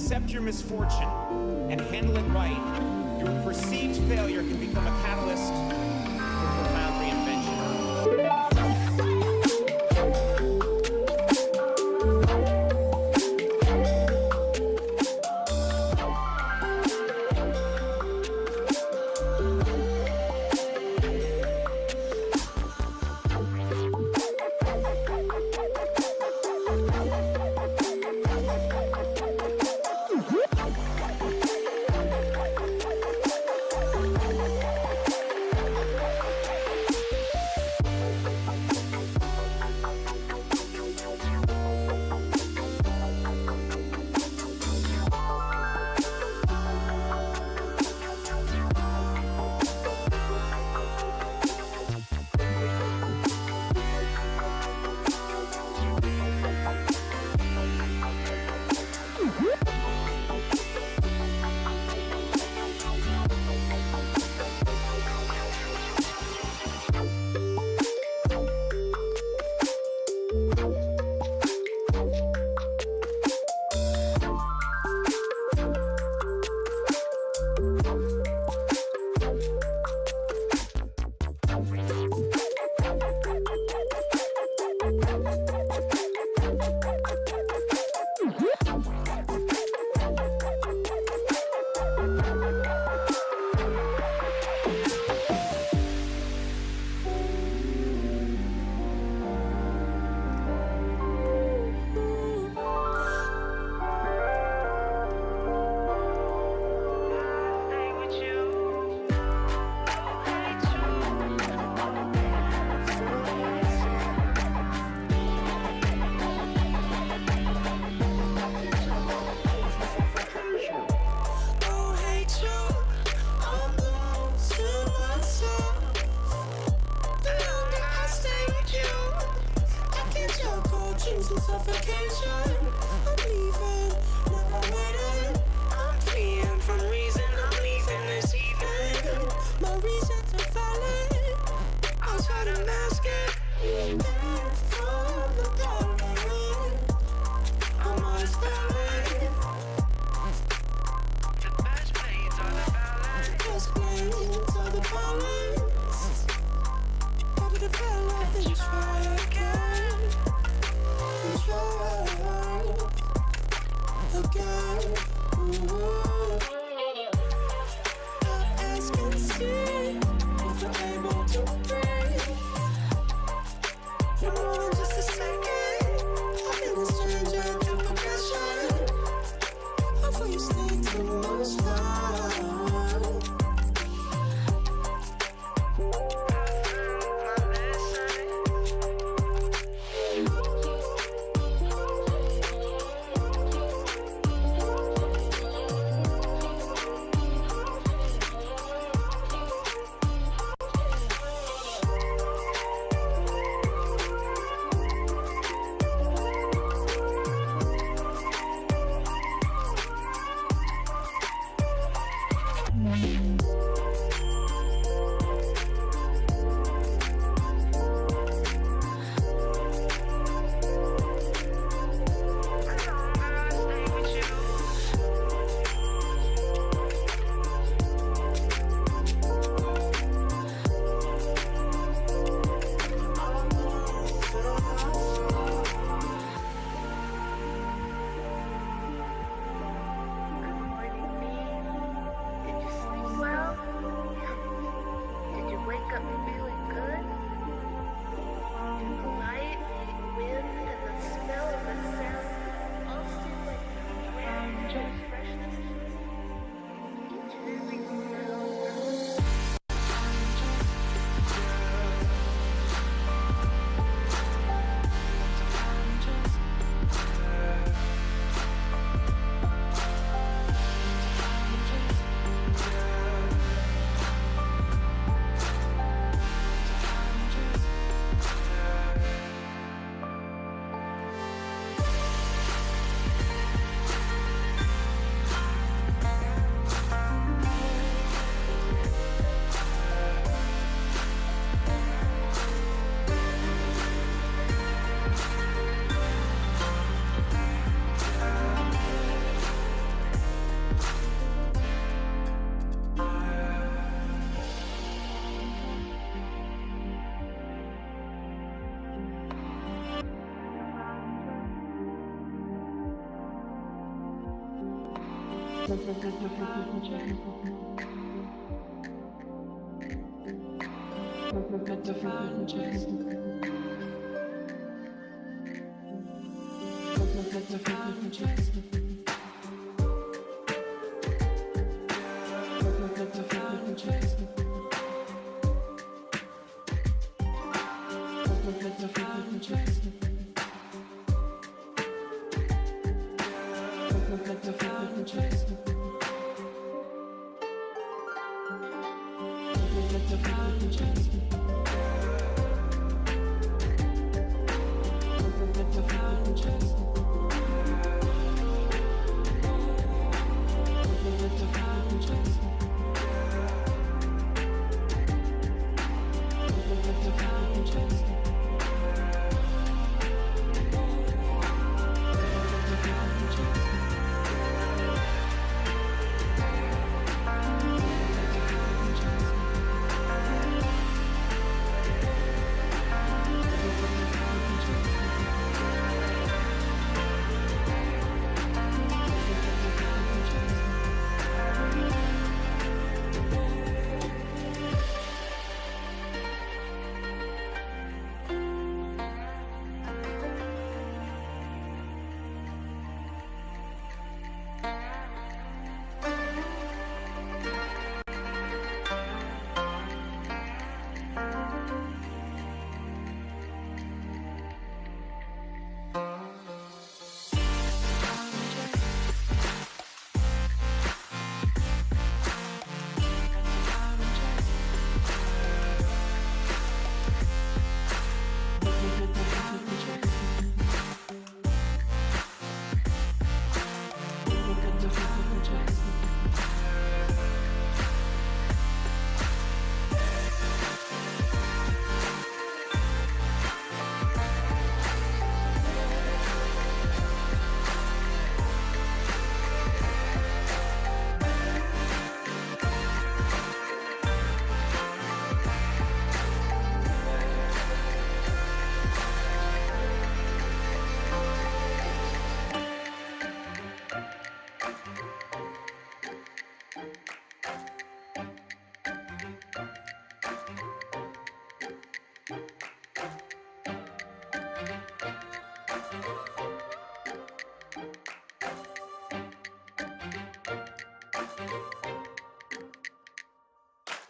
accept your misfortune and handle it right, your perceived failure can become a catalyst for profound reinvention. you stay till the most high.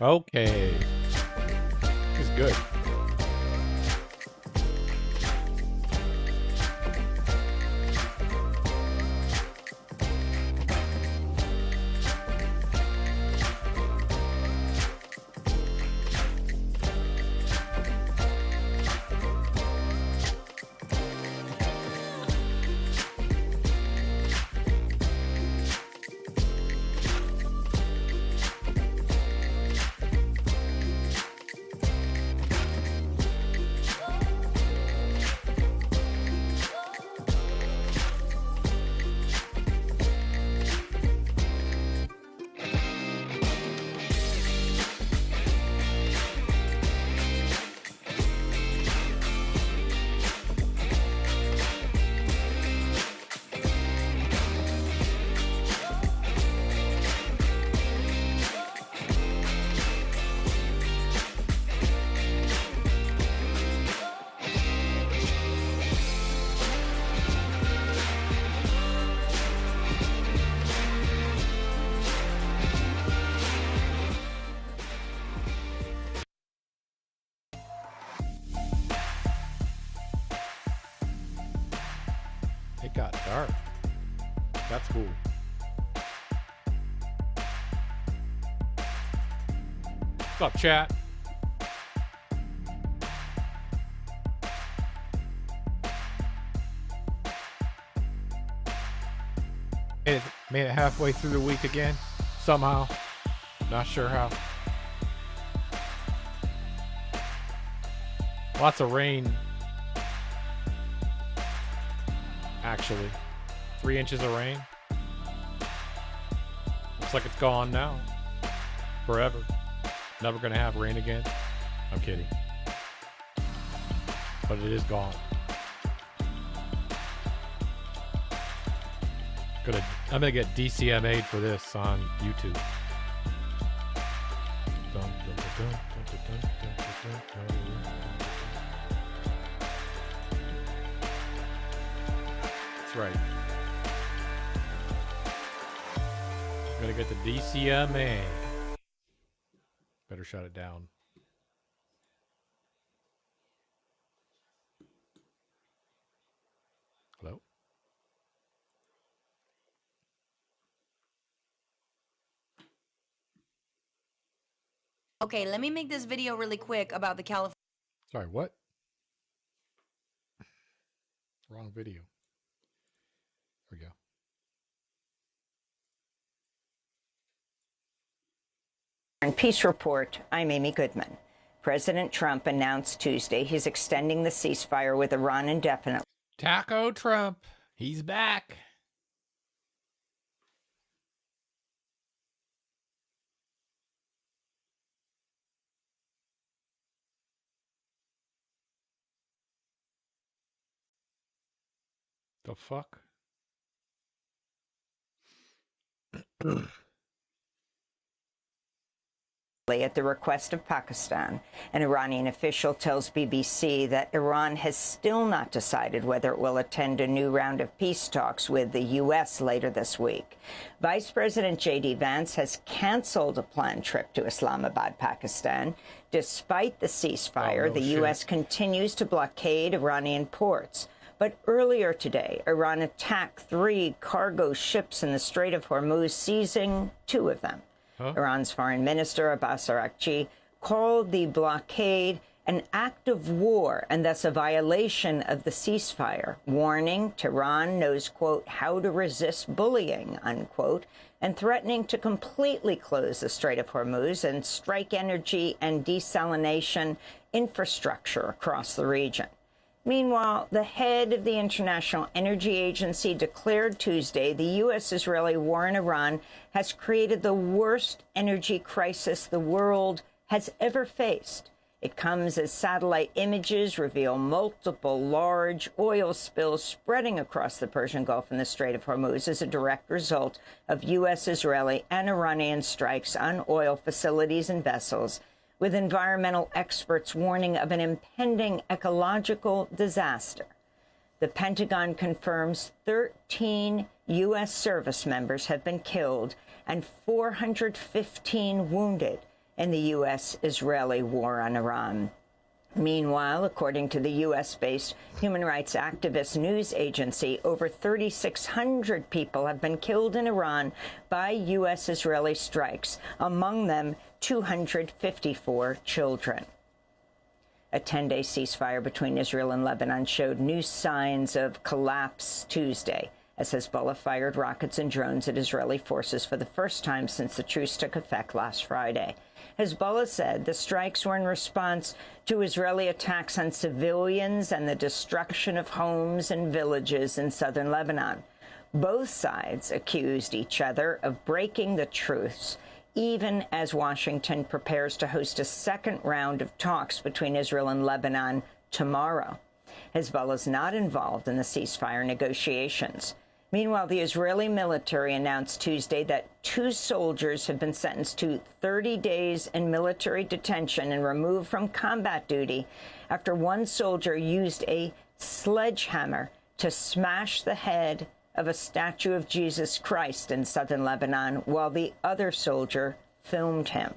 Okay. This is good. It got dark. That's cool. What's up, chat? Made it halfway through the week again. Somehow. Not sure how. Lots of rain. Actually. 3 inches of rain. Looks like it's gone now. Forever. Never gonna have rain again. I'm kidding. But it is gone. I'm gonna get DCMA'd for this on YouTube. That's right. I'm gonna get the DCMA. Better shut it down. Hello? Okay, let me make this video really quick about the California. Sorry, what? Wrong video. There we go. Peace Report, I'm Amy Goodman. President Trump announced Tuesday he's extending the ceasefire with Iran indefinitely. Taco Trump. He's back. The fuck? At the request of Pakistan. An Iranian official tells BBC that Iran has still not decided whether it will attend a new round of peace talks with the U.S. later this week. Vice President J.D. Vance has canceled a planned trip to Islamabad, Pakistan. Despite the ceasefire, the U.S. continues to blockade Iranian ports. But earlier today, Iran attacked 3 cargo ships in the Strait of Hormuz, seizing 2 of them. Iran's Foreign Minister Abbas Araghchi called the blockade an act of war and thus a violation of the ceasefire, warning Tehran knows, quote, how to resist bullying, unquote, and threatening to completely close the Strait of Hormuz and strike energy and desalination infrastructure across the region. Meanwhile, the head of the International Energy Agency declared Tuesday the U.S.-Israeli war in Iran has created the worst energy crisis the world has ever faced. It comes as satellite images reveal multiple large oil spills spreading across the Persian Gulf and the Strait of Hormuz as a direct result of U.S., Israeli, and Iranian strikes on oil facilities and vessels, with environmental experts warning of an impending ecological disaster. The Pentagon confirms 13 U.S. service members have been killed and 415 wounded in the U.S.-Israeli war on Iran. Meanwhile, according to the U.S.-based human rights activist news agency, over 3,600 people have been killed in Iran by U.S.-Israeli strikes, among them 254 children. A 10-day ceasefire between Israel and Lebanon showed new signs of collapse Tuesday, as Hezbollah fired rockets and drones at Israeli forces for the first time since the truce took effect last Friday. Hezbollah said the strikes were in response to Israeli attacks on civilians and the destruction of homes and villages in southern Lebanon. Both sides accused each other of breaking the truce, even as Washington prepares to host a second round of talks between Israel and Lebanon tomorrow. Hezbollah is not involved in the ceasefire negotiations. Meanwhile, the Israeli military announced Tuesday that 2 soldiers have been sentenced to 30 days in military detention and removed from combat duty after one soldier used a sledgehammer to smash the head of a statue of Jesus Christ in southern Lebanon, while the other soldier filmed him.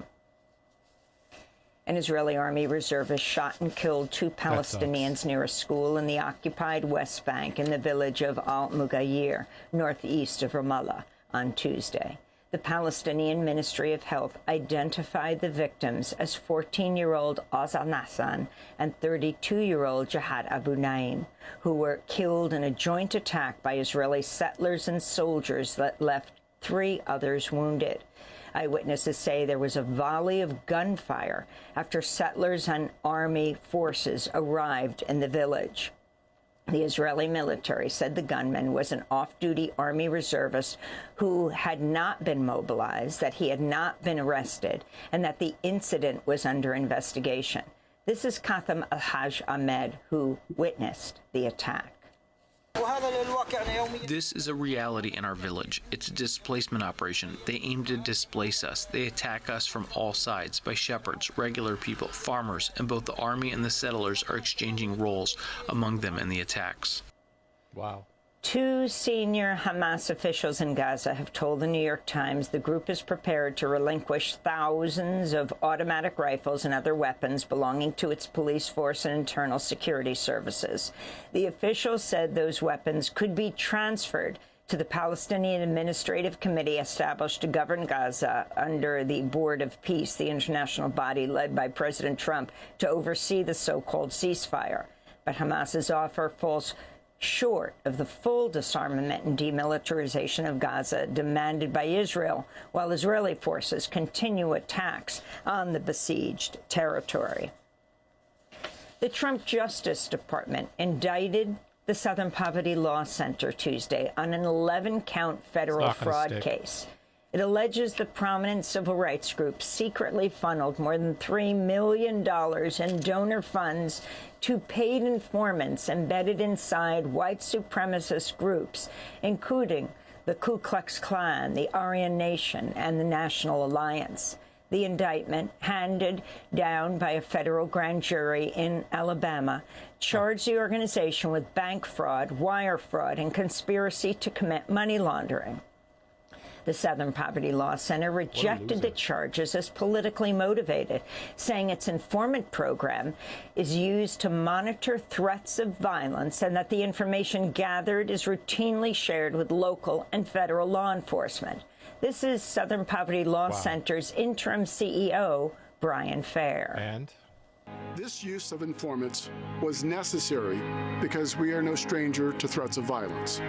An Israeli army reservist shot and killed 2 Palestinians near a school in the occupied West Bank in the village of Al-Mughayir, northeast of Ramallah, on Tuesday. The Palestinian Ministry of Health identified the victims as 14-year-old Azal Nassan and 32-year-old Jihad Abu Naim, who were killed in a joint attack by Israeli settlers and soldiers that left 3 others wounded. Eyewitnesses say there was a volley of gunfire after settlers and army forces arrived in the village. The Israeli military said the gunman was an off-duty army reservist who had not been mobilized, that he had not been arrested, and that the incident was under investigation. This is Katham Al-Haj Ahmed, who witnessed the attack. This is a reality in our village. It's a displacement operation. They aim to displace us. They attack us from all sides by shepherds, regular people, farmers, and both the army and the settlers are exchanging roles among them in the attacks. Wow. 2 senior Hamas officials in Gaza have told the New York Times the group is prepared to relinquish thousands of automatic rifles and other weapons belonging to its police force and internal security services. The officials said those weapons could be transferred to the Palestinian Administrative Committee established to govern Gaza under the Board of Peace, the international body led by President Trump to oversee the so-called ceasefire. But Hamas's offer falls short of the full disarmament and demilitarization of Gaza demanded by Israel, while Israeli forces continue attacks on the besieged territory. The Trump Justice Department indicted the Southern Poverty Law Center Tuesday on an 11-count federal fraud case. It alleges the prominent civil rights group secretly funneled more than $3 million in donor funds to paid informants embedded inside white supremacist groups, including the Ku Klux Klan, the Aryan Nation, and the National Alliance. The indictment, handed down by a federal grand jury in Alabama, charged the organization with bank fraud, wire fraud, and conspiracy to commit money laundering. The Southern Poverty Law Center rejected the charges as politically motivated, saying its informant program is used to monitor threats of violence and that the information gathered is routinely shared with local and federal law enforcement. This is Southern Poverty Law Center's interim CEO, Brian Fair. And this use of informants was necessary because we are no stranger to threats of violence.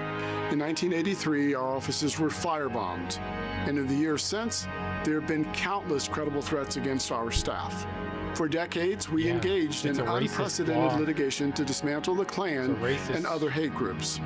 In 1983, our offices were firebombed, and in the years since, there have been countless credible threats against our staff. For decades, we engaged in unprecedented litigation to dismantle the Klan and other hate groups.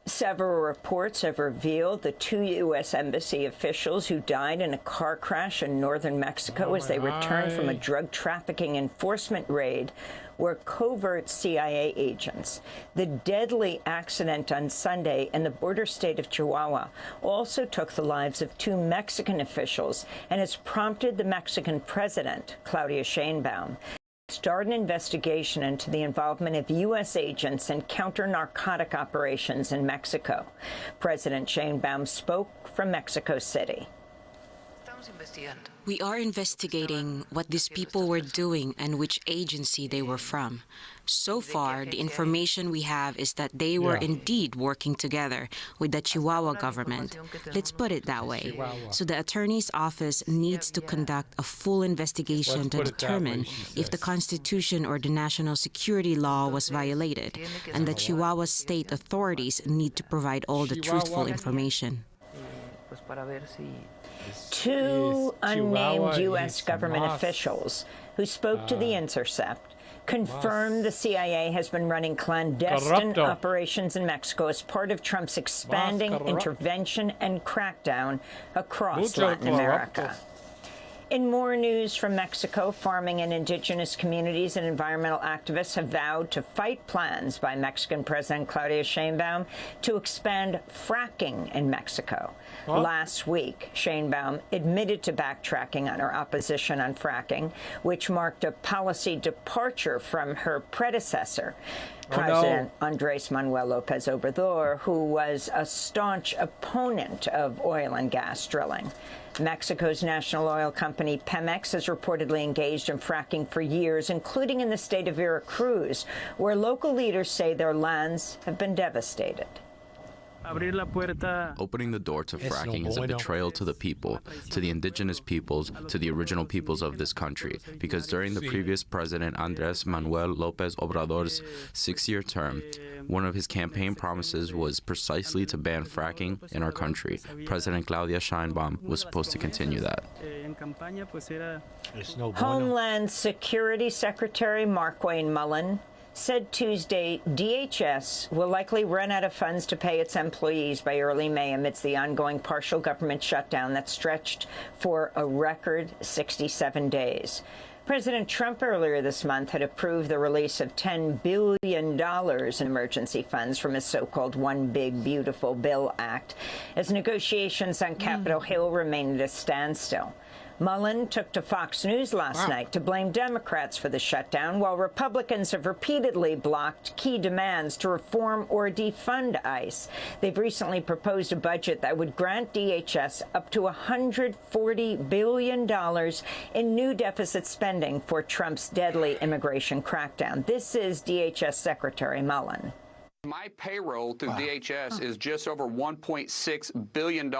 Several reports have revealed the 2 U.S. Embassy officials who died in a car crash in northern Mexico as they returned from a drug trafficking enforcement raid were covert CIA agents. The deadly accident on Sunday in the border state of Chihuahua also took the lives of 2 Mexican officials and has prompted the Mexican president, Claudia Sheinbaum, start an investigation into the involvement of U.S. agents in counter-narcotic operations in Mexico. President Sheinbaum spoke from Mexico City. We are investigating what these people were doing and which agency they were from. So far, the information we have is that they were indeed working together with the Chihuahua government. Let's put it that way. So the attorney's office needs to conduct a full investigation to determine if the Constitution or the national security law was violated, and the Chihuahua state authorities need to provide all the truthful information. Two unnamed U.S. government officials who spoke to The Intercept confirmed the CIA has been running clandestine operations in Mexico as part of Trump's expanding intervention and crackdown across Latin America. In more news from Mexico, farming and indigenous communities and environmental activists have vowed to fight plans by Mexican President Claudia Sheinbaum to expand fracking in Mexico. Last week, Sheinbaum admitted to backtracking on her opposition on fracking, which marked a policy departure from her predecessor, President Andrés Manuel López Obrador, who was a staunch opponent of oil and gas drilling. Mexico's national oil company Pemex has reportedly engaged in fracking for years, including in the state of Veracruz, where local leaders say their lands have been devastated. Opening the door to fracking is a betrayal to the people, to the indigenous peoples, to the original peoples of this country, because during the previous president Andrés Manuel López Obrador's 6-year term, one of his campaign promises was precisely to ban fracking in our country. President Claudia Sheinbaum was supposed to continue that. Homeland Security Secretary Markwayne Mullin said Tuesday DHS will likely run out of funds to pay its employees by early May amidst the ongoing partial government shutdown that stretched for a record 67 days. President Trump earlier this month had approved the release of $10 billion in emergency funds from his so-called One Big Beautiful Bill Act, as negotiations on Capitol Hill remained at a standstill. Mullin took to Fox News last night to blame Democrats for the shutdown, while Republicans have repeatedly blocked key demands to reform or defund ICE. They've recently proposed a budget that would grant DHS up to $140 billion in new deficit spending for Trump's deadly immigration crackdown. This is DHS Secretary Mullin. My payroll through DHS is just over $1.6 billion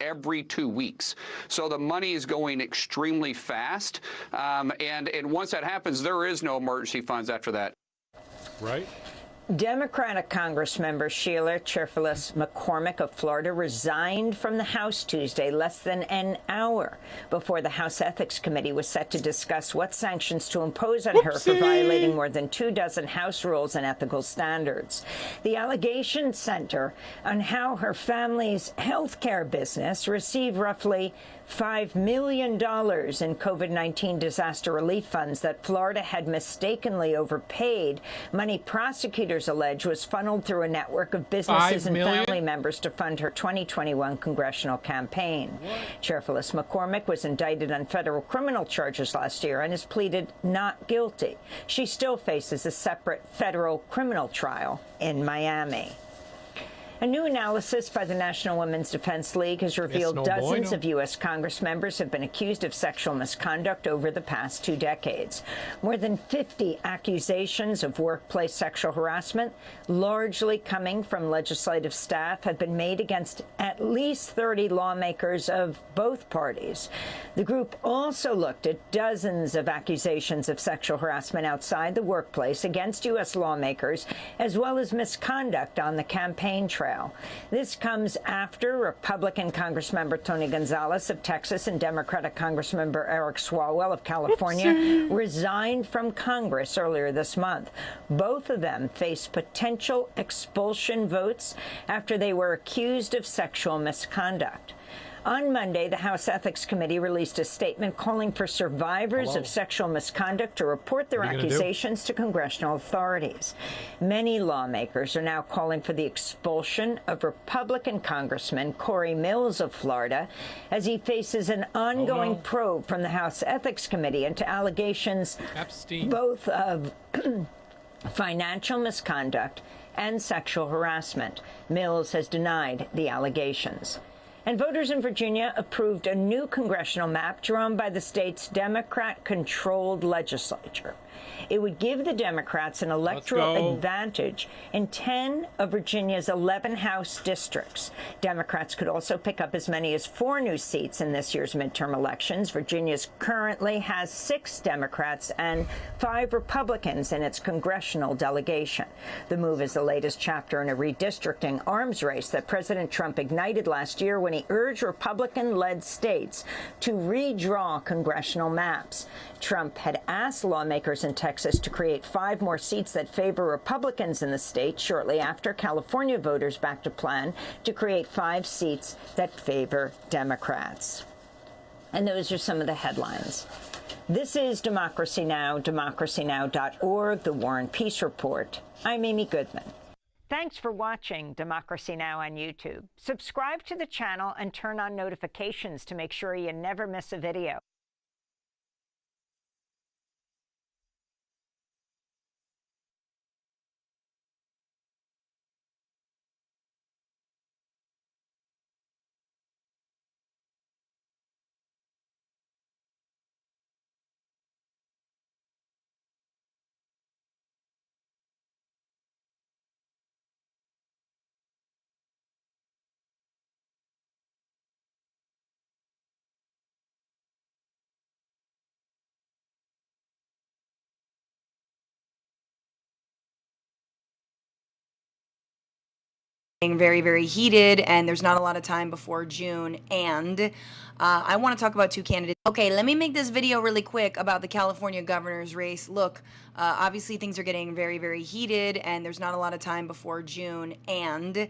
every 2 weeks. So the money is going extremely fast. And once that happens, there is no emergency funds after that. Right. Democratic Congressmember Sheila Cherfilus McCormick of Florida resigned from the House Tuesday less than an hour before the House Ethics Committee was set to discuss what sanctions to impose on her for violating more than 24 House rules and ethical standards. The allegations center on how her family's health care business received roughly $5 million in COVID-19 disaster relief funds that Florida had mistakenly overpaid, money prosecutors allege was funneled through a network of businesses and family members to fund her 2021 congressional campaign. Cherfilus McCormick was indicted on federal criminal charges last year and has pleaded not guilty. She still faces a separate federal criminal trial in Miami. A new analysis by the National Women's Defense League has revealed dozens of U.S. Congress members have been accused of sexual misconduct over the past 2 decades. More than 50 accusations of workplace sexual harassment, largely coming from legislative staff, have been made against at least 30 lawmakers of both parties. The group also looked at dozens of accusations of sexual harassment outside the workplace against U.S. lawmakers, as well as misconduct on the campaign trail. This comes after Republican Congressmember Tony Gonzalez of Texas and Democratic Congressmember Eric Swalwell of California resigned from Congress earlier this month. Both of them face potential expulsion votes after they were accused of sexual misconduct. On Monday, the House Ethics Committee released a statement calling for survivors of sexual misconduct to report their accusations to congressional authorities. Many lawmakers are now calling for the expulsion of Republican Congressman Corey Mills of Florida as he faces an ongoing probe from the House Ethics Committee into allegations both of financial misconduct and sexual harassment. Mills has denied the allegations. And voters in Virginia approved a new congressional map drawn by the state's Democrat-controlled legislature. It would give the Democrats an electoral advantage in 10 of Virginia's 11 House districts. Democrats could also pick up as many as 4 new seats in this year's midterm elections. Virginia currently has 6 Democrats and 5 Republicans in its congressional delegation. The move is the latest chapter in a redistricting arms race that President Trump ignited last year when he urged Republican-led states to redraw congressional maps. Trump had asked lawmakers in Texas to create 5 more seats that favor Republicans in the state shortly after California voters backed a plan to create 5 seats that favor Democrats. And those are some of the headlines. This is Democracy Now!, democracynow.org, The War and Peace Report. I'm Amy Goodman. Thanks for watching Democracy Now! On YouTube. Subscribe to the channel and turn on notifications to make sure you never miss a video. Very, very heated, and there's not a lot of time before June, and I want to talk about 2 candidates. Okay, let me make this video really quick about the California governor's race. Look, obviously things are getting very, very heated, and there's not a lot of time before June, and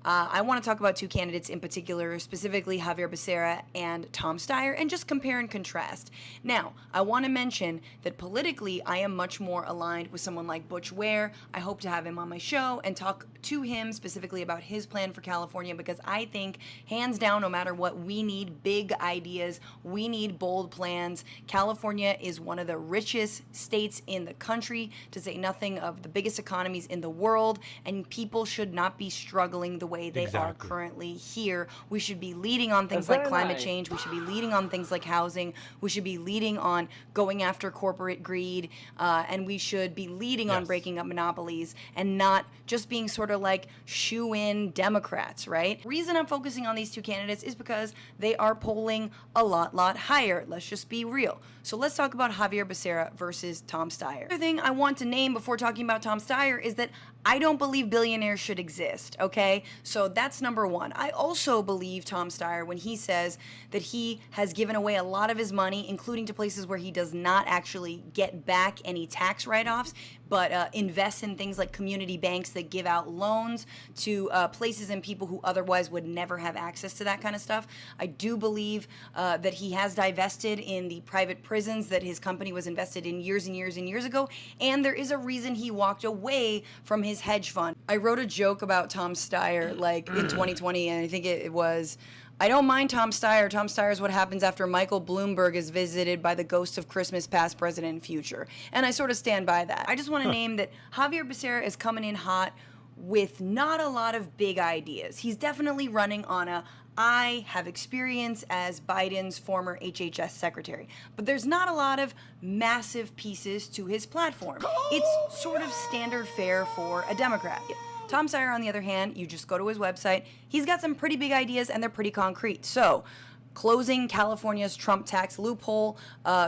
I want to talk about 2 candidates in particular, specifically Javier Becerra and Tom Steyer, and just compare and contrast. Now, I want to mention that politically, I am much more aligned with someone like Butch Ware. I hope to have him on my show and talk to him specifically about his plan for California, because I think, hands down, no matter what, we need big ideas. We need bold plans. California is one of the richest states in the country, to say nothing of the biggest economies in the world, and people should not be struggling the way they are currently here. We should be leading on things like climate change. We should be leading on things like housing. We should be leading on going after corporate greed, and we should be leading on breaking up monopolies and not just being sort of like shoe-in Democrats, right? The reason I'm focusing on these 2 candidates is because they are polling a lot higher. Let's just be real. So let's talk about Javier Becerra versus Tom Steyer. The other thing I want to name before talking about Tom Steyer is that I don't believe billionaires should exist, okay? So that's number 1. I also believe Tom Steyer when he says that he has given away a lot of his money, including to places where he does not actually get back any tax write-offs, but invests in things like community banks that give out loans to places and people who otherwise would never have access to that kind of stuff. I do believe that he has divested in the private prisons that his company was invested in years and years and years ago, and there is a reason he walked away from his hedge fund. I wrote a joke about Tom Steyer like in 2020, and I think it was, I don't mind Tom Steyer. Tom Steyer is what happens after Michael Bloomberg is visited by the ghost of Christmas past, present, and future. And I sort of stand by that. I just want to name that Javier Becerra is coming in hot with not a lot of big ideas. He's definitely running on a, I have experience as Biden's former HHS secretary, but there's not a lot of massive pieces to his platform. It's sort of standard fare for a Democrat. Tom Steyer, on the other hand, you just go to his website. He's got some pretty big ideas, and they're pretty concrete. So, closing California's Trump tax loophole,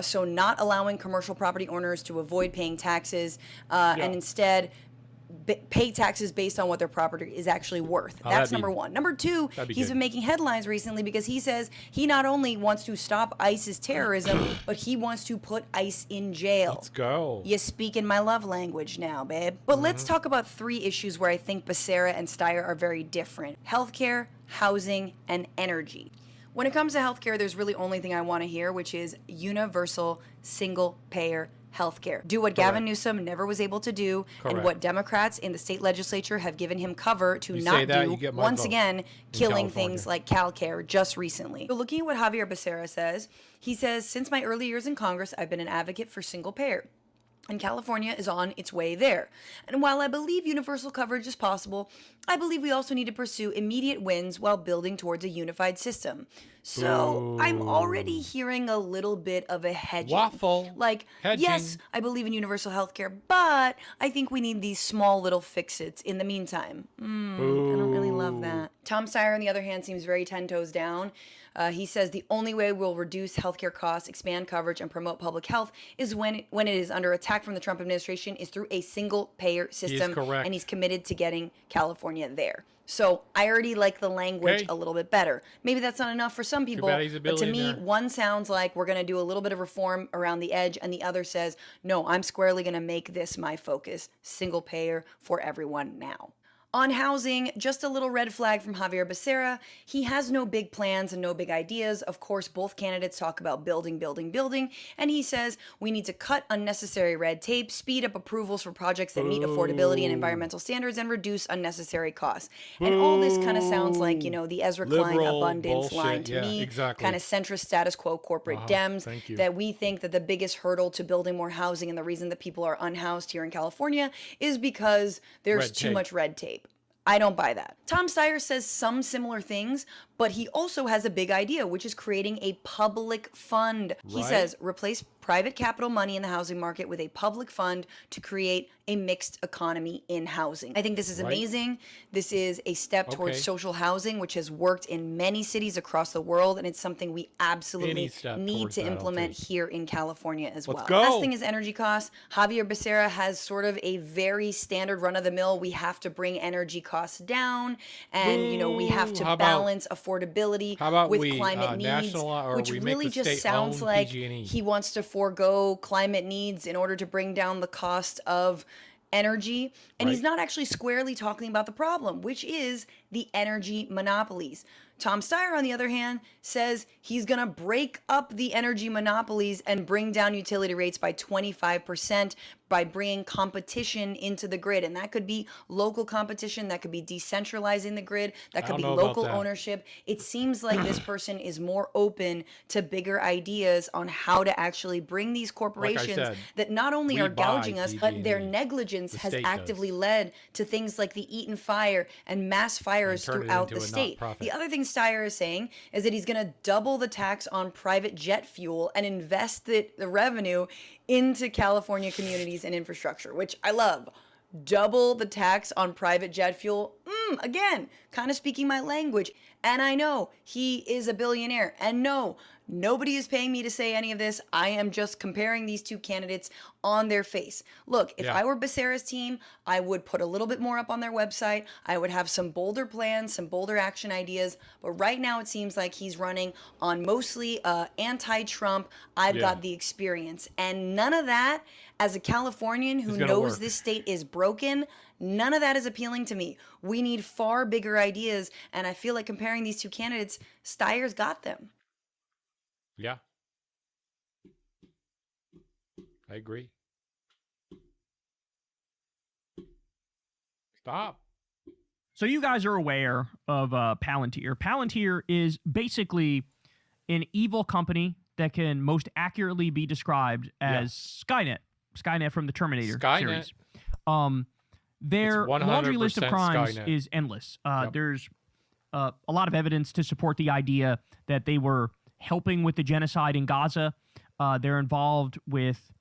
so not allowing commercial property owners to avoid paying taxes, and instead pay taxes based on what their property is actually worth. That's number 1. Number 2, he's been making headlines recently because he says he not only wants to stop ICE's terrorism, but he wants to put ICE in jail. Let's go. You speak in my love language now, babe. But let's talk about 3 issues where I think Becerra and Steyer are very different: healthcare, housing, and energy. When it comes to healthcare, there's really only thing I want to hear, which is universal single-payer healthcare. Do what Gavin Newsom never was able to do, and what Democrats in the state legislature have given him cover to not do, once again, killing things like CalCare just recently. So looking at what Javier Becerra says, he says, since my early years in Congress, I've been an advocate for single payer, and California is on its way there. And while I believe universal coverage is possible, I believe we also need to pursue immediate wins while building towards a unified system. So I'm already hearing a little bit of a hedging. Waffle. Like, Hedging. yes, I believe in universal health care, but I think we need these small little fix-its in the meantime. I don't really love that. Tom Steyer, on the other hand, seems very 10 toes down. He says the only way we'll reduce healthcare costs, expand coverage, and promote public health is when it is under attack from the Trump administration is through a single-payer system. correct. And he's committed to getting California there. So I already like the language a little bit better. Maybe that's not enough for some people, bad he's a but to me, billionaire. one sounds like we're going to do a little bit of reform around the edge, and the other says, no, I'm squarely going to make this my focus. Single payer for everyone now. On housing, just a little red flag from Javier Becerra. He has no big plans and no big ideas. Of course, both candidates talk about building, building, building. And he says we need to cut unnecessary red tape, speed up approvals for projects that meet affordability and environmental standards, and reduce unnecessary costs. And all this kind of sounds like, the Ezra Klein Liberal abundance bullshit. line to Yeah, me. exactly. Kind of centrist status quo corporate Dems. Thank you. That we think that the biggest hurdle to building more housing and the reason that people are unhoused here in California is because there's Red too tape. much red tape. I don't buy that. Tom Steyer says some similar things, but he also has a big idea, which is creating a public fund. He Right. says replace private capital money in the housing market with a public fund to create a mixed economy in housing. I think this is Right. amazing. This is a step towards Okay. social housing, which has worked in many cities across the world, and it's something we absolutely step need towards to that, I'll implement take. here in California as Let's well. go. Last thing is energy costs. Javier Becerra has sort of a very standard run-of-the-mill, we have to bring energy costs down, and we have to How about- balance affordability how about with we, climate needs, national- or which we make really the just state sounds own like PG&E? he wants to forego climate needs in order to bring down the cost of energy, and he's Right. not actually squarely talking about the problem, which is the energy monopolies. Tom Steyer, on the other hand, says he's going to break up the energy monopolies and bring down utility rates by 25% by bringing competition into the grid. And that could be local competition, that could be decentralizing the grid, that could don't be know about local that. ownership. It seems like this person is more open to bigger ideas on how to actually bring these corporations said, that not only we are buy gouging us, but their PG&E. negligence The has state actively does. led to things like the Eaton fire and mass fires turn it throughout into the a state. nonprofit. The other thing Steyer is saying is that he's going to double the tax on private jet fuel and invest the revenue into California communities and infrastructure, which I love. Double the tax on private jet fuel. Again, kind of speaking my language. And I know he is a billionaire. And no, nobody is paying me to say any of this. I am just comparing these two candidates on their face. Look, if Yeah. I were Becerra's team, I would put a little bit more up on their website. I would have some bolder plans, some bolder action ideas. But right now it seems like he's running on mostly anti-Trump. I've Yeah. got the experience. And none of that, as a Californian who It's gonna knows work. this state is broken, none of that is appealing to me. We need far bigger ideas. And I feel like comparing these two candidates, Steyer's got them. Yeah. I agree. Stop. So you guys are aware of Palantir. Palantir is basically an evil company that can most accurately be described as Skynet. Skynet from the Terminator Skynet. series. Their It's laundry list of 100% crimes Skynet. is endless. Yep. There's a lot of evidence to support the idea that they were helping with the genocide in Gaza. They're involved with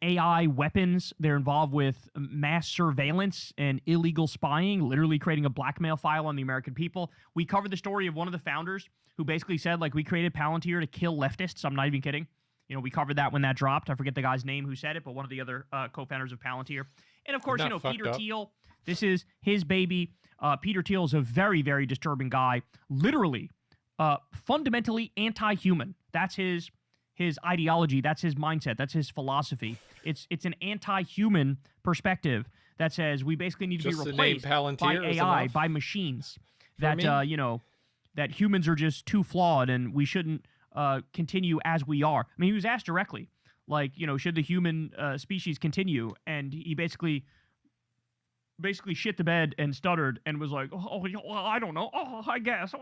AI weapons. They're involved with mass surveillance and illegal spying, literally creating a blackmail file on the American people. We covered the story of one of the founders who basically said, like, we created Palantir to kill leftists. I'm not even kidding. We covered that when that dropped. I forget the guy's name who said it, but one of the other co-founders of Palantir. And of course, Isn't that fucked Peter up? Thiel, this is his baby. Peter Thiel is a very, very disturbing guy. Literally, fundamentally anti-human. That's his ideology. That's his mindset. That's his philosophy. It's an anti-human perspective that says we basically need to Just be the name replaced by Palantir is AI, enough by machines. for That me? that humans are just too flawed and we shouldn't continue as we are. I mean, he was asked directly, like, should the human species continue? And he basically shit the bed and stuttered and was like, I don't know. I guess.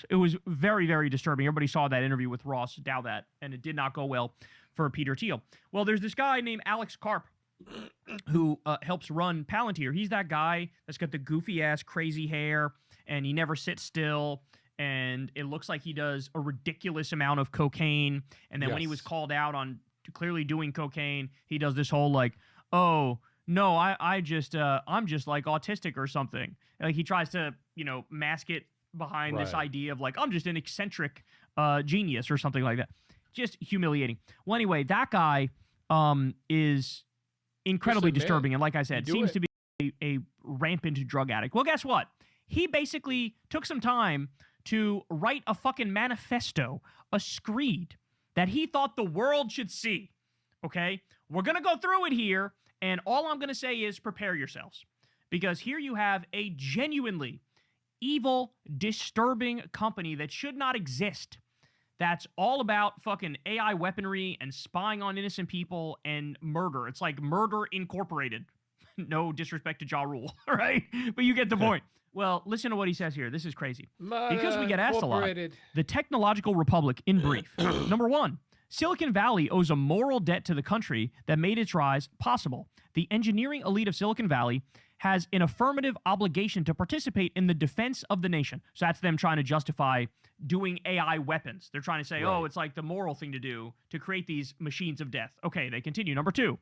It was very, very disturbing. Everybody saw that interview with Ross Dowdat, and it did not go well for Peter Thiel. Well, there's this guy named Alex Karp. who helps run Palantir. He's that guy that's got the goofy ass crazy hair and he never sits still. And it looks like he does a ridiculous amount of cocaine. And then when he was called out on clearly doing cocaine, he does this whole like, oh, no, I'm just like autistic or something. Like he tries to, mask it behind this idea of like, I'm just an eccentric genius or something like that. Just humiliating. Well, anyway, that guy is incredibly disturbing. And like I said, seems to be a rampant drug addict. Well, guess what? He basically took some time to write a fucking manifesto, a screed that he thought the world should see. Okay? We're going to go through it here, and all I'm going to say is prepare yourselves. Because here you have a genuinely evil, disturbing company that should not exist. That's all about fucking AI weaponry and spying on innocent people and murder. It's like Murder Incorporated. No disrespect to Ja Rule, right? But you get the point. Well, listen to what he says here. This is crazy. Because we get asked a lot. The Technological Republic, in brief. Number one, Silicon Valley owes a moral debt to the country that made its rise possible. The engineering elite of Silicon Valley has an affirmative obligation to participate in the defense of the nation. So that's them trying to justify doing AI weapons. They're trying to say, oh, it's like the moral thing to do to create these machines of death. Okay, they continue. Number two,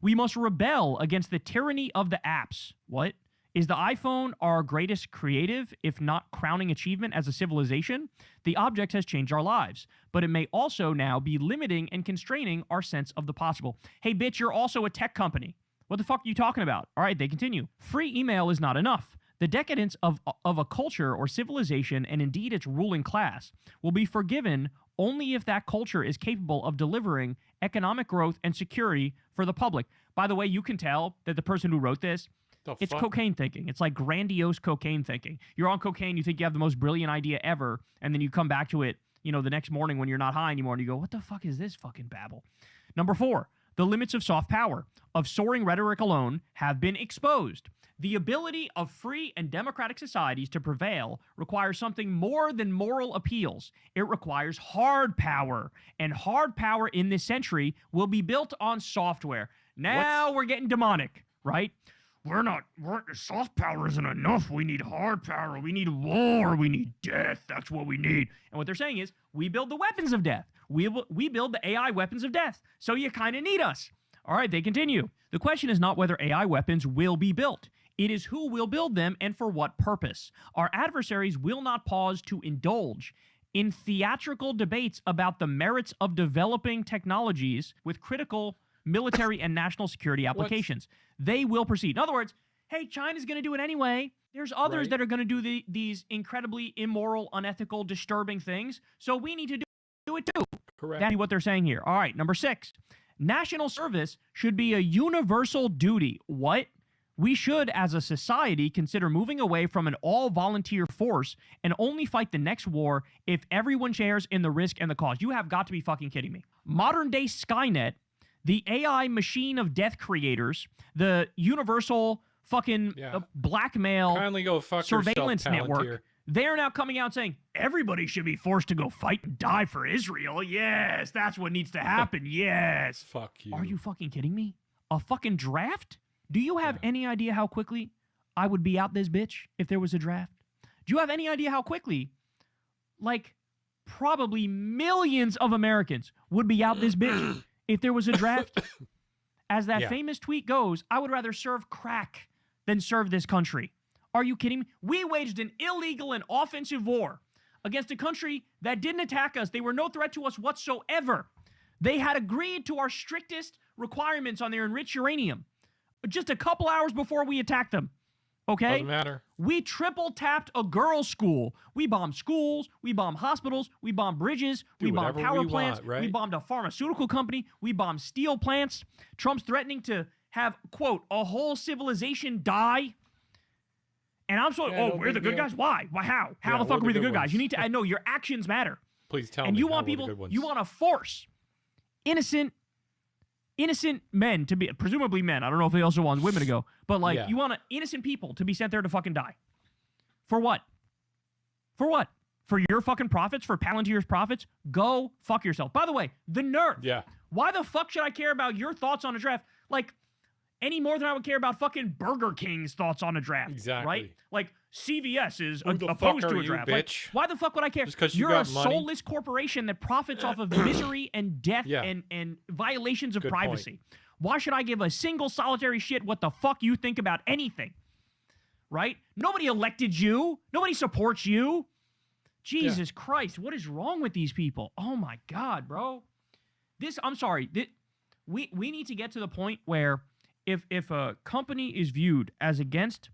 we must rebel against the tyranny of the apps. What? Is the iPhone our greatest creative, if not crowning achievement as a civilization? The object has changed our lives, but it may also now be limiting and constraining our sense of the possible. Hey, bitch, you're also a tech company. What the fuck are you talking about? All right, they continue. Free email is not enough. The decadence of a culture or civilization, and indeed its ruling class, will be forgiven only if that culture is capable of delivering economic growth and security for the public. By the way, you can tell that the person who wrote this, it's cocaine thinking. It's like grandiose cocaine thinking. You're on cocaine, you think you have the most brilliant idea ever, and then you come back to it, the next morning when you're not high anymore, and you go, what the fuck is this fucking babble? Number four, the limits of soft power, of soaring rhetoric alone, have been exposed. The ability of free and democratic societies to prevail requires something more than moral appeals. It requires hard power, and hard power in this century will be built on software. Now we're getting demonic, right? Soft power isn't enough. We need hard power. We need war. We need death. That's what we need. And what they're saying is, we build the weapons of death. We build the AI weapons of death. So you kind of need us. All right, they continue. The question is not whether AI weapons will be built. It is who will build them and for what purpose. Our adversaries will not pause to indulge in theatrical debates about the merits of developing technologies with critical military and national security applications. They will proceed. In other words, hey, China's going to do it anyway. There's others that are going to do these incredibly immoral, unethical, disturbing things. So we need to do it too. Correct. That's what they're saying here. All right, number six. National service should be a universal duty. What? We should, as a society, consider moving away from an all-volunteer force and only fight the next war if everyone shares in the risk and the cost. You have got to be fucking kidding me. Modern-day Skynet, the AI machine of death creators, the universal fucking blackmail surveillance network, they're now coming out saying everybody should be forced to go fight and die for Israel. Yes, that's what needs to happen. Yes. Fuck you. Are you fucking kidding me? A fucking draft? Do you have any idea how quickly I would be out this bitch if there was a draft? Do you have any idea how quickly, like, probably millions of Americans would be out this bitch if there was a draft? As that famous tweet goes, I would rather serve crack than serve this country. Are you kidding me? We waged an illegal and offensive war against a country that didn't attack us. They were no threat to us whatsoever. They had agreed to our strictest requirements on their enriched uranium just a couple hours before we attacked them. Okay? Doesn't matter. We triple tapped a girls' school. We bombed schools. We bombed hospitals. We bombed bridges. We bombed power plants. We bombed a pharmaceutical company. We bombed steel plants. Trump's threatening to have, quote, a whole civilization die. And I'm so, we're the good guys? Why? How? How the fuck are we the good guys? You need to, I know your actions matter. Please tell me. And you want people, you want to force innocent men to be, presumably men. I don't know if they also want women to go, but like you want innocent people to be sent there to fucking die. For what? For what? For your fucking profits? For Palantir's profits? Go fuck yourself. By the way, the nerve. Yeah. Why the fuck should I care about your thoughts on a draft? Like, any more than I would care about fucking Burger King's thoughts on a draft. Exactly. Right? Like, CVS is Who the opposed fuck to are a you, draft. bitch? Like, why the fuck would I care? Just 'cause you You're a got money? soulless corporation that profits off of misery and death Yeah. and violations of Good point. privacy. Why should I give a single solitary shit what the fuck you think about anything? Right? Nobody elected you. Nobody supports you. Jesus Christ, what is wrong with these people? Oh my God, bro. I'm sorry. We need to get to the point where if a company is viewed as against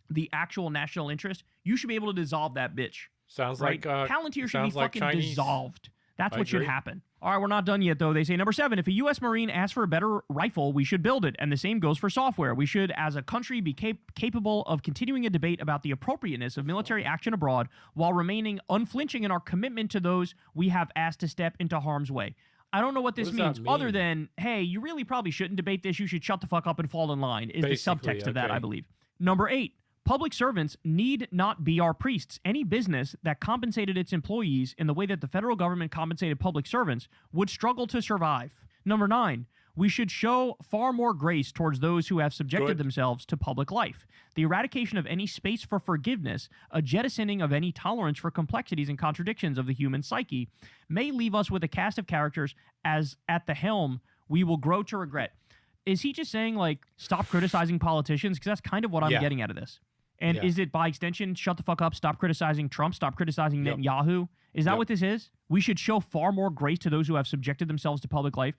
the actual national interest, you should be able to dissolve that bitch. Sounds right? like Palantir should be sounds like fucking Chinese. dissolved. That's I what should agree. happen. All right, we're not done yet, though. They say, number 7, if a U.S. Marine asks for a better rifle, we should build it. And the same goes for software. We should, as a country, be capable of continuing a debate about the appropriateness of military action abroad while remaining unflinching in our commitment to those we have asked to step into harm's way. I don't know what this does that means, mean? other than, hey, you really probably shouldn't debate this. You should shut the fuck up and fall in line, is Basically, the subtext of that, okay. I believe. Number 8, public servants need not be our priests. Any business that compensated its employees in the way that the federal government compensated public servants would struggle to survive. Number 9, we should show far more grace towards those who have subjected Good. themselves to public life. The eradication of any space for forgiveness, a jettisoning of any tolerance for complexities and contradictions of the human psyche, may leave us with a cast of characters as at the helm we will grow to regret. Is he just saying, like, stop criticizing politicians? Because that's kind of what I'm Yeah. getting out of this. And Yeah. is it, by extension, shut the fuck up, stop criticizing Trump, stop criticizing Yep. Netanyahu? Is that Yep. what this is? We should show far more grace to those who have subjected themselves to public life.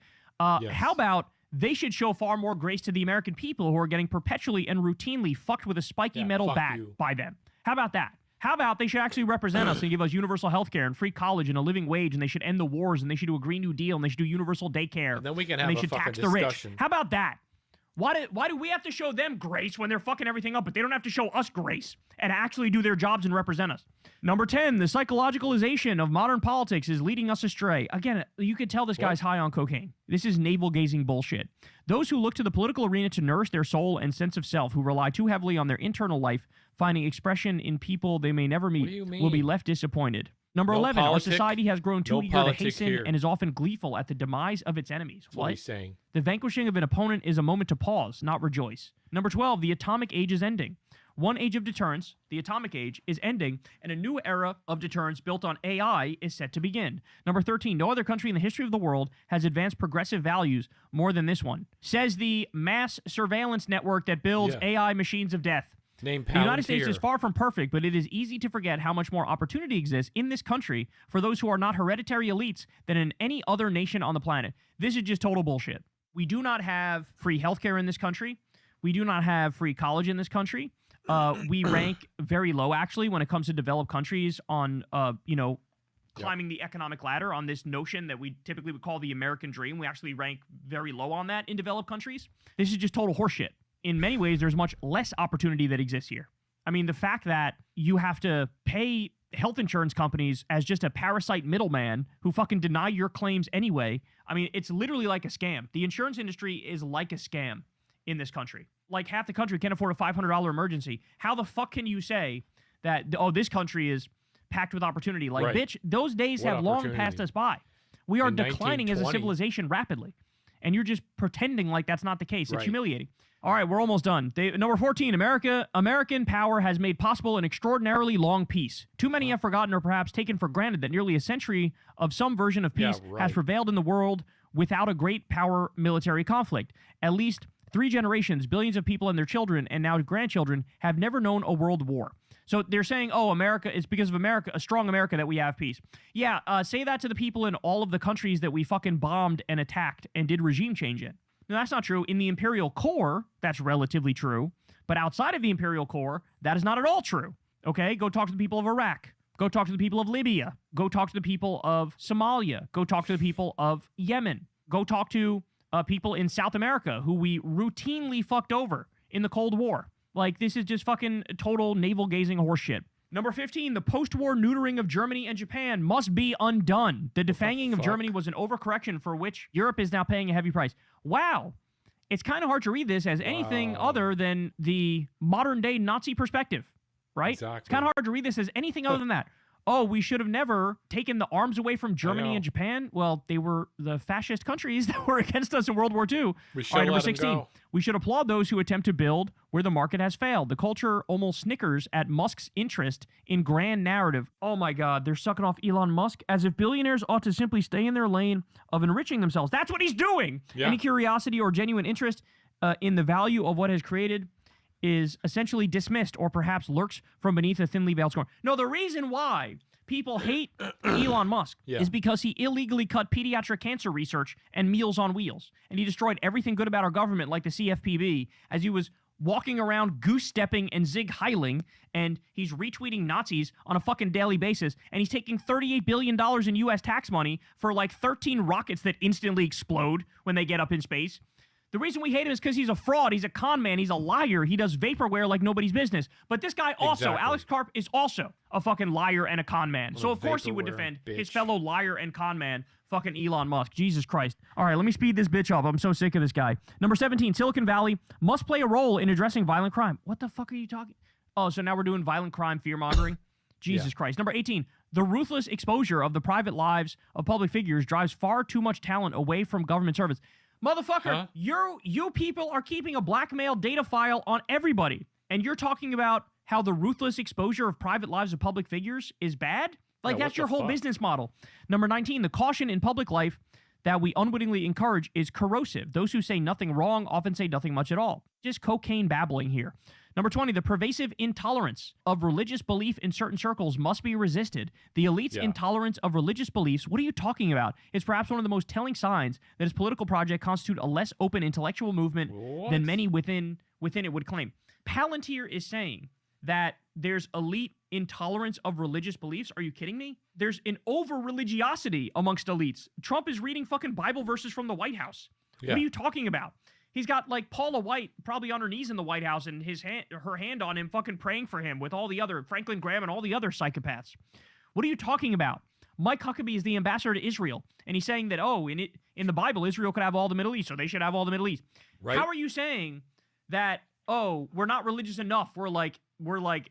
Yes. How about they should show far more grace to the American people who are getting perpetually and routinely fucked with a spiky Yeah, metal fuck bat you. by them? How about that? How about they should actually represent us and give us universal health care and free college and a living wage, and they should end the wars, and they should do a Green New Deal, and they should do universal daycare, And then we can and have they a should fucking tax the rich. discussion. How about that? Why do we have to show them grace when they're fucking everything up, but they don't have to show us grace and actually do their jobs and represent us? Number 10, the psychologicalization of modern politics is leading us astray. Again, you could tell this guy's high on cocaine. This is navel-gazing bullshit. Those who look to the political arena to nourish their soul and sense of self, who rely too heavily on their internal life, finding expression in people they may never meet, do you will be mean? left disappointed. Number No 11, politic- our society has grown too no eager to politic hasten here. and is often gleeful at the demise of its enemies. That's what he's saying. The vanquishing of an opponent is a moment to pause, not rejoice. Number 12, the atomic age is ending. One age of deterrence, the atomic age, is ending, and a new era of deterrence built on AI is set to begin. Number 13, no other country in the history of the world has advanced progressive values more than this one, says the mass surveillance network that builds Yeah. AI machines of death. Name The United States Palantir. is far from perfect, but it is easy to forget how much more opportunity exists in this country for those who are not hereditary elites than in any other nation on the planet. This is just total bullshit. We do not have free healthcare in this country. We do not have free college in this country. We rank very low, actually, when it comes to developed countries on, climbing the economic ladder on this notion that we typically would call the American dream. We actually rank very low on that in developed countries. This is just total horseshit. In many ways, there's much less opportunity that exists here. I mean, the fact that you have to pay health insurance companies as just a parasite middleman who fucking deny your claims anyway, I mean, it's literally like a scam. The insurance industry is like a scam in this country. Like, half the country can't afford a $500 emergency. How the fuck can you say that, oh, this country is packed with opportunity? Like, Right. bitch, those days What have long opportunity? passed us by. We are In declining as a 1920. civilization rapidly. And you're just pretending like that's not the case. It's Right. humiliating. All right, we're almost done. Number 14, American power has made possible an extraordinarily long peace. Too many have forgotten or perhaps taken for granted that nearly a century of some version of Yeah, peace has right. prevailed in the world without a great power military conflict. At least 3 generations, billions of people and their children, and now grandchildren, have never known a world war. So they're saying, oh, America, it's because of America, a strong America, that we have peace. Yeah, say that to the people in all of the countries that we fucking bombed and attacked and did regime change in. No, that's not true. In the imperial core, that's relatively true. But outside of the imperial core, that is not at all true. Okay? Go talk to the people of Iraq. Go talk to the people of Libya. Go talk to the people of Somalia. Go talk to the people of Yemen. Go talk to people in South America who we routinely fucked over in the Cold War. Like, this is just fucking total navel-gazing horseshit. Number 15, the post-war neutering of Germany and Japan must be undone. The defanging of fuck? Germany was an overcorrection for which Europe is now paying a heavy price. Wow. It's kind of hard to read this as anything other than the modern-day Nazi perspective, right? Exactly. It's kind of hard to read this as anything other than that. oh, we should have never taken the arms away from Germany and Japan. Well, they were the fascist countries that were against us in World War II. We should All right, number let 'em 16. go. We should applaud those who attempt to build where the market has failed. The culture almost snickers at Musk's interest in grand narrative. Oh my God, they're sucking off Elon Musk as if billionaires ought to simply stay in their lane of enriching themselves. That's what he's doing. Yeah. Any curiosity or genuine interest in the value of what has created is essentially dismissed or perhaps lurks from beneath a thinly veiled scorn. No, the reason why people hate Elon Musk is because he illegally cut pediatric cancer research and Meals on Wheels. And he destroyed everything good about our government, like the CFPB, as he was walking around goose-stepping and zig-heiling, and he's retweeting Nazis on a fucking daily basis, and he's taking $38 billion in U.S. tax money for like 13 rockets that instantly explode when they get up in space. The reason we hate him is because he's a fraud, he's a con man, he's a liar, he does vaporware like nobody's business. But this guy also, Exactly. Alex Karp, is also a fucking liar and a con man. What So a of course he would vaporware defend bitch. his fellow liar and con man, fucking Elon Musk. Jesus Christ. All right, let me speed this bitch up. I'm so sick of this guy. Number 17, Silicon Valley must play a role in addressing violent crime. What the fuck are you talking? Oh, so now we're doing violent crime fear-mongering? Jesus Christ. Number 18, the ruthless exposure of the private lives of public figures drives far too much talent away from government service. Motherfucker, you people are keeping a blackmail data file on everybody, and you're talking about how the ruthless exposure of private lives of public figures is bad? Like, Yeah, that's what your the whole fuck? business model. Number 19, the caution in public life that we unwittingly encourage is corrosive. Those who say nothing wrong often say nothing much at all. Just cocaine babbling here. Number 20, the pervasive intolerance of religious belief in certain circles must be resisted. The elite's intolerance of religious beliefs, what are you talking about? It's perhaps one of the most telling signs that his political project constitute a less open intellectual movement than many within it would claim. Palantir is saying that there's elite intolerance of religious beliefs. Are you kidding me? There's an over-religiosity amongst elites. Trump is reading fucking Bible verses from the White House. What are you talking about? He's got like Paula White probably on her knees in the White House and her hand on him fucking praying for him with all the other, Franklin Graham and all the other psychopaths. What are you talking about? Mike Huckabee is the ambassador to Israel, and he's saying that, oh, in the Bible, Israel could have all the Middle East, so they should have all the Middle East. Right. How are you saying that, oh, we're not religious enough, we're like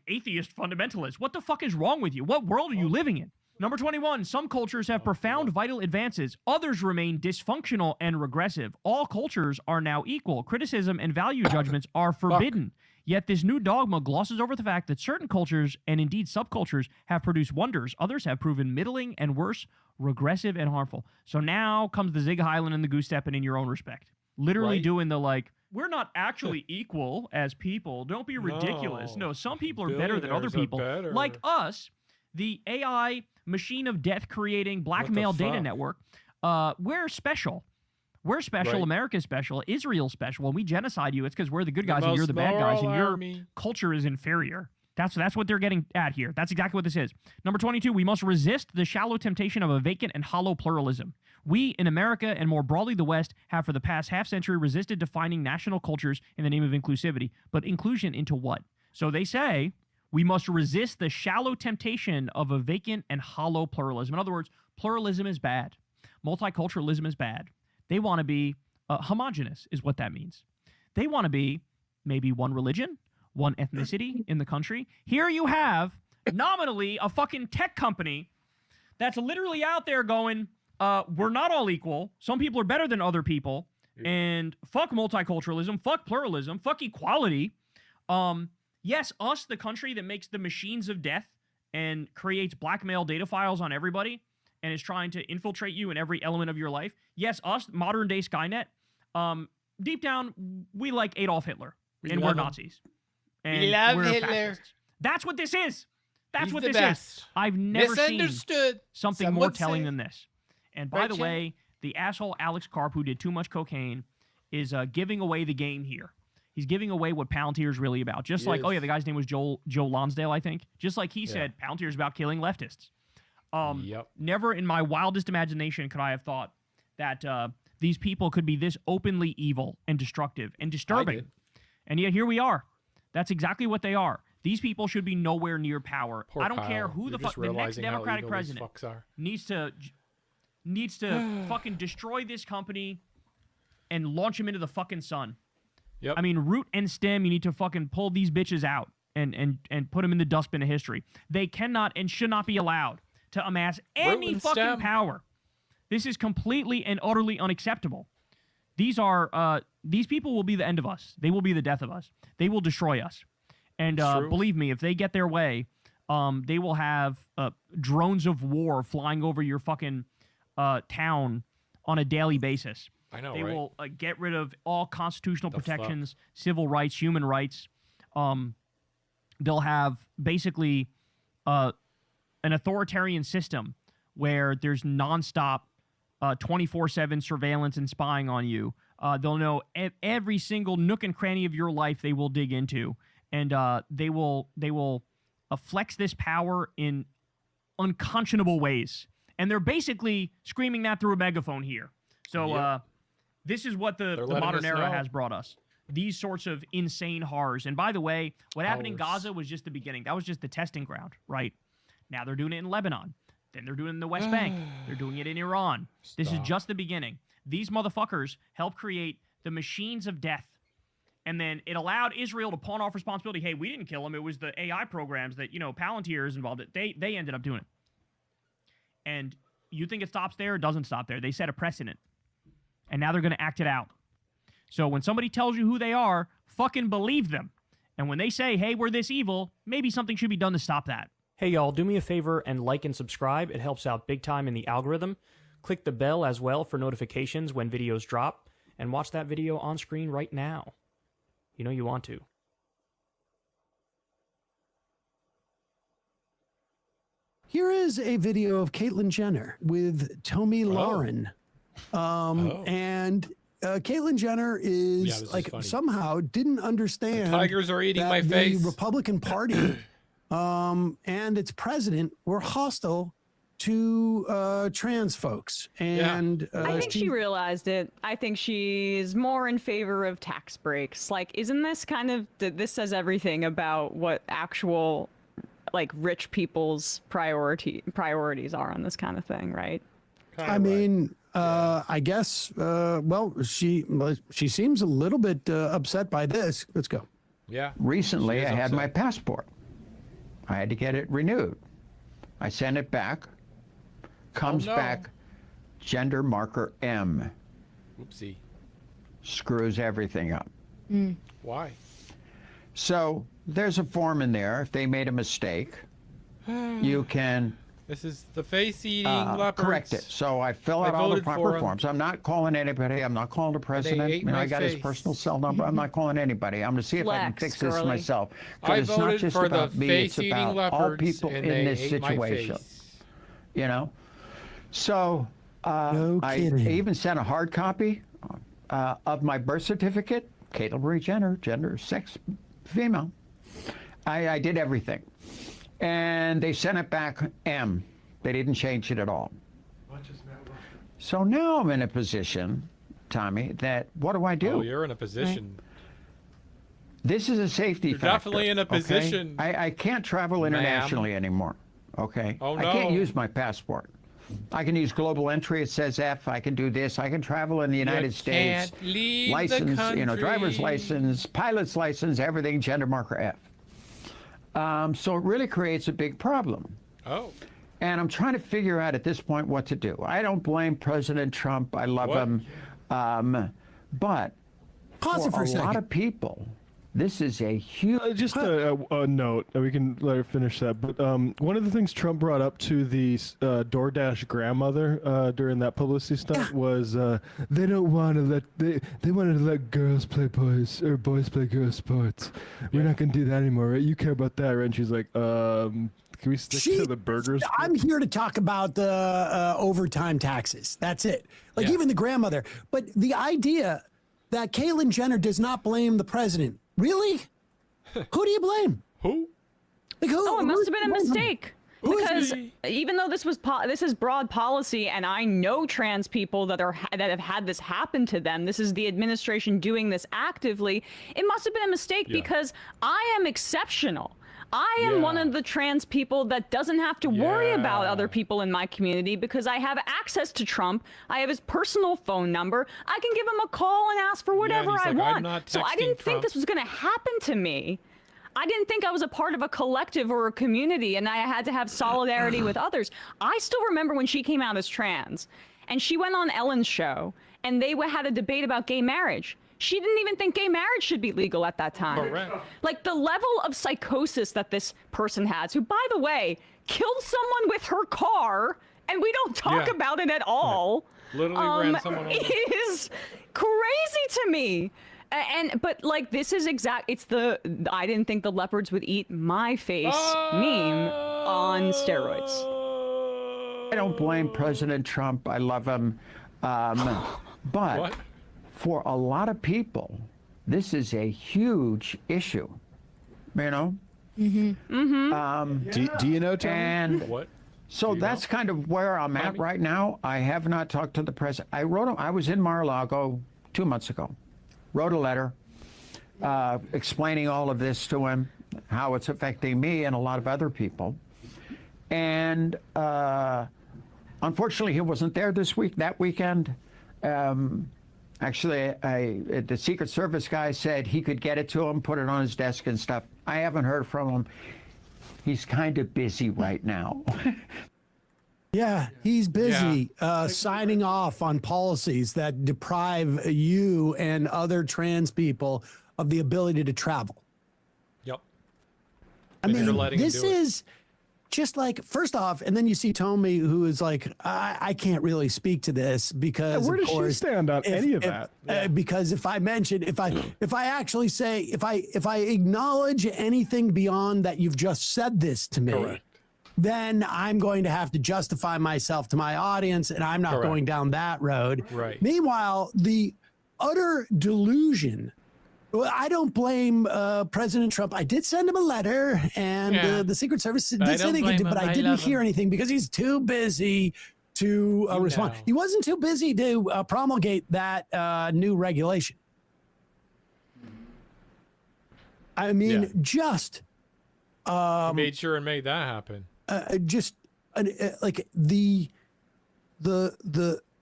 atheist fundamentalists? What the fuck is wrong with you? What world are you living in? Number 21, some cultures have profound vital advances. Others remain dysfunctional and regressive. All cultures are now equal. Criticism and value judgments are forbidden. Yet this new dogma glosses over the fact that certain cultures, and indeed subcultures, have produced wonders. Others have proven middling and worse, regressive and harmful. So now comes the Zig Highland and the goose stepping in your own respect. Literally doing the like, we're not actually equal as people. Don't be ridiculous. No, some people are better than other Billionaires are people. better. Like us, the AI machine of death creating blackmail data fuck? network, we're special. We're special. Right. America's special. Israel's special. When we genocide you, it's because we're the good The guys and you're most the bad guys, and moral your army. culture is inferior. That's what they're getting at here. That's exactly what this is. Number 22, we must resist the shallow temptation of a vacant and hollow pluralism. We in America, and more broadly the West, have for the past half-century resisted defining national cultures in the name of inclusivity. But inclusion into what? So they say we must resist the shallow temptation of a vacant and hollow pluralism. In other words, pluralism is bad. Multiculturalism is bad. They want to be homogenous is what that means. They want to be maybe one religion, one ethnicity in the country. Here you have nominally a fucking tech company that's literally out there going, we're not all equal. Some people are better than other people. And fuck multiculturalism, fuck pluralism, fuck equality. Yes, us, the country that makes the machines of death and creates blackmail data files on everybody and is trying to infiltrate you in every element of your life. Yes, us, modern day Skynet. Deep down, we like Adolf Hitler, and we're love him. Nazis. And We love we're Hitler. fascists. That's what this is. That's He's what the this is. best. I've never seen Misunderstood. something Some more would telling say. than this. And by Right, the Chad? way, the asshole Alex Karp, who did too much cocaine, is giving away the game here. He's giving away what Palantir is really about. Just like, oh yeah, the guy's name was Joe Lonsdale, I think. Just like he said, Palantir is about killing leftists. Never in my wildest imagination could I have thought that these people could be this openly evil and destructive and disturbing. And yet here we are. That's exactly what they are. These people should be nowhere near power. Poor I don't care Kyle. who the You're fuck just the next realizing how Democratic evil these president fucks are. needs to fucking destroy this company and launch him into the fucking sun. Yep. I mean, root and stem, you need to fucking pull these bitches out. and put them in the dustbin of history. They cannot and should not be allowed to amass any Root and fucking stem. power. This is completely and utterly unacceptable. These people will be the end of us. They will be the death of us. They will destroy us. And True. believe me, if they get their way, they will have drones of war flying over your fucking town on a daily basis. I know, They right? will get rid of all constitutional The protections, civil rights, human rights. They'll have basically an authoritarian system where there's nonstop 24/7 surveillance and spying on you. They'll know every single nook and cranny of your life they will dig into. And they will flex this power in unconscionable ways. And they're basically screaming that through a megaphone here. So this is what the letting modern us era know. has brought us. These sorts of insane horrors. And by the way, what happened in Gaza was just the beginning. That was just the testing ground, right? Now they're doing it in Lebanon. Then they're doing it in the West Bank. They're doing it in Iran. This is just the beginning. These motherfuckers helped create the machines of death. And then it allowed Israel to pawn off responsibility. Hey, we didn't kill them. It was the AI programs that, Palantir is involved in. They ended up doing it. And you think it stops there? It doesn't stop there. They set a precedent. And now they're going to act it out. So when somebody tells you who they are, fucking believe them. And when they say, hey, we're this evil, maybe something should be done to stop that. Hey y'all, do me a favor and like and subscribe. It helps out big time in the algorithm. Click the bell as well for notifications when videos drop. And watch that video on screen right now. You know you want to. Here is a video of Caitlyn Jenner with Tommy Lauren. And Caitlyn Jenner is this like is funny. somehow didn't understand The tigers are eating that my face. The Republican Party and its president were hostile to trans folks. And I think she realized it. I think she's more in favor of tax breaks. Like, isn't this kind of, this says everything about what actual, like, rich people's priorities are on this kind of thing, right? I mean, I guess, well, she seems a little bit upset by this. Let's go. Yeah. Recently, She I is had upset. my passport. I had to get it renewed. I sent it back. Comes no. back gender marker M. Oopsie. Screws everything up. Why? So there's a form in there. If they made a mistake, you can This is the face-eating leopards. correct it. So I fill out I all the voted for proper 'em. forms. I'm not calling anybody. I'm not calling the president. ate You know, my I got his face. personal cell number. I'm not calling anybody. I'm going to see if I can Flex, fix this girly. myself. I Because it's not voted just for the about me. It's face-eating about all leopards, people and in they this ate my situation. face. You know? So No I kidding. even sent a hard copy of my birth certificate. Caitlyn Marie Jenner, gender, sex, female. I did everything. And they sent it back M. They didn't change it at all. So now I'm in a position, Tommy, that what do I do? Oh, you're in a position. This is a safety You're factor. definitely in a okay? position, I can't travel ma'am. internationally anymore. Okay? Oh, I can't no. use my passport. I can use global entry. It says F. I can do this. I can travel in the United States. can't leave the License, driver's country. license, pilot's license, everything, gender marker F. So it really creates a big problem. Oh. And I'm trying to figure out at this point what to do. I don't blame President Trump. I love What? him. But Pause it for a a lot second. of people, this is a huge... Just a note, we can let her finish that. But one of the things Trump brought up to the DoorDash grandmother during that publicity stunt was they don't want to let they wanted to let girls play boys or boys play girls sports. We're not gonna do that anymore, right? You care about that, right? And she's like, can we stick to the burgers? I'm here to talk about the overtime taxes. That's it. Like Yeah. even the grandmother. But the idea that Caitlyn Jenner does not blame the president. Really? Who do you blame? Who? Like who? Oh, it must have been a who- mistake. who is Because he? even though this is broad policy, and I know trans people that have had this happen to them, this is the administration doing this actively. It must have been a mistake because I am exceptional. I am one of the trans people that doesn't have to worry about other people in my community because I have access to Trump. I have his personal phone number. I can give him a call and ask for whatever he's I like, "I'm want. not So I texting didn't think Trump." this was going to happen to me. I didn't think I was a part of a collective or a community, and I had to have solidarity with others. I still remember when she came out as trans, and she went on Ellen's show, and they had a debate about gay marriage. She didn't even think gay marriage should be legal at that time. Correct. Like, the level of psychosis that this person has, who, by the way, killed someone with her car, and we don't talk about it at all. Literally ran someone over. Is crazy to me. But like, this is it's the I didn't think the leopards would eat my face meme on steroids. I don't blame President Trump. I love him. But for a lot of people, this is a huge issue. You know? Do you know, Tony? And what? So that's kind of where I'm at right now. I have not talked to the president. I was in Mar-a-Lago 2 months ago. Wrote a letter explaining all of this to him, how it's affecting me and a lot of other people. And unfortunately, he wasn't there that weekend. Actually, the Secret Service guy said he could get it to him, put it on his desk and stuff. I haven't heard from him. He's kind of busy right now. Yeah, he's busy signing off on policies that deprive you and other trans people of the ability to travel. Yep. I mean, this is just like, first off, and then you see Tommy, who is like, I can't really speak to this because, where of does she course, stand on any of that? Because if I mention, if I actually say, if I acknowledge anything beyond that, you've just said this to me. Correct. Then I'm going to have to justify myself to my audience, and I'm not going down that road. Right. Meanwhile, the utter delusion. Well, I don't blame President Trump. I did send him a letter, and the Secret Service did say they could do, but I didn't hear anything because he's too busy to respond. He wasn't too busy to promulgate that new regulation. I mean, just he made sure and made that happen. Like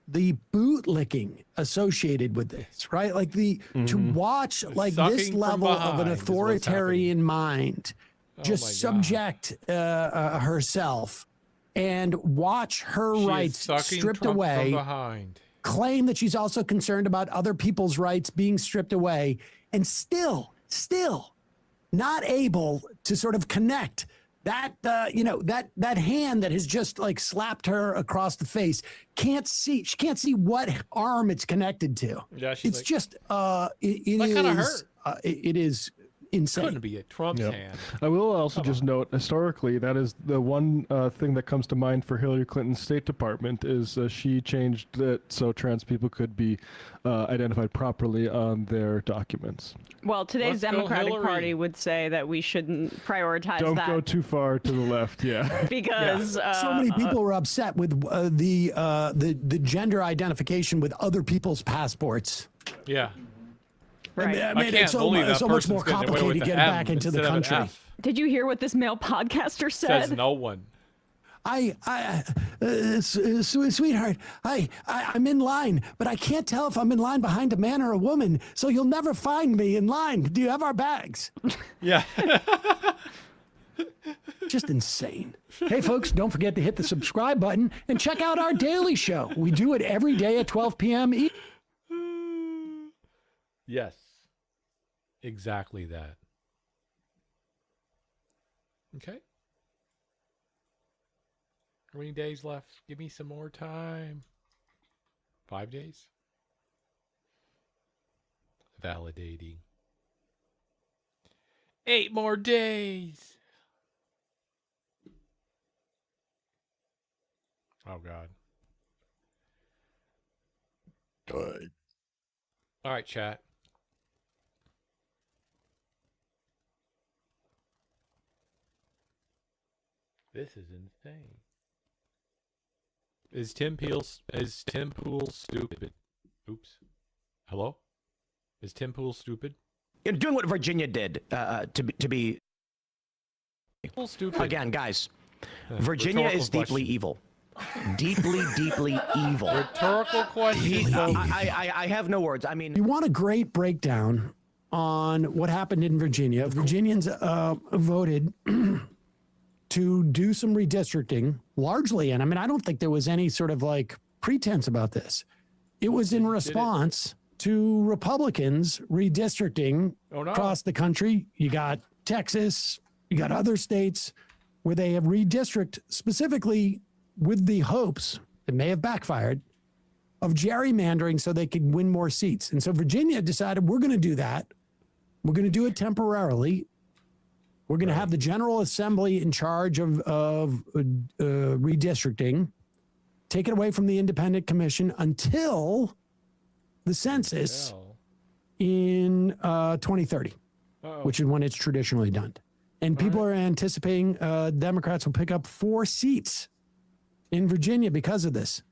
the bootlicking associated with this, right? Like to watch like this level of an authoritarian mind just subject herself and watch her rights stripped away, claim that she's also concerned about other people's rights being stripped away, and still not able to sort of connect that that hand that has just like slapped her across the face. She can't see what arm it's connected to. Yeah, it's like, just it is insane. Couldn't be a Trump hand. I will also just note, historically, that is the one thing that comes to mind for Hillary Clinton's State Department is she changed it so trans people could be identified properly on their documents. Well, today's Democratic Party would say that we shouldn't prioritize Don't that. go too far to the left, Because so many people were upset with the gender identification with other people's passports. Yeah. Right. I mean, it's so much more complicated to get back into the country. Did you hear what this male podcaster said? Says no one. Sweetheart, I'm in line, but I can't tell if I'm in line behind a man or a woman, so you'll never find me in line. Do you have our bags? Yeah. Just insane. Hey, folks, don't forget to hit the subscribe button and check out our daily show. We do it every day at 12 p.m. Yes. Exactly that. Okay. How many days left? Give me some more time. 5 days? Validating. 8 more days. Oh, God. Good. All right, chat. This is insane. Is Tim Pool stupid? Oops. Hello? Is Tim Pool stupid? You're doing what Virginia did to be stupid. Again, guys. Virginia is deeply evil. Deeply, deeply evil. Rhetorical question. I have no words. I mean, you want a great breakdown on what happened in Virginia. Virginians voted to do some redistricting, largely, and I mean, I don't think there was any sort of like pretense about this. It was in response to Republicans redistricting across the country. You got Texas, you got other states where they have redistricted specifically with the hopes, it may have backfired, of gerrymandering so they could win more seats. And so Virginia decided, we're going to do that. We're going to do it temporarily. We're going to have the General Assembly in charge of redistricting, take it away from the Independent Commission until the census in 2030, which is when it's traditionally done. And people are anticipating Democrats will pick up 4 seats in Virginia because of this.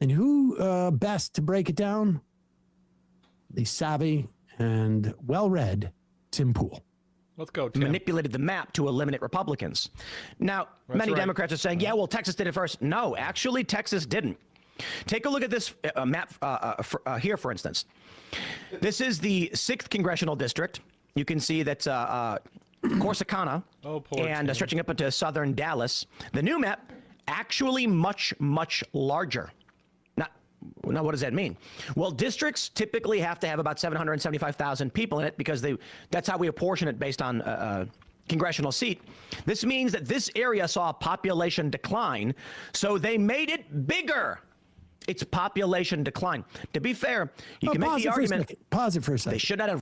And who best to break it down? The savvy and well-read Tim Pool. Let's go, Tim. Manipulated the map to eliminate Republicans. Now, many Democrats are saying, yeah, well, Texas did it first. No, actually, Texas didn't. Take a look at this map here, for instance. This is the 6th congressional district. You can see that Corsicana and stretching up into southern Dallas. The new map, actually much, much larger. Now, what does that mean? Well, districts typically have to have about 775,000 people in it because that's how we apportion it based on congressional seat. This means that this area saw a population decline, so they made it bigger. It's population decline. To be fair, you can make the argument. Pause it for a second. They should not have.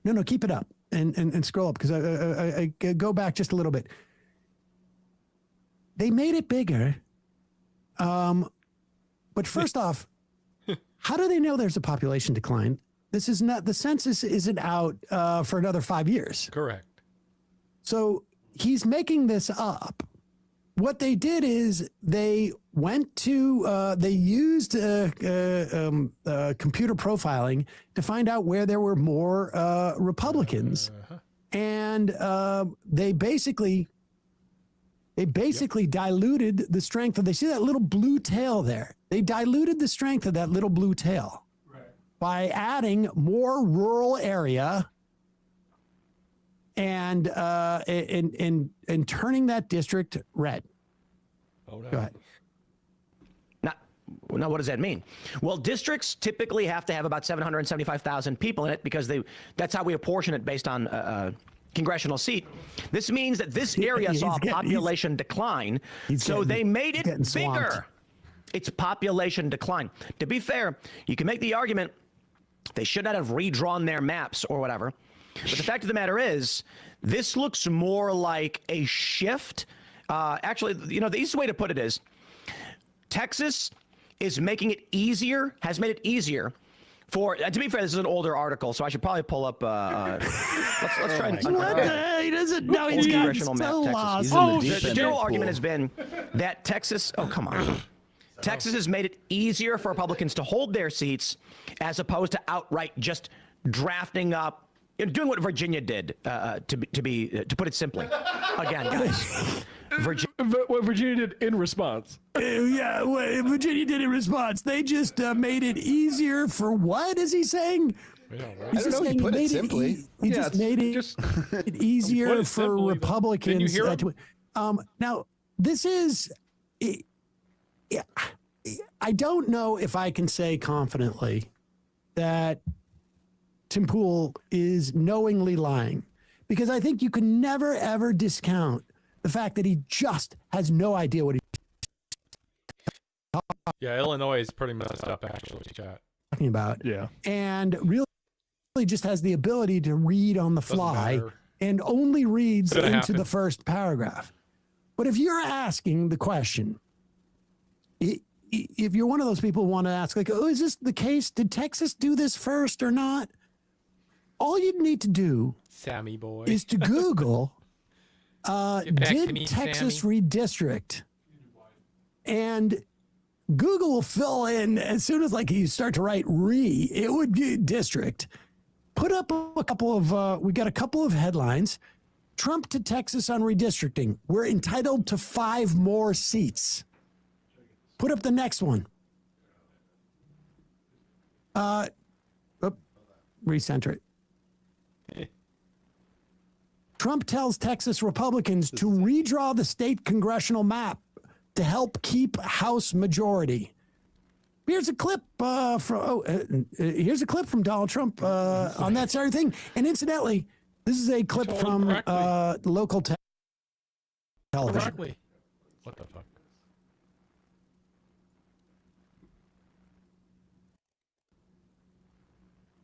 No, keep it up and scroll up because I go back just a little bit. They made it bigger. But first off, how do they know there's a population decline? This is not, the census isn't out for another 5 years. Correct. So he's making this up. What they did is they went to, they used computer profiling to find out where there were more Republicans. And they basically diluted the strength of, they see that little blue tail there. They diluted the strength of that little blue tail by adding more rural area and turning that district red. Go ahead. Now, what does that mean? Well, districts typically have to have about 775,000 people in it because that's how we apportion it based on congressional seat. This means that this area saw a population decline, so they made it bigger. It's population decline. To be fair, you can make the argument they should not have redrawn their maps or whatever. But the fact of the matter is, this looks more like a shift. Actually, the easiest way to put it is, Texas is making it easier, has made it easier for, to be fair, this is an older article, so I should probably pull up, let's try and... He doesn't know he's got so lost. The general argument has been that Texas, come on. Texas has made it easier for Republicans to hold their seats as opposed to outright just drafting up, doing what Virginia did, to put it simply. Again, guys. What Virginia did in response. Yeah, what Virginia did in response. They just made it easier for what is he saying? Yeah, right. He's just saying put it simply. He just made it easier for Republicans. Now, this is... I don't know if I can say confidently that Tim Pool is knowingly lying, because I think you can never, ever discount the fact that he just has no idea what he's Yeah, Illinois is pretty messed up, actually, chat. talking about. Yeah. And really just has the ability to read on the fly and only reads into the first paragraph. But if you're asking the question, if you're one of those people who want to ask, like, oh, is this the case? Did Texas do this first or not? All you'd need to do, Sammy boy, is to Google, did Texas redistrict? And Google will fill in as soon as you start to write it would be district. Put up a couple of, we got a couple of headlines. Trump to Texas on redistricting. We're entitled to 5 more seats. Put up the next one. recenter it. Trump tells Texas Republicans to redraw the state congressional map to help keep House majority. Here's a clip from Donald Trump on that sort of thing. And incidentally, this is a clip from local television. Correctly. What the fuck?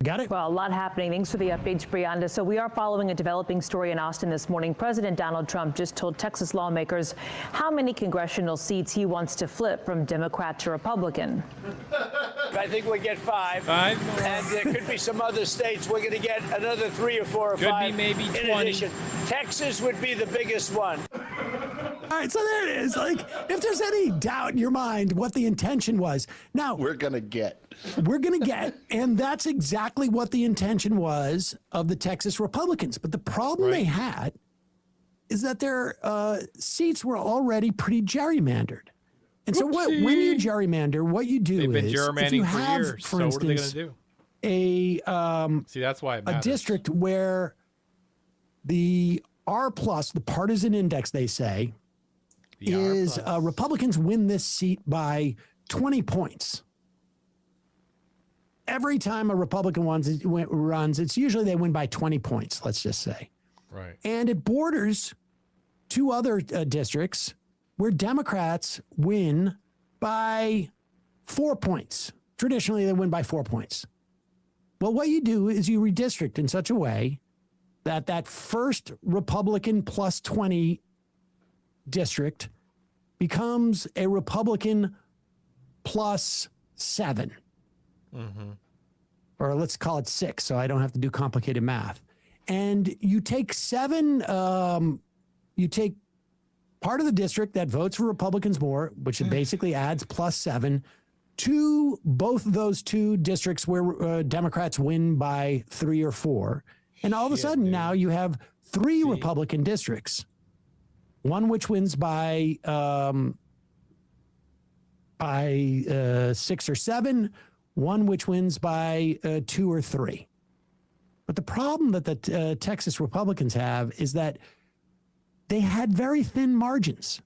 Got it? Well, a lot happening. Thanks for the updates, Brianda. So we are following a developing story in Austin this morning. President Donald Trump just told Texas lawmakers how many congressional seats he wants to flip from Democrat to Republican. I think we get 5. 5 more. And there could be some other states. We're going to get another 3 or 4 or 5. Could be maybe 20. In addition, Texas would be the biggest one. All right, so there it is. Like, if there's any doubt in your mind what the intention was, now we're gonna get, and that's exactly what the intention was of the Texas Republicans. But the problem they had is that their seats were already pretty gerrymandered. And so when you gerrymander, what you do They've been is, if gerrymandering you for have, years. for So instance, what are they gonna do? See, that's why it a matters. district where the R plus, the partisan index, they say, is Republicans win this seat by 20 points. Every time a Republican runs, it's usually they win by 20 points, let's just say. Right. And it borders 2 other districts where Democrats win by 4 points. Traditionally, they win by 4 points. Well, what you do is you redistrict in such a way that that first Republican plus 20 district becomes a Republican plus 7. Mm-hmm. Or let's call it 6, so I don't have to do complicated math. And you take 7, you take part of the district that votes for Republicans more, which basically adds plus 7, to both of those 2 districts where Democrats win by 3 or 4. And all of a sudden now you have 3 Republican districts. One which wins by 6 or 7, one which wins by 2 or 3. But the problem that the Texas Republicans have is that they had very thin margins.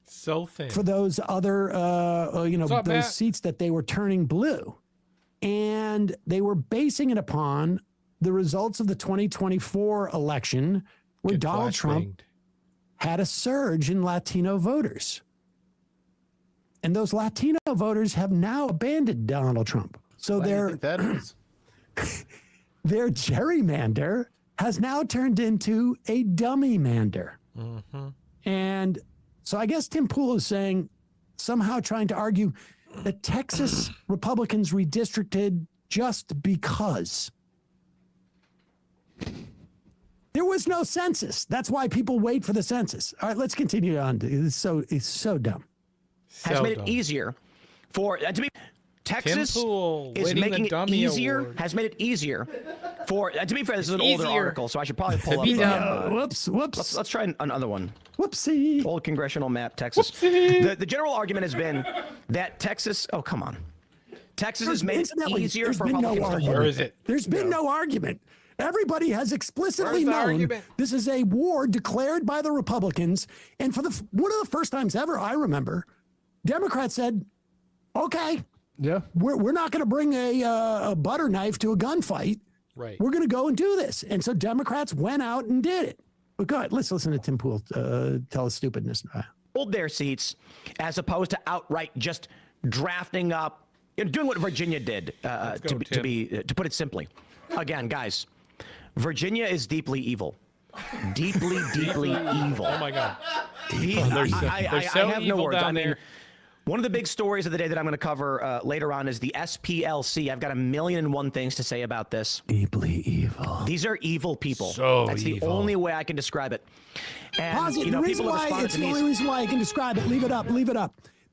So thin. For those other, those seats that they were turning blue. And they were basing it upon the results of the 2024 election where Donald Trump had a surge in Latino voters. And those Latino voters have now abandoned Donald Trump. So their gerrymander has now turned into a dummy-mander. Mm-hmm. And so I guess Tim Pool is saying, somehow trying to argue that Texas Republicans redistricted just because. There was no census. That's why people wait for the census. All right, let's continue on. It's so dumb. Has made it easier for to be Texas is making it easier. Has made it easier for to be fair. This is an older article, so I should probably pull up. Whoops. Let's try another one. Whoopsie. Old congressional map, Texas. Whoopsie. The general argument has been that Texas. Oh, come on. Texas has made it easier for Republicans. Where is it? There's been no argument. Everybody has explicitly known this is a war declared by the Republicans. And for one of the first times ever I remember, Democrats said, okay, we're not going to bring a butter knife to a gunfight. Right. We're going to go and do this. And so Democrats went out and did it. But go ahead, let's listen to Tim Pool tell his stupidness. Hold their seats as opposed to outright just drafting up, doing what Virginia did, to put it simply. Again, guys, Virginia is deeply evil. Deeply evil. Oh, my God. I have no words. I mean, one of the big stories of the day that I'm going to cover later on is the SPLC. I've got 1,000,001 things to say about this. Deeply evil. These are evil people. That's the only way I can describe it. And, Pause it. The reason why it's the only reason why I can describe it. Leave it up.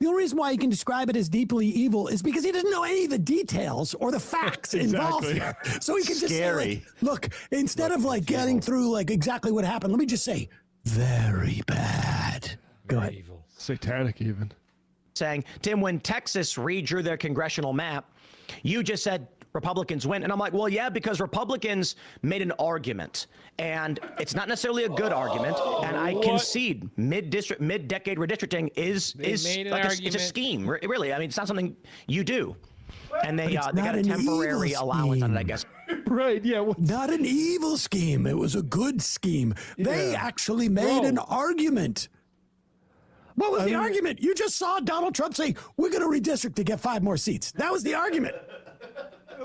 The only reason why you can describe it as deeply evil is because he doesn't know any of the details or the facts involved here. So he can just say, like, look, instead of like getting through like exactly what happened, let me just say, very bad. Go ahead. Evil. Satanic even. Saying, Tim, when Texas redrew their congressional map, you just said, Republicans win. And I'm like, well, yeah, because Republicans made an argument, and it's not necessarily a good argument. And I concede mid-decade redistricting is like it's a scheme, really. I mean, it's not something you do. And they got a temporary allowance on it, I guess. Right, yeah. Not an evil scheme. It was a good scheme. They actually made an argument. What was the argument? You just saw Donald Trump say, we're going to redistrict to get 5 more seats. That was the argument.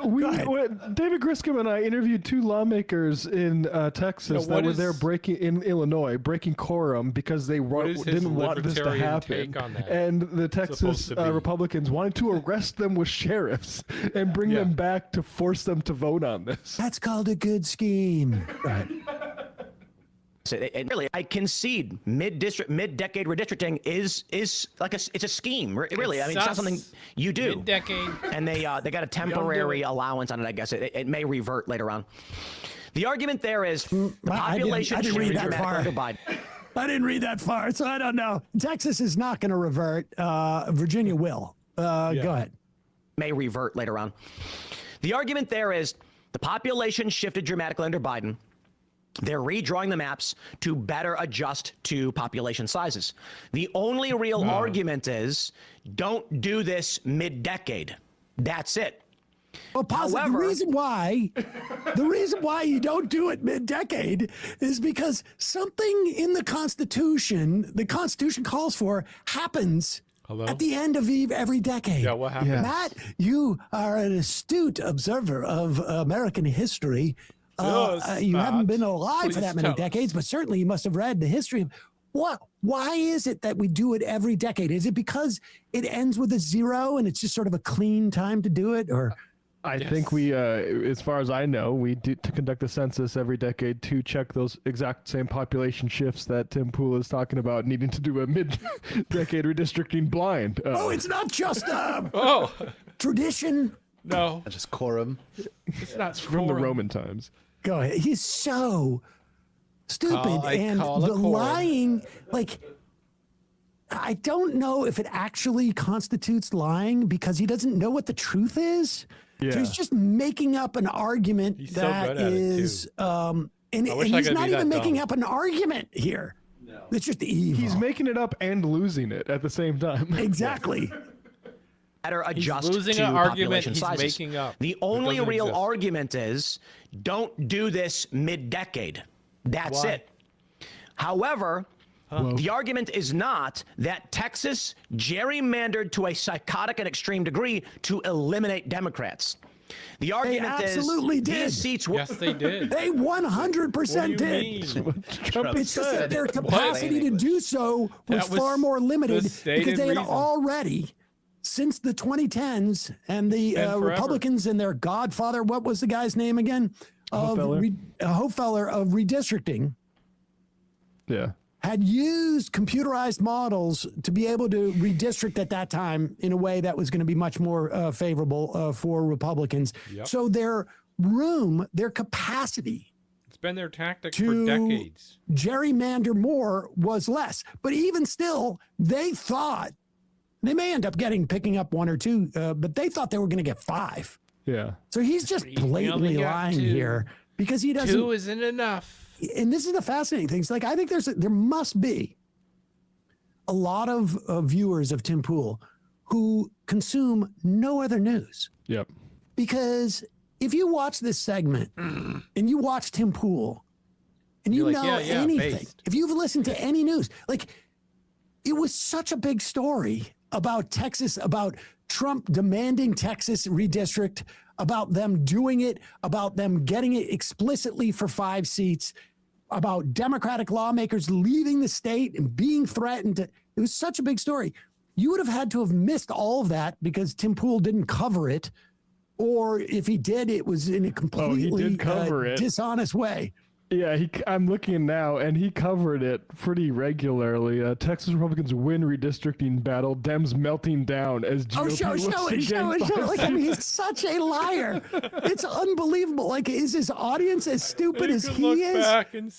David Griscom and I interviewed 2 lawmakers in Texas that were there in Illinois, breaking quorum because they didn't want this to happen. And the Texas Republicans wanted to arrest them with sheriffs and bring them back to force them to vote on this. That's called a good scheme. Right. And really, I concede mid-decade redistricting is like it's a scheme, really. I mean, it's not something you do. Mid-decade. And they got a temporary allowance on it, I guess. It may revert later on. The argument there is the population I didn't read that far. Biden. I didn't read that far, so I don't know. Texas is not going to revert. Virginia will. Go ahead. May revert later on. The argument there is the population shifted dramatically under Biden. They're redrawing the maps to better adjust to population sizes. The only real argument is don't do this mid-decade. That's it. Well, However, the reason why you don't do it mid-decade is because something in the Constitution calls for happens at the end of every decade. Yeah, what happens? Matt, you are an astute observer of American history. You haven't been alive for that many decades, but certainly you must have read the history of why is it that we do it every decade? Is it because it ends with a 0 and it's just sort of a clean time to do it? Or I think we, as far as I know, we do to conduct the census every decade to check those exact same population shifts that Tim Pool is talking about, needing to do a mid-decade redistricting blind. It's not just tradition. No. Just quorum. It's not from the Roman times. Go ahead. He's so stupid. And the lying, I don't know if it actually constitutes lying because he doesn't know what the truth is. Yeah. So he's just making up an argument that is, and he's not even making up an argument here. No. It's just evil. He's making it up and losing it at the same time. Exactly. Better adjust he's losing to an argument population he's sizes. making up. The only real exist. argument is don't do this mid-decade. That's it. However, the argument is not that Texas gerrymandered to a psychotic and extreme degree to eliminate Democrats. The argument they absolutely did. These seats were Yes, they did. They 100% did. It's just that their capacity to do so was far more limited because they had already, since the 2010s and the Republicans and their godfather, what was the guy's name again? Hofeller of redistricting. Yeah. Had used computerized models to be able to redistrict at that time in a way that was going to be much more favorable for Republicans. Yep. So their capacity. It's been their tactic for decades. Gerrymander more was less. But even still, they thought, they may end up picking up 1 or 2, but they thought they were going to get 5. Yeah. So he's just blatantly lying here because he doesn't. 2 isn't enough. And this is the fascinating thing. It's like, I think there must be a lot of viewers of Tim Pool who consume no other news. Yep. Because if you watch this segment and you watch Tim Pool and you know anything, if you've listened to any news, it was such a big story about Texas, about Trump demanding Texas redistrict, about them doing it, about them getting it explicitly for 5 seats, about Democratic lawmakers leaving the state and being threatened. It was such a big story. You would have had to have missed all of that because Tim Pool didn't cover it, or if he did, it was in a completely dishonest way. Yeah, I'm looking now, and he covered it pretty regularly. Texas Republicans win redistricting battle. Dems melting down as GOP show it. He's such a liar. It's unbelievable. Is his audience as stupid as he is,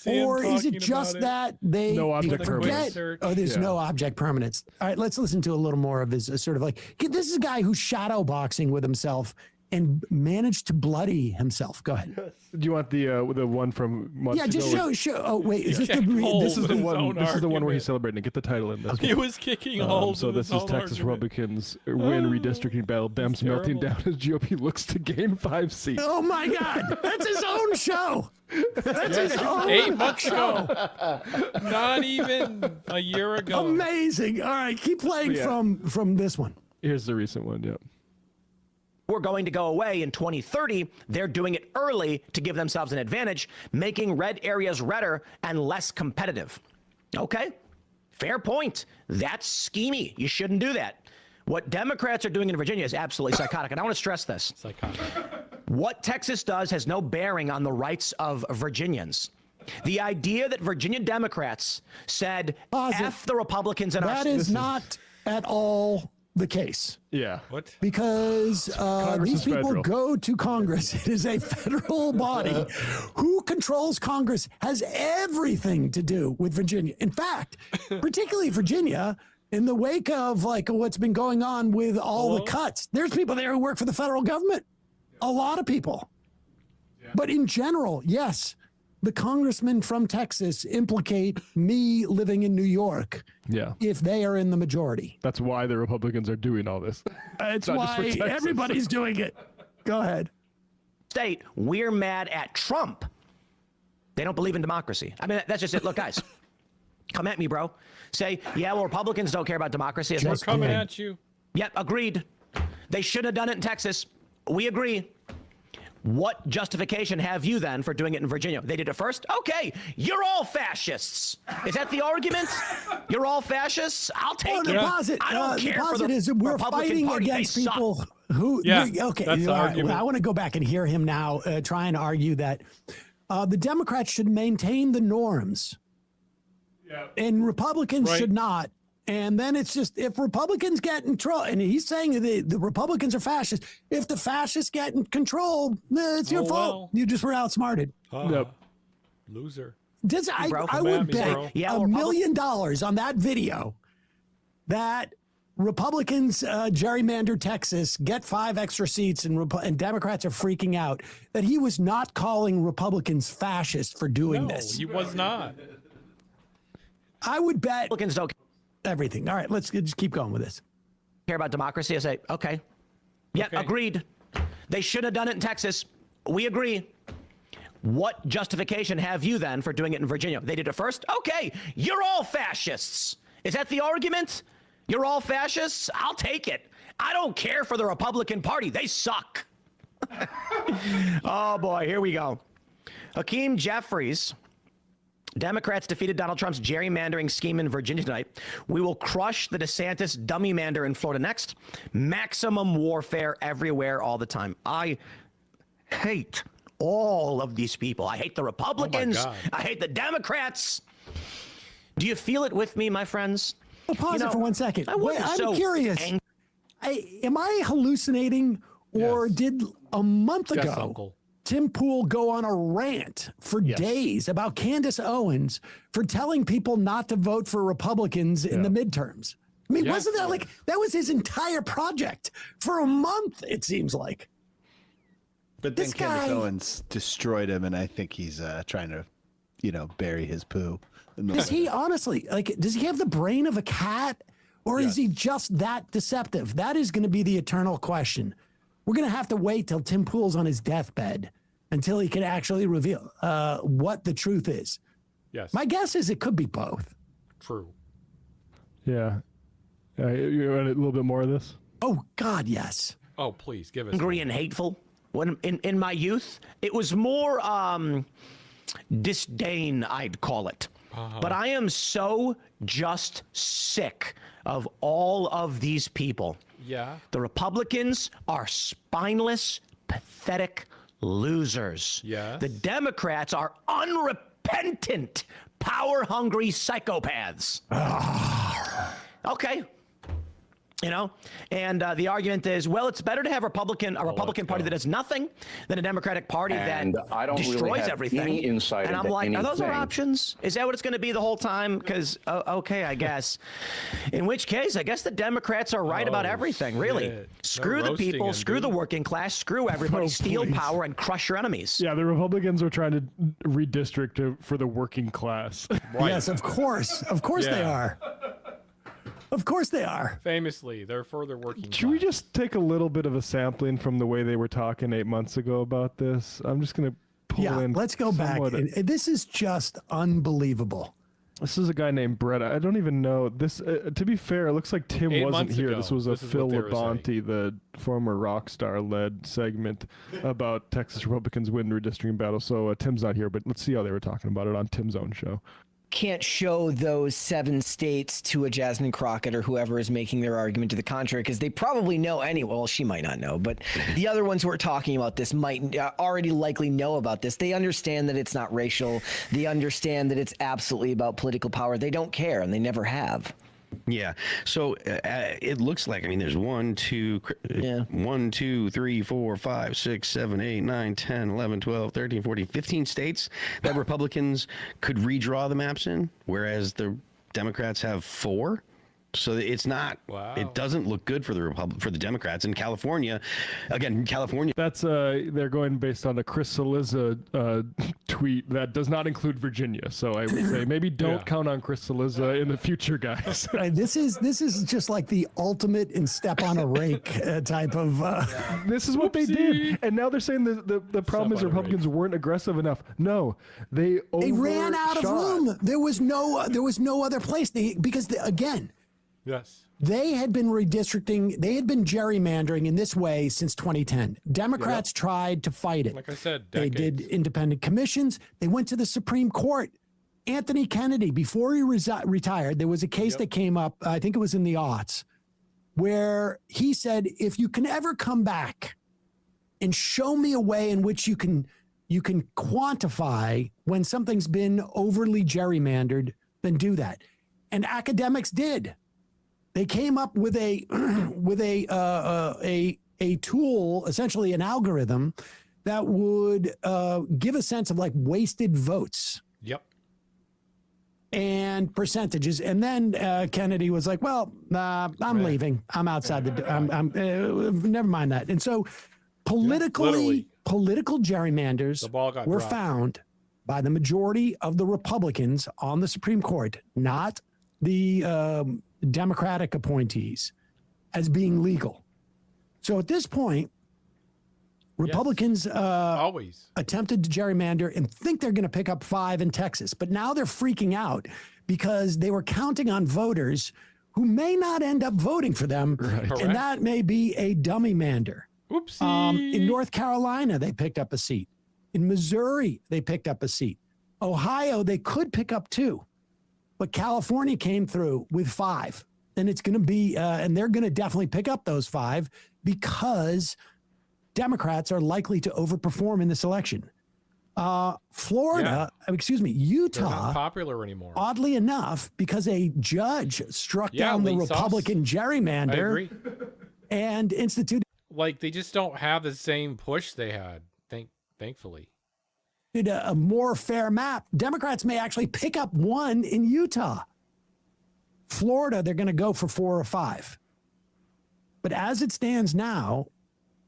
or is it just that they forget? Oh, there's no object permanence. All right, let's listen to a little more of his this is a guy who's shadow boxing with himself and managed to bloody himself. Go ahead. Do you want the one from months Yeah, just ago? show. Oh, wait, is this the? This is the one. This is the one where he's celebrating. Get the title in this. He was kicking holes. So in this his is own Texas argument. Republicans win redistricting battle. Dems melting down as GOP looks to gain 5 seats. Oh my God, that's his own show. That's his own 8 months show. ago. Not even a year ago. Amazing. All right, keep playing from this one. Here's the recent one. Yeah. We're going to go away in 2030. They're doing it early to give themselves an advantage, making red areas redder and less competitive. Okay, fair point. That's schemy. You shouldn't do that. What Democrats are doing in Virginia is absolutely psychotic, and I want to stress this. Psychotic. What Texas does has no bearing on the rights of Virginians. The idea that Virginia Democrats said, F the Republicans in our That is not at all the case. Yeah. What? Because these people federal. go to Congress. It is a federal body. Who controls Congress has everything to do with Virginia. In fact, particularly Virginia, in the wake of like what's been going on with all the cuts, there's people there who work for the federal government. A lot of people. But in general, yes, the congressmen from Texas implicate me living in New York. Yeah. If they are in the majority. That's why the Republicans are doing all this. It's not just for why Texas. everybody's doing it. Go ahead. State, we're mad at Trump. They don't believe in democracy. I mean, that's just it. Look, guys, come at me, bro. Say, yeah, well, Republicans don't care about democracy. We're coming at you. Yep, agreed. They should have done it in Texas. We agree. What justification have you then for doing it in Virginia? They did it first? Okay, you're all fascists. Is that the argument? You're all fascists? I'll take The it. posit, I don't care for posit the is that we're Republican fighting Party. against They suck. people who. Yeah, okay, that's the all right, argument. well, I want to go back and hear him now try and argue that the Democrats should maintain the norms, and Republicans should not. And then it's just if Republicans get in trouble, and he's saying the Republicans are fascists. If the fascists get in control, it's your fault. well. You just were outsmarted. Loser. I would bet $1 million on that video that Republicans gerrymander Texas, get 5 extra seats, and Democrats are freaking out that he was not calling Republicans fascists for doing this. He was not. I would bet Republicans don't everything. All right, let's just keep going with this. care about democracy. I say, okay. Yeah, agreed. They should have done it in Texas. We agree. What justification have you then for doing it in Virginia? They did it first? Okay, you're all fascists. Is that the argument? You're all fascists? I'll take it. I don't care for the Republican Party. They suck. Oh, boy, here we go. Hakeem Jeffries. Democrats defeated Donald Trump's gerrymandering scheme in Virginia tonight. We will crush the DeSantis dummy-mander in Florida next. Maximum warfare everywhere all the time. I hate all of these people. I hate the Republicans. I hate the Democrats. Do you feel it with me, my friends? Well, pause it for 1 second. I Wait, wasn't I'm so curious. angry. Am I hallucinating, or did a month Yes, ago Uncle. Tim Pool go on a rant for days about Candace Owens for telling people not to vote for Republicans in the midterms? I mean, wasn't that like that was his entire project for a month? It seems like. But then Candace Owens destroyed him, and I think he's trying to, bury his poo. Does he honestly does he have the brain of a cat, or is he just that deceptive? That is going to be the eternal question. We're going to have to wait till Tim Pool's on his deathbed until he can actually reveal what the truth is. Yes. My guess is it could be both. True. Yeah. You want a little bit more of this? Oh, God, yes. Oh, please give us. Angry and hateful. When in my youth, it was more disdain, I'd call it. But I am so just sick of all of these people. Yeah. The Republicans are spineless, pathetic losers. Yes. The Democrats are unrepentant, power-hungry psychopaths. Okay. You know, and the argument is, well, it's better to have a Republican Party that does nothing than a Democratic Party And that I don't really destroys have everything. any insight and I'm into like, are those our anything. options? Is that what it's going to be the whole time? Because okay, I guess. In which case, I guess the Democrats are right about everything. Really, shit. screw They're the roasting people, him, screw the dude. working class, screw everybody, Oh, steal please. power, and crush your enemies. Yeah, the Republicans are trying to redistrict for the working class. Yes, of course. Of course they Yeah. are. Of course they are. Famously, they're further working. Should we just take a little bit of a sampling from the way they were talking 8 months ago about this? I'm just going to pull Yeah, in. let's go back. somewhat- And this is just unbelievable. This is a guy named Brett. I don't even know this. To be fair, it looks like Tim 8 wasn't months here. ago, This was a this is Phil what they were Labonte, the former rock star, led segment about Texas Republicans win redistricting battle. So Tim's not here, but let's see how they were talking about it on Tim's own show. Can't show those 7 states to a Jasmine Crockett or whoever is making their argument to the contrary, because they probably know anyway. Well, she might not know, but the other ones who are talking about this might already likely know about this. They understand that it's not racial. They understand that it's absolutely about political power. They don't care, and they never have. Yeah. So it looks like, I mean, there's 1, 2, 3, 4, 5, 6, 7, 8, 9, 10, 11, 12, 13, 14, 15 states that Republicans could redraw the maps in, whereas the Democrats have 4. So it's not. Wow. It doesn't look good for the Democrats in California. Again, California. That's they're going based on a Chris Cillizza tweet that does not include Virginia. So I would say maybe don't count on Chris Cillizza in the future, guys. This is just like the ultimate in step on a rake type of. This is what they did, and now they're saying the problem is Republicans weren't aggressive enough. No, they ran out of room. There was no other place. Again. Yes. They had been redistricting, they had been gerrymandering in this way since 2010. Democrats tried to fight it. Like I said, they did independent commissions. They went to the Supreme Court. Anthony Kennedy, before he retired, there was a case that came up, I think it was in the aughts, where he said, if you can ever come back and show me a way in which you can quantify when something's been overly gerrymandered, then do that. And academics did. They came up with a tool, essentially an algorithm, that would give a sense of like wasted votes. Yep. And percentages. And then Kennedy was like, "Well, I'm leaving. I'm outside never mind that." And so, political gerrymanders were found by the majority of the Republicans on the Supreme Court, not the Democratic appointees, as being legal. So at this point, Republicans always attempted to gerrymander and think they're going to pick up 5 in Texas, but now they're freaking out because they were counting on voters who may not end up voting for them, and that may be a dummy mander. Oopsie. In North Carolina, they picked up a seat. In Missouri, they picked up a seat. Ohio, they could pick up 2. But California came through with 5, and it's going to be, and they're going to definitely pick up those 5 because Democrats are likely to overperform in this election. Florida, Utah, They're not popular anymore. oddly enough, because a judge struck down the Lisa. Republican gerrymander I agree. and instituted Like they just don't have the same push they had. Thankfully. a more fair map. Democrats may actually pick up 1 in Utah. Florida, they're going to go for 4 or 5. But as it stands now,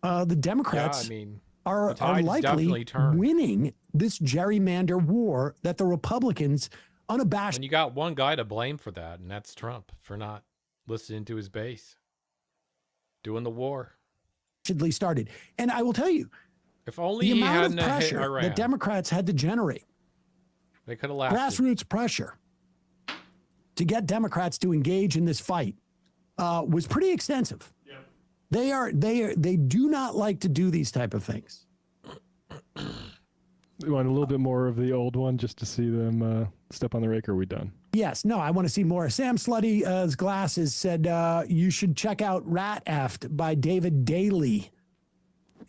the Democrats are likely winning this gerrymander war that the Republicans unabashed. And you got one guy to blame for that, and that's Trump for not listening to his base, doing the war. Started. And I will tell you, if only the he amount of hadn't hit pressure Iran, that Democrats had to generate, they could have lasted. grassroots pressure to get Democrats to engage in this fight was pretty extensive. They do not like to do these type of things. We want a little bit more of the old one just to see them step on the rake. Or are we done? Yes, no, I want to see more. Sam Slutty's Glasses said you should check out Rat Eft by David Daly.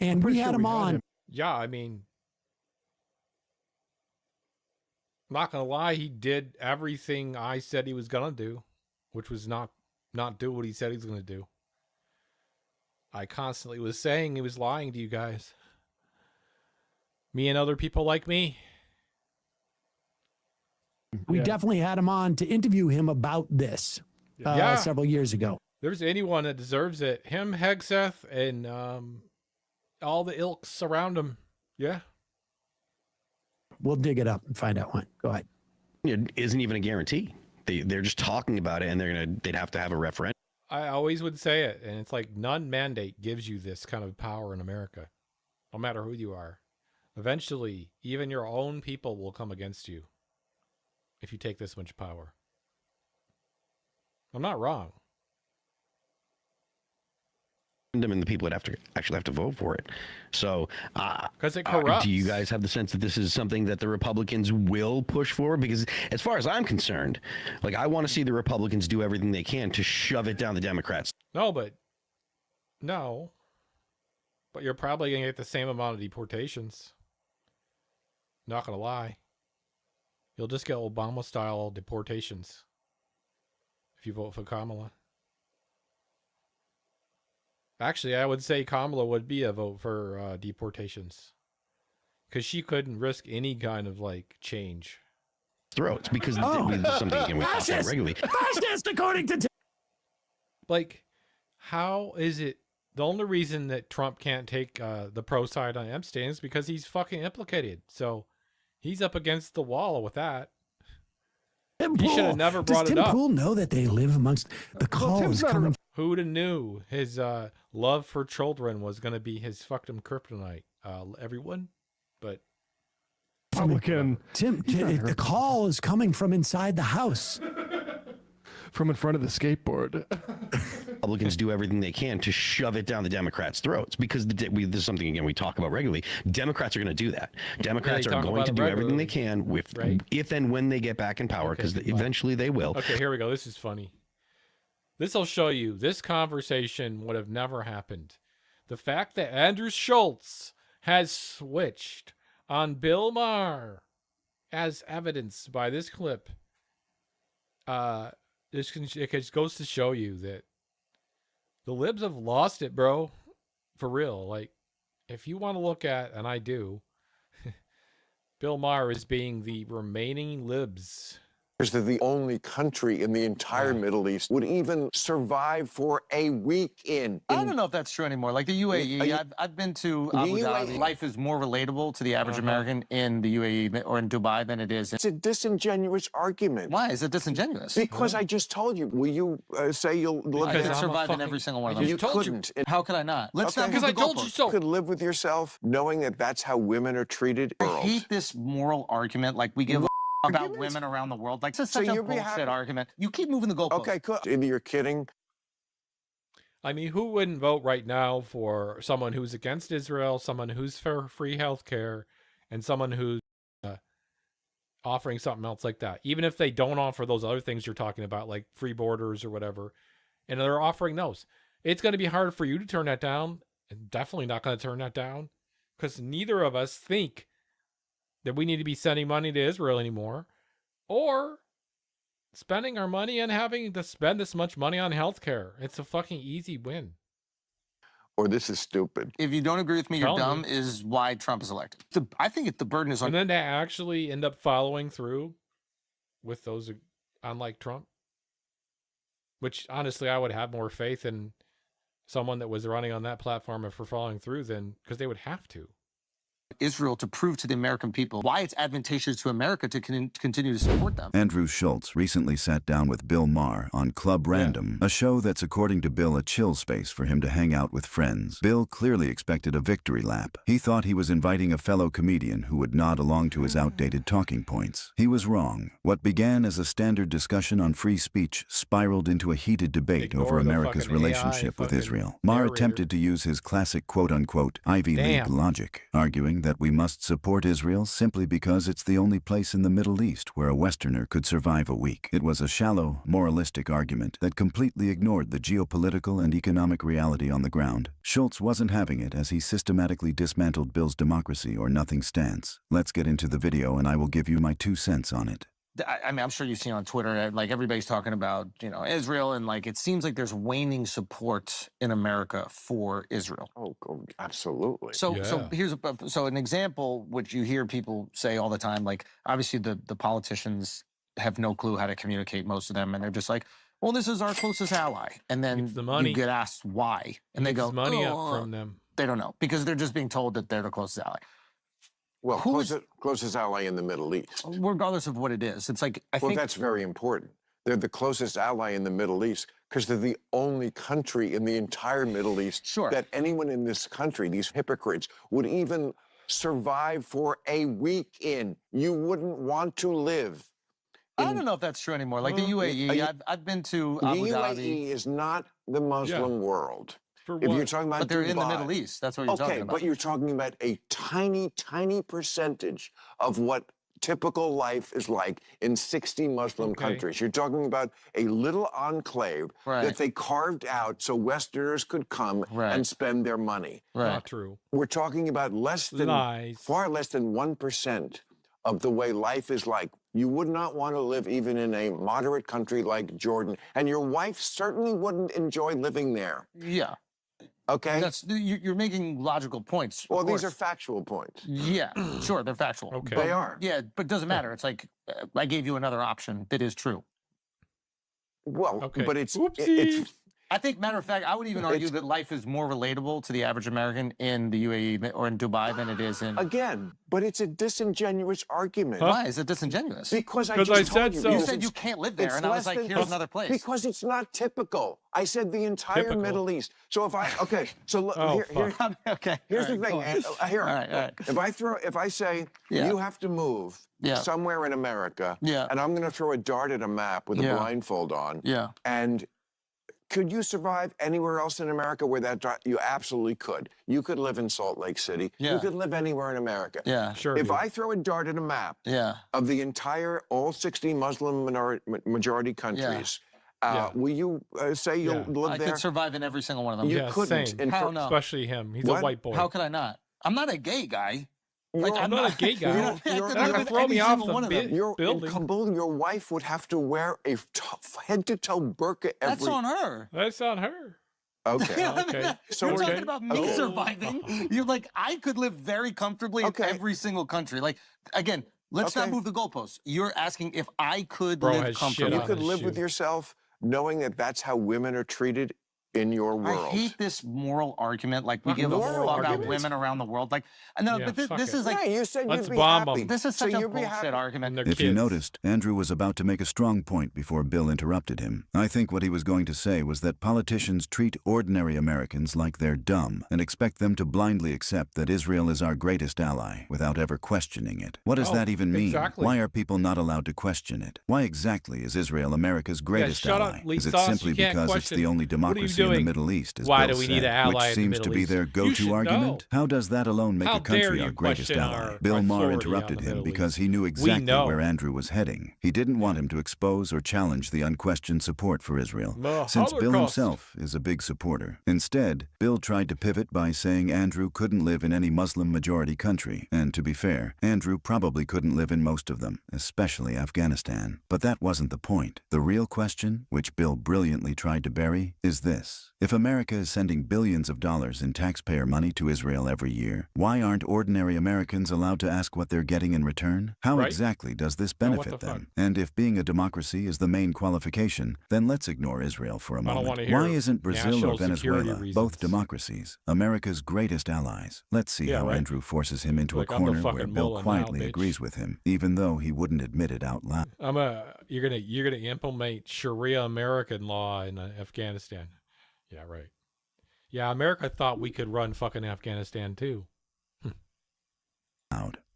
And we had him on. Yeah, I mean, not gonna lie, he did everything I said he was gonna do, which was not not do what he said he's going to do. I constantly was saying he was lying to you guys. Me and other people like me. We definitely had him on to interview him about this several years ago. There's anyone that deserves it. Him, Hegseth, and all the ilks around him. Yeah. We'll dig it up and find out when. Go ahead. It isn't even a guarantee. They're just talking about it, and they'd have to have a referendum. I always would say it, and it's like none mandate gives you this kind of power in America, no matter who you are. Eventually, even your own people will come against you if you take this much power. I'm not wrong. And the people would actually have to vote for it. So, because it corrupts. Do you guys have the sense that this is something that the Republicans will push for? Because as far as I'm concerned, like, I want to see the Republicans do everything they can to shove it down the Democrats. But you're probably going to get the same amount of deportations. Not going to lie. You'll just get Obama-style deportations if you vote for Kamala. Actually, I would say Kamala would be a vote for deportations, because she couldn't risk any kind of like change. Throats, because there's something we talk about regularly. Fascist, according to like, how is it the only reason that Trump can't take the pro side on Epstein is because he's fucking implicated? So he's up against the wall with that. He should have never brought it up. Does Tim Pool know that they live amongst the calls coming? Who'd have knew his love for children was going to be his fucking kryptonite? Everyone, but Republican. Tim, the call is coming from inside the house, from in front of the skateboard. Republicans do everything they can to shove it down the Democrats' throats, because this is something, again, we talk about regularly. Democrats are going to do that. Democrats are going to do everything they can if and when they get back in power, because eventually they will. Okay, here we go. This is funny. This will show you this conversation would have never happened. The fact that Andrew Schultz has switched on Bill Maher, as evidenced by this clip, it just goes to show you that the libs have lost it, bro. For real. Like, if you want to look at, and I do, Bill Maher is being the remaining libs. That the only country in the entire Middle East would even survive for a week in. I don't know if that's true anymore. Like the UAE, I've been to Abu Dhabi. Life is more relatable to the average American in the UAE or in Dubai than it is. It's a disingenuous argument. Why is it disingenuous? Because I just told you. Will you say you'll live? I could survive in every single one of them. You couldn't. How could I not? Let's not because I told you so. You could live with yourself knowing that that's how women are treated. I hate this moral argument. Like we give about women around the world. Like, this is such a bullshit argument. You keep moving the goalposts. Okay, cool. You're kidding. I mean, who wouldn't vote right now for someone who's against Israel, someone who's for free health care, and someone who's offering something else like that? Even if they don't offer those other things you're talking about, like free borders or whatever, and they're offering those. It's going to be hard for you to turn that down, and definitely not going to turn that down, because neither of us think that we need to be sending money to Israel anymore, or spending our money and having to spend this much money on healthcare. It's a fucking easy win. Or this is stupid. If you don't agree with me, you're dumb, is why Trump is elected. I think the burden is on... And then they actually end up following through with those, unlike Trump. Which, honestly, I would have more faith in someone that was running on that platform if we're following through than... because they would have to. Israel to prove to the American people why it's advantageous to America to continue to support them. Andrew Schultz recently sat down with Bill Maher on Club Random, a show that's, according to Bill, a chill space for him to hang out with friends. Bill clearly expected a victory lap. He thought he was inviting a fellow comedian who would nod along to his outdated talking points. He was wrong. What began as a standard discussion on free speech spiraled into a heated debate over America's relationship with Israel. Maher attempted to use his classic quote-unquote Ivy League logic, arguing that we must support Israel simply because it's the only place in the Middle East where a Westerner could survive a week. It was a shallow, moralistic argument that completely ignored the geopolitical and economic reality on the ground. Schultz wasn't having it as he systematically dismantled Bill's democracy or nothing stance. Let's get into the video and I will give you my 2 cents on it. I mean, I'm sure you've seen on Twitter, like everybody's talking about, Israel, and like it seems like there's waning support in America for Israel. Oh, absolutely. So here's an example which you hear people say all the time. Like obviously the politicians have no clue how to communicate, most of them, and they're just like, well, this is our closest ally, and then you get asked why, and they go, money up from them. They don't know because they're just being told that they're the closest ally. Well, closest ally in the Middle East. Regardless of what it is. It's like, I think that's very important. They're the closest ally in the Middle East because they're the only country in the entire Middle East that anyone in this country, these hypocrites, would even survive for a week in. You wouldn't want to live. I don't know if that's true anymore. Like the UAE, I've been to Abu Dhabi. The UAE is not the Muslim world. If you're talking about but they're Dubai, in the Middle East. That's what you're talking about. But you're talking about a tiny, tiny percentage of what typical life is like in 60 Muslim countries. You're talking about a little enclave that they carved out so Westerners could come and spend their money. Not true. We're talking about far less than 1% of the way life is like. You would not want to live even in a moderate country like Jordan, and your wife certainly wouldn't enjoy living there. Yeah. Okay. You're making logical points. Well, these are factual points. Yeah, sure, they're factual. Okay. They are. Yeah, but it doesn't matter. It's like I gave you another option that is true. Well, but it's I think, matter of fact, I would even argue that life is more relatable to the average American in the UAE or in Dubai than it is in. Again, but it's a disingenuous argument. Why is it disingenuous? Because I just told you. You said you can't live there, and I was like, here's another place. Because it's not typical. I said the entire Middle East. So if here's the thing. Here, all right. If I say you have to move somewhere in America, and I'm going to throw a dart at a map with a blindfold on, and could you survive anywhere else in America where you absolutely could? You could live in Salt Lake City. Yeah. You could live anywhere in America. Yeah, sure. If I throw a dart at a map of the entire, all 60 Muslim majority countries, will you say you'll live there? I could survive in every single one of them. You couldn't. Same. How no? Especially him. He's a white boy. How could I not? I'm not a gay guy. I'm not a gay guy. You're not going to throw me off the building. In Kabul, your wife would have to wear a head-to-toe burqa every... That's on her. That's on her. Okay. Okay. So you're talking about me surviving. You're like, I could live very comfortably in every single country. Like, again, let's not move the goalposts. You're asking if I could live comfortably. You could live with yourself knowing that that's how women are treated in your world. I hate this moral argument. Like, we give a fuck about women around the world. Like, no, but this is like... you said let's you'd be bomb happy. them. This is such a bullshit argument. If you noticed, Andrew was about to make a strong point before Bill interrupted him. I think what he was going to say was that politicians treat ordinary Americans like they're dumb and expect them to blindly accept that Israel is our greatest ally without ever questioning it. What does that even mean? Exactly. Why are people not allowed to question it? Why exactly is Israel America's greatest ally? Is it simply because it's the only democracy in the Middle East? Why do we need an ally which seems to be their go-to argument? How does that alone make a country our greatest ally? Bill Maher interrupted him because he knew exactly where Andrew was heading. He didn't want him to expose or challenge the unquestioned support for Israel, since Bill himself is a big supporter. Instead, Bill tried to pivot by saying Andrew couldn't live in any Muslim-majority country, and to be fair, Andrew probably couldn't live in most of them, especially Afghanistan. But that wasn't the point. The real question, which Bill brilliantly tried to bury, is this. If America is sending billions of dollars in taxpayer money to Israel every year, why aren't ordinary Americans allowed to ask what they're getting in return? How exactly does this benefit them? And if being a democracy is the main qualification, then let's ignore Israel for a moment. Why isn't Brazil or Venezuela both democracies, America's greatest allies? Let's see how Andrew forces him into a corner where Bill quietly agrees with him, even though he wouldn't admit it out loud. You're gonna implement Sharia American law in Afghanistan. Yeah, right. Yeah, America thought we could run fucking Afghanistan too.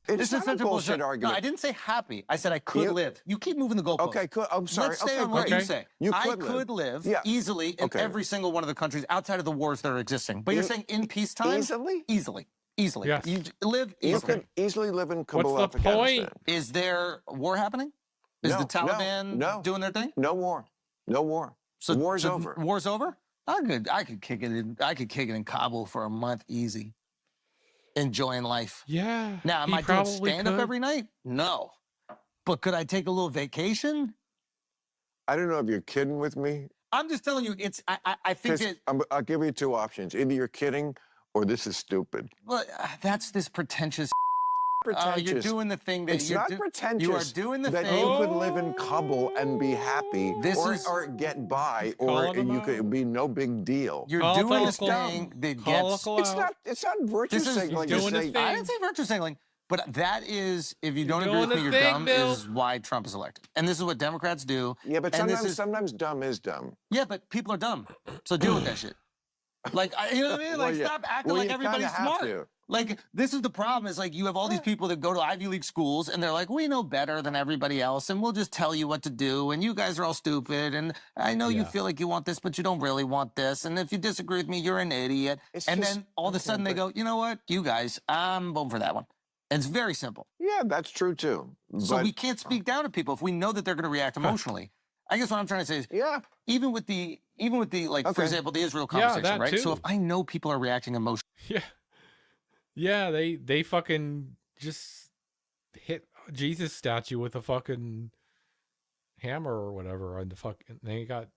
It's not a bullshit argument. No, I didn't say happy. I said I could live. You keep moving the goalposts. Okay, I'm sorry. Let's stay on what you say. I could could live easily in every single one of the countries outside of the wars that are existing. But you're saying in peacetime? Easily. Yes. You live easily. You could easily live in Kabul, What's the point? Is there war happening? Is the Taliban doing their thing? No war. No war. So the war's over. War's over? I could kick it in Kabul for a month easy. Enjoying life. Yeah. Now, am I doing stand-up every night? No. But could I take a little vacation? I don't know if you're kidding with me. I'm just telling you, it's. I think it. I'll give you two options. Either you're kidding, or this is stupid. Well, that's this pretentious. Pretentious. You're doing the thing that it's not pretentious. You are doing the that thing you could live in Kabul and be happy, or get by, or you could be no big deal. You're doing this thing that gets. It's not virtue signaling. I didn't say virtue signaling. But that is, if you don't agree with me, you're dumb, is why Trump is elected. And this is what Democrats do. Yeah, but sometimes dumb is dumb. Yeah, but people are dumb. So deal with that shit. Like, you know what I mean? Like, stop acting like everybody's smart. Like, this is the problem, is like, you have all these people that go to Ivy League schools, and they're like, we know better than everybody else, and we'll just tell you what to do, and you guys are all stupid, and I know you feel like you want this, but you don't really want this, and if you disagree with me, you're an idiot. Then all of a sudden they go, you know what, you guys, I'm voting for that one. It's very simple. Yeah, that's true too. So we can't speak down to people if we know that they're going to react emotionally. I guess what I'm trying to say is, even with the like, for example, the Israel conversation, right? Too. So if I know people are reacting emotionally, yeah, they fucking just hit Jesus statue with a fucking hammer or whatever, and they got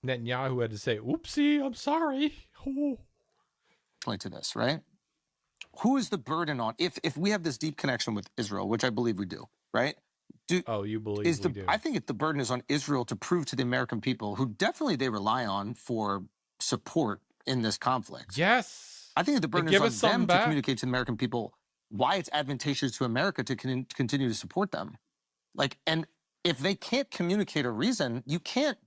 Netanyahu had to say, "Oopsie, I'm sorry." To this, right? Who is the burden on, if we have this deep connection with Israel, which I believe we do, right? You believe we do? I think the burden is on Israel to prove to the American people, who definitely they rely on for support in this conflict. Yes. I think the burden is on them to communicate to the American people why it's advantageous to America to continue to support them. Like, and if they can't communicate a reason, you can't.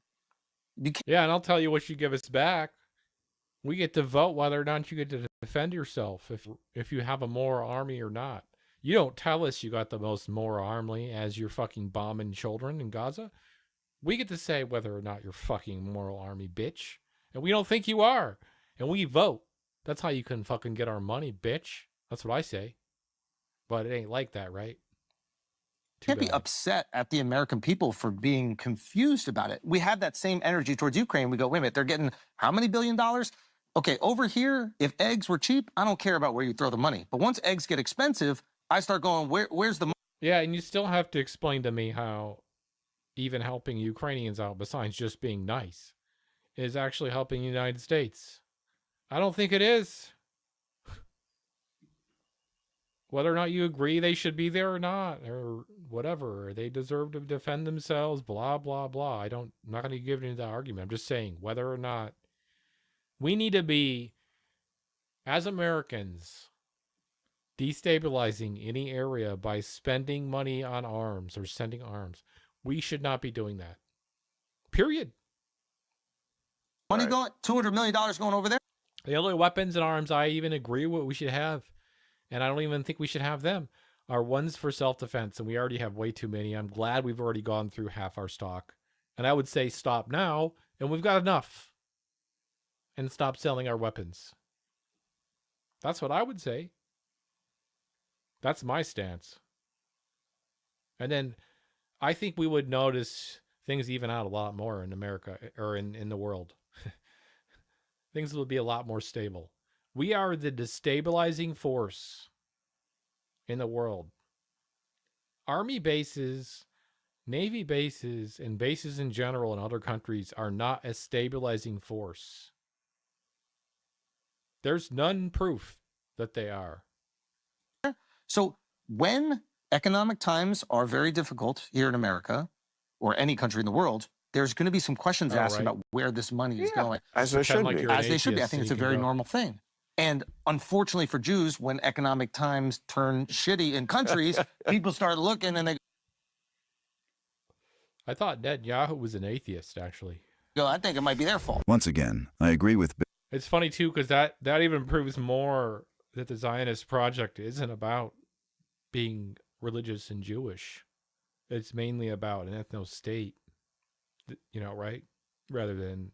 Yeah, and I'll tell you what you give us back. We get to vote whether or not you get to defend yourself, if you have a moral army or not. You don't tell us you got the most moral army as you're fucking bombing children in Gaza. We get to say whether or not you're fucking moral army, bitch. And we don't think you are. And we vote. That's how you can fucking get our money, bitch. That's what I say. But it ain't like that, right? Can't be upset at the American people for being confused about it. We have that same energy towards Ukraine. We go, wait a minute, they're getting how many $1 billion? Okay, over here, if eggs were cheap, I don't care about where you throw the money. But once eggs get expensive, I start going, where's the money? Yeah, and you still have to explain to me how even helping Ukrainians out, besides just being nice, is actually helping the United States. I don't think it is. Whether or not you agree they should be there or not, or whatever, they deserve to defend themselves, blah, blah, blah. I'm not going to give into that argument. I'm just saying whether or not we need to be, as Americans, destabilizing any area by spending money on arms or sending arms. We should not be doing that. Period. Money going, $200 million going over there? The only weapons and arms I even agree with we should have, and I don't even think we should have them, are ones for self-defense, and we already have way too many. I'm glad we've already gone through half our stock. And I would say stop now, and we've got enough. And stop selling our weapons. That's what I would say. That's my stance. And then I think we would notice things even out a lot more in America, or in the world. Things will be a lot more stable. We are the destabilizing force in the world. Army bases, Navy bases, and bases in general in other countries are not a stabilizing force. There's none proof that they are. So when economic times are very difficult here in America, or any country in the world, there's going to be some questions asked about where this money is going. As there should be. As they should be. I think it's a very normal thing. And unfortunately for Jews, when economic times turn shitty in countries, people start looking and they I thought Netanyahu was an atheist, actually. go, I think it might be their fault. Once again, I agree with Bill. It's funny, too, because that even proves more that the Zionist project isn't about being religious and Jewish. It's mainly about an ethno-state, right? Rather than...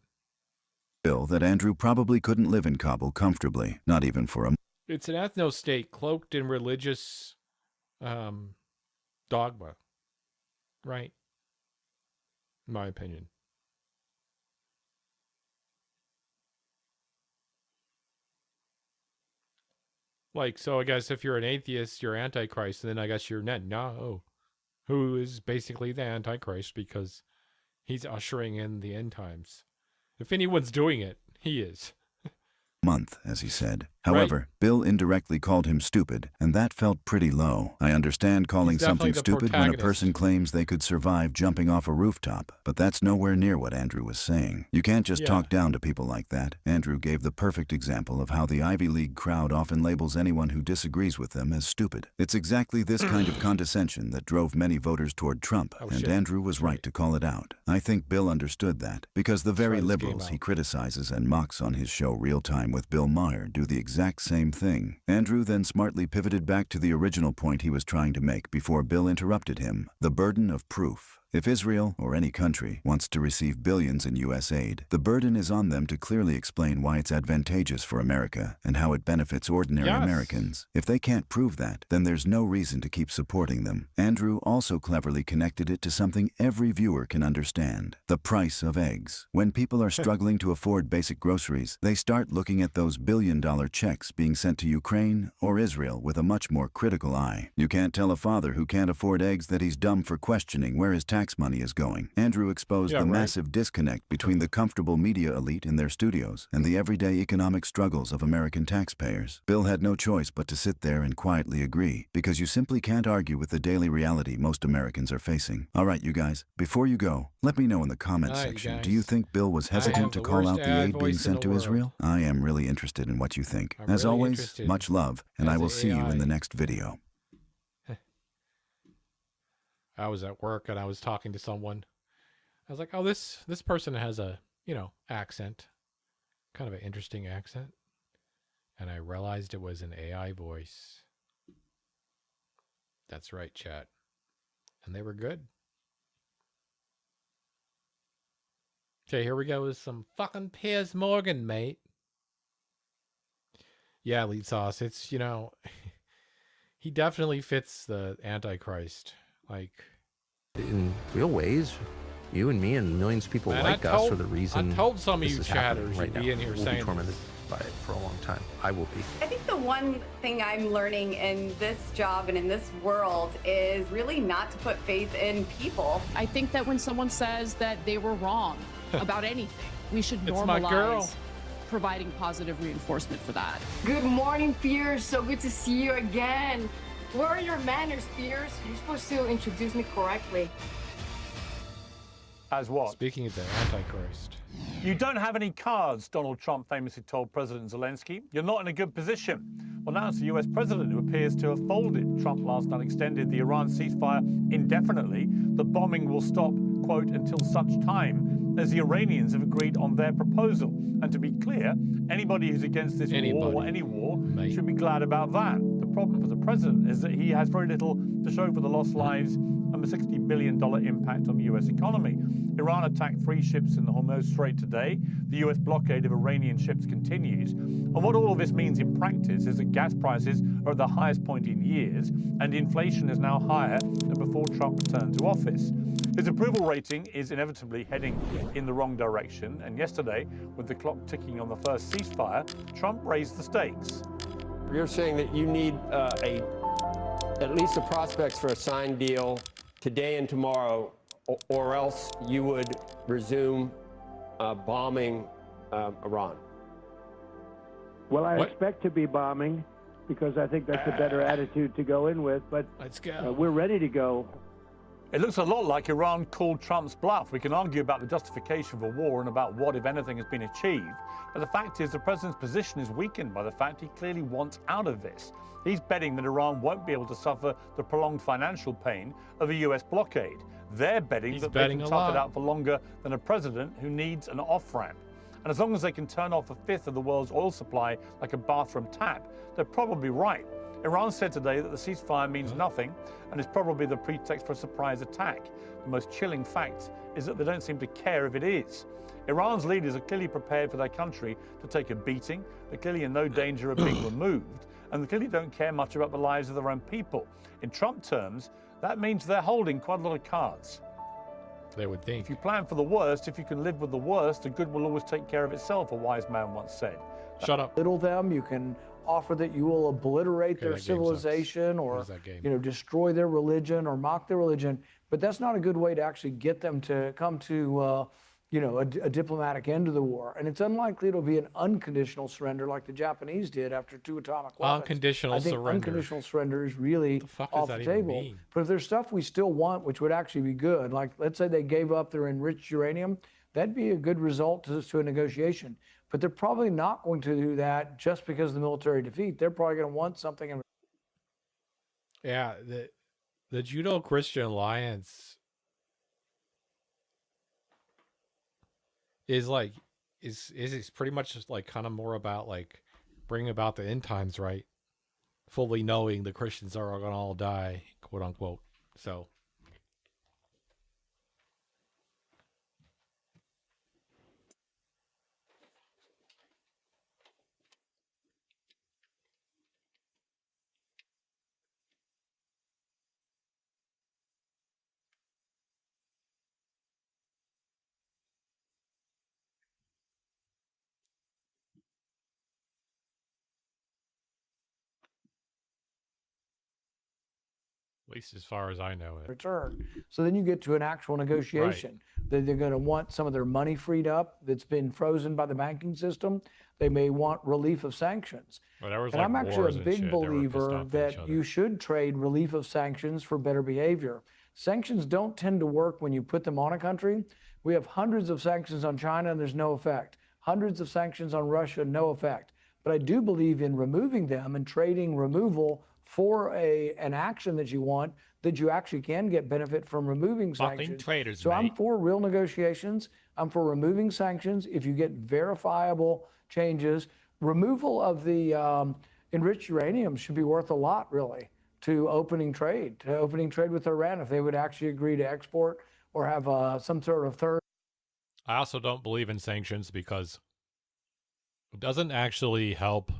Bill, that Andrew probably couldn't live in Kabul comfortably, not even for a... It's an ethno-state cloaked in religious dogma, right? In my opinion. Like, so I guess if you're an atheist, you're Antichrist, and then I guess you're Netanyahu. who is basically the Antichrist because he's ushering in the end times. If anyone's doing it, he is. Month, as he said. However, Bill indirectly called him stupid, and that felt pretty low. I understand calling something stupid when a person claims they could survive jumping off a rooftop, but that's nowhere near what Andrew was saying. You can't just talk down to people like that. Andrew gave the perfect example of how the Ivy League crowd often labels anyone who disagrees with them as stupid. It's exactly this kind of condescension that drove many voters toward Trump, and Andrew was right to call it out. I think Bill understood that, because the very liberals he criticizes and mocks on his show Real Time with Bill Maher do the exact same thing. Andrew then smartly pivoted back to the original point he was trying to make before Bill interrupted him: the burden of proof. If Israel, or any country, wants to receive billions in U.S. aid, the burden is on them to clearly explain why it's advantageous for America and how it benefits ordinary Americans. If they can't prove that, then there's no reason to keep supporting them. Andrew also cleverly connected it to something every viewer can understand: the price of eggs. When people are struggling to afford basic groceries, they start looking at those billion-dollar checks being sent to Ukraine or Israel with a much more critical eye. You can't tell a father who can't afford eggs that he's dumb for questioning where his tax money is going. Andrew exposed the massive disconnect between the comfortable media elite in their studios and the everyday economic struggles of American taxpayers. Bill had no choice but to sit there and quietly agree, because you simply can't argue with the daily reality most Americans are facing. All right, you guys, before you go, let me know in the comments section, do you think Bill was hesitant to call out the aid being sent to Israel? I am really interested in what you think. As always, much love, and I will see you in the next video. I was at work and I was talking to someone. I was like, oh, this person has a, accent. Kind of an interesting accent. And I realized it was an AI voice. That's right, chat. And they were good. Okay, here we go with some fucking Piers Morgan, mate. Yeah, Lead Sauce, it's, he definitely fits the Antichrist. Like, in real ways, you and me and millions of people like us are the reason. I told some of you chatters right you'd be in here we'll saying be tormented by it for a long time. I will be. I think the one thing I'm learning in this job and in this world is really not to put faith in people. I think that when someone says that they were wrong about anything, we should It's my girl. normalize providing positive reinforcement for that. Good morning, Piers. So good to see you again. Where are your manners, Piers? You're supposed to introduce me correctly. As what? Speaking of the Antichrist. You don't have any cards, Donald Trump famously told President Zelensky. You're not in a good position. Well, now it's the US president who appears to have folded. Trump last night extended the Iran ceasefire indefinitely. The bombing will stop, quote, until such time as the Iranians have agreed on their proposal. And to be clear, anybody who's against this war or any war should be glad about that. The problem for the president is that he has very little to show for the lost lives and the $60 billion impact on the US economy. Iran attacked 3 ships in the Hormuz Strait today. The US blockade of Iranian ships continues. And what all of this means in practice is that gas prices are at the highest point in years, and inflation is now higher than before Trump returned to office. His approval rating is inevitably heading in the wrong direction, and yesterday, with the clock ticking on the first ceasefire, Trump raised the stakes. You're saying that you need at least the prospects for a signed deal today and tomorrow, or else you would resume bombing Iran. Well, I expect to be bombing because I think that's a better attitude to go in with, but let's go. We're ready to go. It looks a lot like Iran called Trump's bluff. We can argue about the justification for war and about what, if anything, has been achieved. But the fact is the president's position is weakened by the fact he clearly wants out of this. He's betting that Iran won't be able to suffer the prolonged financial pain of a US blockade. They're betting that they can tough it out for longer than a president who needs an off-ramp. And as long as they can turn off a fifth of the world's oil supply like a bathroom tap, they're probably right. Iran said today that the ceasefire means nothing and is probably the pretext for a surprise attack. The most chilling fact is that they don't seem to care if it is. Iran's leaders are clearly prepared for their country to take a beating. They're clearly in no danger of being removed, and they clearly don't care much about the lives of their own people. In Trump terms, that means they're holding quite a lot of cards. They would think. If you plan for the worst, if you can live with the worst, the good will always take care of itself, a wise man once said. Shut up. Little them, you can offer that you will obliterate their civilization or, destroy their religion or mock their religion. But that's not a good way to actually get them to come to, a diplomatic end to the war. And it's unlikely it'll be an unconditional surrender like the Japanese did after 2 atomic weapons. Unconditional surrender. Unconditional surrender is really off the table. But if there's stuff we still want, which would actually be good, like let's say they gave up their enriched uranium, that'd be a good result to a negotiation. But they're probably not going to do that just because of the military defeat. They're probably going to want something in. Yeah, the Judeo-Christian Alliance is pretty much just like kind of more about like bringing about the end times, right? Fully knowing the Christians are going to all die, quote unquote. So. At least as far as I know it. Return. So then you get to an actual negotiation. Right. They're going to want some of their money freed up that's been frozen by the banking system. They may want relief of sanctions. Well, and I'm actually a big believer that you should trade relief of sanctions for better behavior. Sanctions don't tend to work when you put them on a country. We have hundreds of sanctions on China and there's no effect. Hundreds of sanctions on Russia, no effect. But I do believe in removing them and trading removal for an action that you want, that you actually can get benefit from removing sanctions. Traders, so I'm for real negotiations. I'm for removing sanctions if you get verifiable changes. Removal of the enriched uranium should be worth a lot, really, to opening trade with Iran, if they would actually agree to export or have some sort of third. I also don't believe in sanctions because it doesn't actually help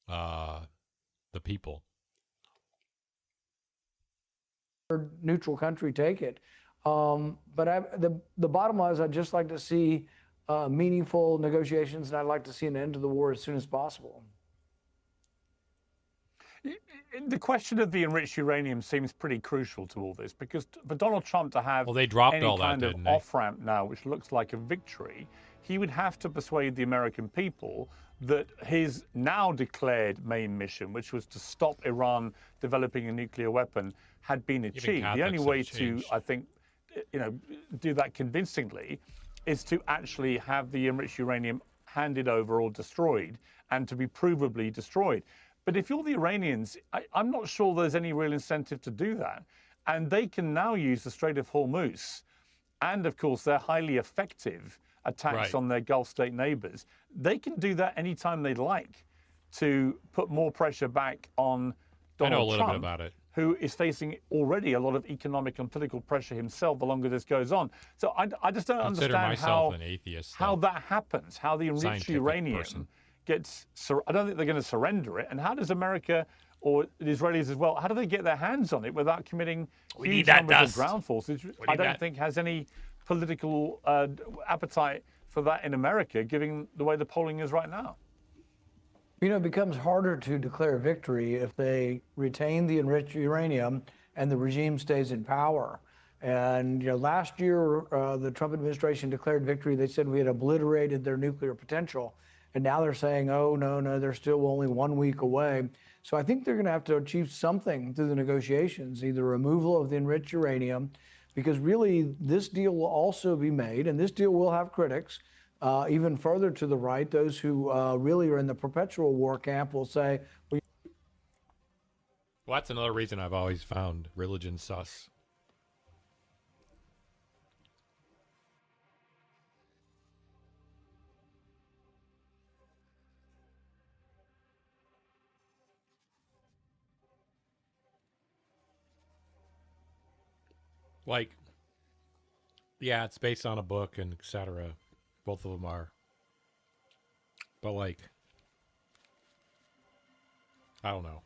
the people. Neutral country take it. But the bottom line is I'd just like to see meaningful negotiations, and I'd like to see an end to the war as soon as possible. The question of the enriched uranium seems pretty crucial to all this, because for Donald Trump to have they dropped any all that, kind of off-ramp now, which looks like a victory, he would have to persuade the American people that his now declared main mission, which was to stop Iran developing a nuclear weapon, had been achieved. The only way to, I think, do that convincingly is to actually have the enriched uranium handed over or destroyed, and to be provably destroyed. But if you're the Iranians, I'm not sure there's any real incentive to do that. And they can now use the Strait of Hormuz and, of course, their highly effective attacks on their Gulf state neighbors. They can do that anytime they'd like to put more pressure back on Donald Trump. I know a little bit about it. Who is facing already a lot of economic and political pressure himself the longer this goes on. So I just don't understand how that happens, how the enriched uranium gets, I don't think they're going to surrender it. And how does America or the Israelis as well, how do they get their hands on it without committing huge numbers of ground forces? I don't think has any political appetite for that in America, given the way the polling is right now. It becomes harder to declare victory if they retain the enriched uranium and the regime stays in power. And last year, the Trump administration declared victory. They said we had obliterated their nuclear potential. And now they're saying, oh, no, they're still only 1 week away. So I think they're going to have to achieve something through the negotiations, either removal of the enriched uranium, because really this deal will also be made, and this deal will have critics. Even further to the right, those who really are in the perpetual war camp will say, well, that's another reason I've always found religion sus. Yeah, it's based on a book and etc. Both of them are. But I don't know.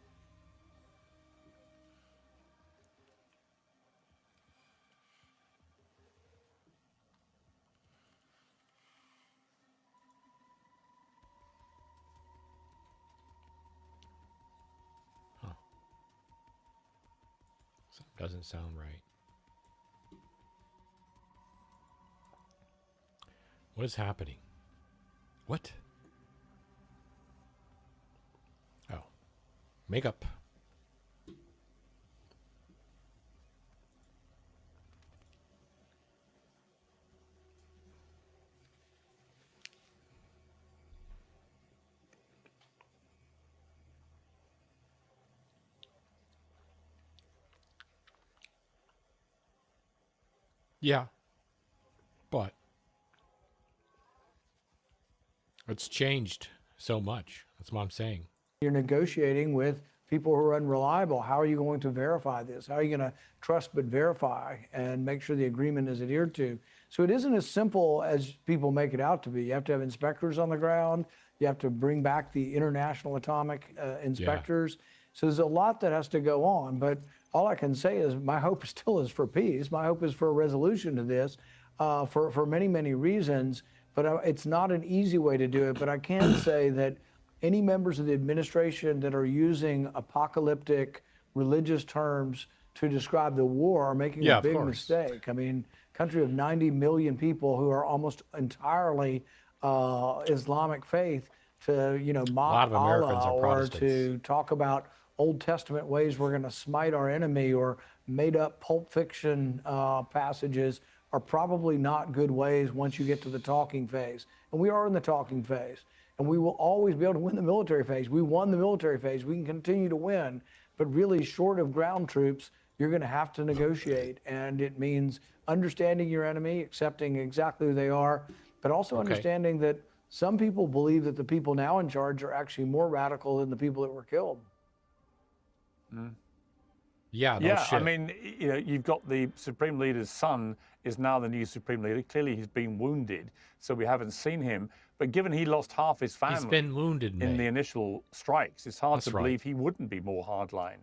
Doesn't sound right. What is happening? What? Oh. Makeup. Yeah. But it's changed so much. That's what I'm saying. You're negotiating with people who are unreliable. How are you going to verify this? How are you going to trust but verify and make sure the agreement is adhered to? So it isn't as simple as people make it out to be. You have to have inspectors on the ground. You have to bring back the international atomic inspectors. Yeah. So there's a lot that has to go on. But all I can say is my hope still is for peace. My hope is for a resolution to this for many, many reasons. But it's not an easy way to do it. But I can say that any members of the administration that are using apocalyptic religious terms to describe the war are making a big mistake. I mean, country of 90 million people who are almost entirely Islamic faith to, mock Allah or to talk about Old Testament ways we're going to smite our enemy or made up Pulp Fiction passages are probably not good ways once you get to the talking phase. And we are in the talking phase. And we will always be able to win the military phase. We won the military phase. We can continue to win. But really, short of ground troops, you're going to have to negotiate. And it means understanding your enemy, accepting exactly who they are, but also understanding that some people believe that the people now in charge are actually more radical than the people that were killed. Mm. Yeah, no yeah. shit. I mean, you've got the Supreme Leader's son is now the new Supreme Leader. Clearly, he's been wounded, so we haven't seen him. But given he lost half his family, he's been wounded in the initial strikes, it's hard to believe he wouldn't be more hardline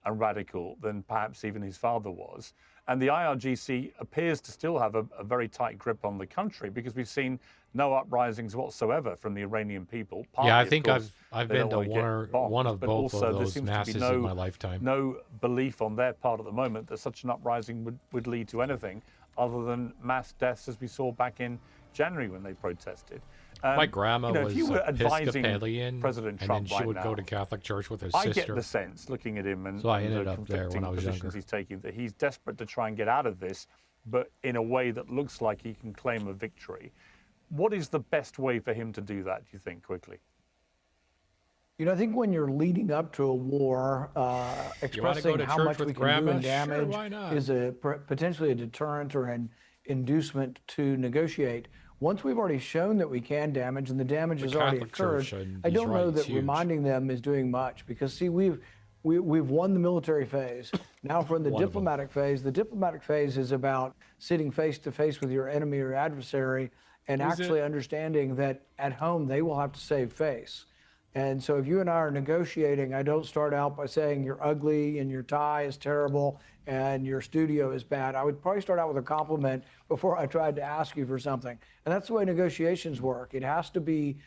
and radical than perhaps even his father was. And the IRGC appears to still have a very tight grip on the country because we've seen no uprisings whatsoever from the Iranian people. Partly, I think I've been to one of both of those masses in my lifetime. No belief on their part at the moment that such an uprising would lead to anything other than mass deaths as we saw back in January when they protested. My grandma was Episcopalian, President Trump, and then she would go to Catholic church with her sister. I get the sense, looking at him and so I ended up there when I was younger. He's taking, that he's desperate to try and get out of this, but in a way that looks like he can claim a victory. What is the best way for him to do that, do you think, quickly? I think when you're leading up to a war, expressing how much we can do in damage is potentially a deterrent or an inducement to negotiate. Once we've already shown that we can damage and the damage has already occurred, I don't know that reminding them is doing much because, see, we've won the military phase. Now we're in the diplomatic phase. The diplomatic phase is about sitting face to face with your enemy or adversary and actually understanding that at home they will have to save face. And so if you and I are negotiating, I don't start out by saying you're ugly and your tie is terrible and your studio is bad. I would probably start out with a compliment before I tried to ask you for something. And that's the way negotiations work. It has to be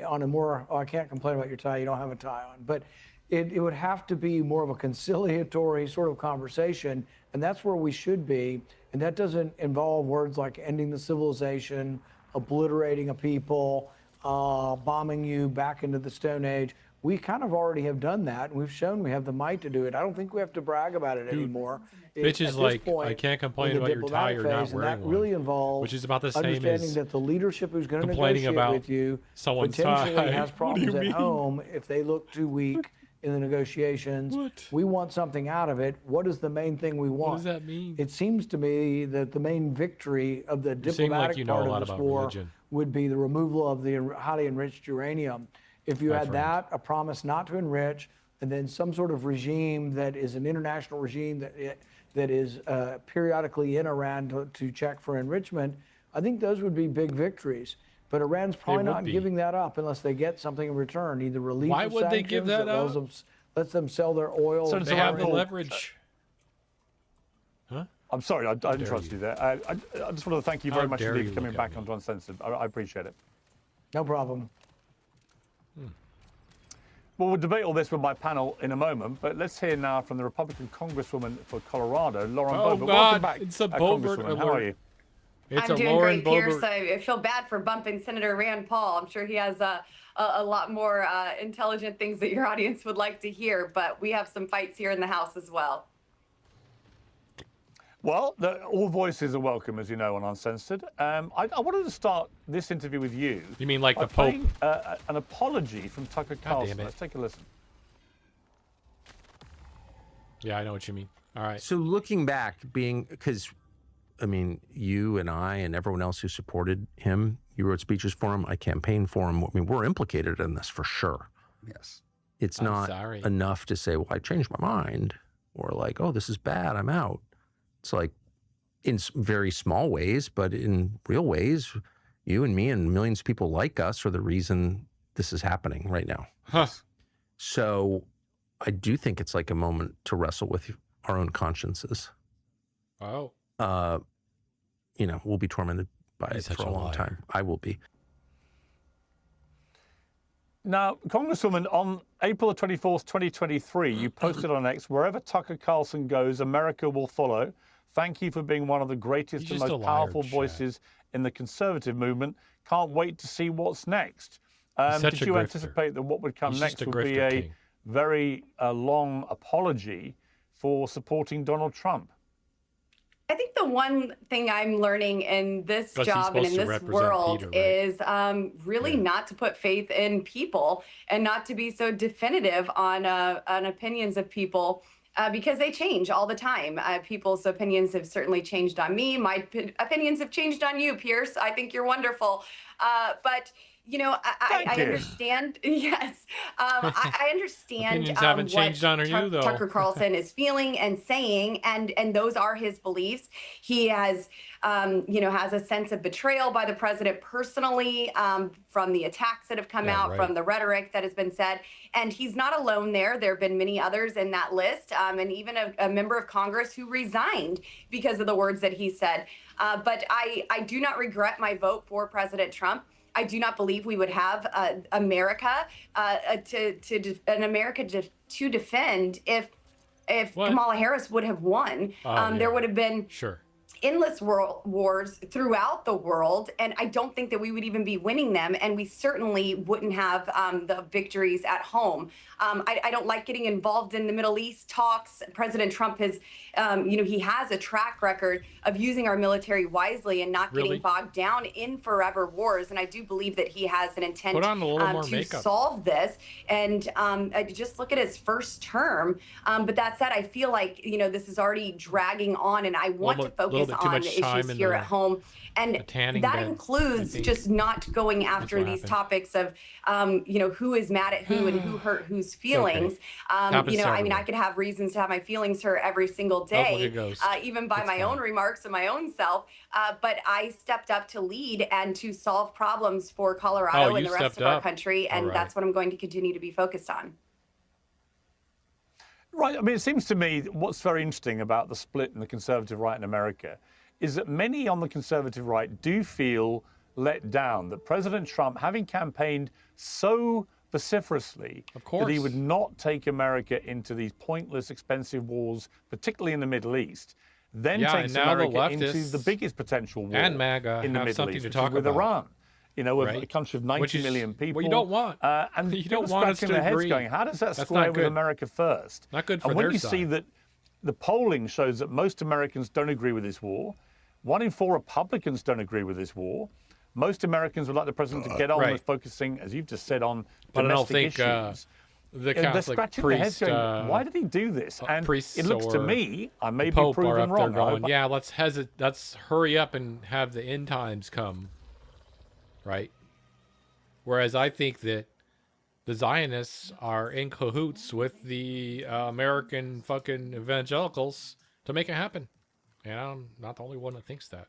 on a more, I can't complain about your tie, you don't have a tie on. But it would have to be more of a conciliatory sort of conversation. And that's where we should be. And that doesn't involve words like ending the civilization, obliterating a people, bombing you back into the Stone Age. We kind of already have done that, and we've shown we have the might to do it. I don't think we have to brag about it anymore. Bitches like, I can't complain about your tie or not wearing one. That really involves which is about the same understanding as that the leadership who's going to negotiate with you potentially has problems at home if they look too weak in the negotiations. We want something out of it. What is the main thing we want? What does that mean? It seems to me that the main victory of the diplomatic part of this war would be the removal of the highly enriched uranium. If you had that, a promise not to enrich, and then some sort of regime that is an international regime that is periodically in Iran to check for enrichment, I think those would be big victories. But Iran's probably not giving that up unless they get something in return, either relief Why would they give that up? Lets them sell their oil. So they have the leverage. Huh? I'm sorry, I interrupted you there. I just want to thank you very much indeed for coming back onto Uncensored. I appreciate it. No problem. Well, we'll debate all this with my panel in a moment, but let's hear now from the Republican Congresswoman for Colorado, Lauren Boebert. Welcome back, it's a Boebert Congresswoman. How are you? I'm doing great, Pierce. I feel bad for bumping Senator Rand Paul. I'm sure he has a lot more intelligent things that your audience would like to hear, but we have some fights here in the House as well. Well, all voices are welcome, as you know, on Uncensored. I wanted to start this interview with you. You mean like the Pope? An apology from Tucker Carlson. Let's take a listen. Yeah, I know what you mean. All right. So looking back, because, I mean, you and I and everyone else who supported him, you wrote speeches for him, I campaigned for him. I mean, we're implicated in this for sure. Yes. It's not enough to say, well, I changed my mind, or like, oh, this is bad, I'm out. It's like in very small ways, but in real ways, you and me and millions of people like us are the reason this is happening right now. Huh. So I do think it's like a moment to wrestle with our own consciences. Wow. You know, we'll be tormented by it for a long time. I will be. Now, Congresswoman, on April the 24th, 2023, you posted on X, wherever Tucker Carlson goes, America will follow. Thank you for being one of the greatest and most powerful voices in the conservative movement. Can't wait to see what's next. Did you anticipate that what would come next would be a very long apology for supporting Donald Trump? I think the one thing I'm learning in this job and in this world is really not to put faith in people and not to be so definitive on opinions of people because they change all the time. People's opinions have certainly changed on me. My opinions have changed on you, Pierce. I think you're wonderful. But you know, I understand. Yes, I understand what Tucker Carlson is feeling and saying, and those are his beliefs. He has, you know, has a sense of betrayal by the president personally from the attacks that have come out, from the rhetoric that has been said. And he's not alone there. There have been many others in that list, and even a member of Congress who resigned because of the words that he said. But I do not regret my vote for President Trump. I do not believe we would have America to defend if Kamala Harris would have won. There would have been endless wars throughout the world, and I don't think that we would even be winning them, and we certainly wouldn't have the victories at home. I don't like getting involved in the Middle East talks. President Trump has, you know, he has a track record of using our military wisely and not getting bogged down in forever wars, and I do believe that he has an intent to solve this. And I just look at his first term. But that said, I feel like, you know, this is already dragging on, and I want to focus on the issues here at home. And that includes just not going after these topics of, you know, who is mad at who and who hurt whose feelings. You know, I mean, I could have reasons to have my feelings hurt every single day, even by my own remarks and my own self. But I stepped up to lead and to solve problems for Colorado and the rest of our country. And that's what I'm going to continue to be focused on. Right. I mean, it seems to me that what's very interesting about the split in the conservative right in America is that many on the conservative right do feel let down, that President Trump, having campaigned so vociferously that he would not take America into these pointless, expensive wars, particularly in the Middle East, then takes America into the biggest potential war in the Middle East, which is with Iran. You know, a country of 90 million people. Well, you don't want. And you don't want us to their heads agree. going, how does that square with America first? Not good for and when their you side. see that the polling shows that most Americans don't agree with this war, 1 in 4 Republicans don't agree with this war. Most Americans would like the president to get on with focusing, as you've just said, on domestic issues. The They're Catholic scratching their heads priest, going, why did he do this? And it looks to me, I may be Pope proven are up there wrong. going, yeah, let's hurry up and have the end times come, right? Whereas I think that the Zionists are in cahoots with the American fucking evangelicals to make it happen. And I'm not the only one that thinks that.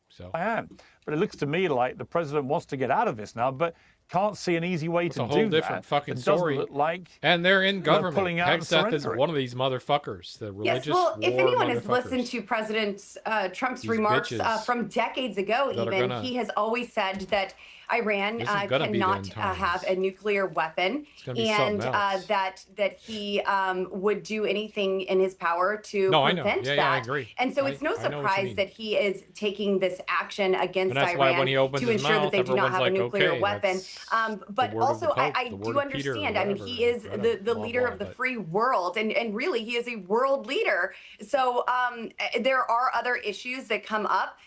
So I am. But it looks to me like the president wants to get out of this now, but can't see an easy way to do that. It's a whole different fucking story. Look like, and they're in government. Pulling out Hegseth is one of these motherfuckers. The religious well, if anyone has motherfuckers. listened to President Trump's These remarks bitches from decades ago, even, he has always said that Iran cannot have a nuclear weapon, and that he would do anything in his power to prevent that. Yeah, I agree. And so it's no surprise that he is taking this action against Iran to ensure that they do not have a nuclear weapon. But also, I do understand. I mean, he is the leader of the free world, and really, he is a world leader. So there are other issues that come up.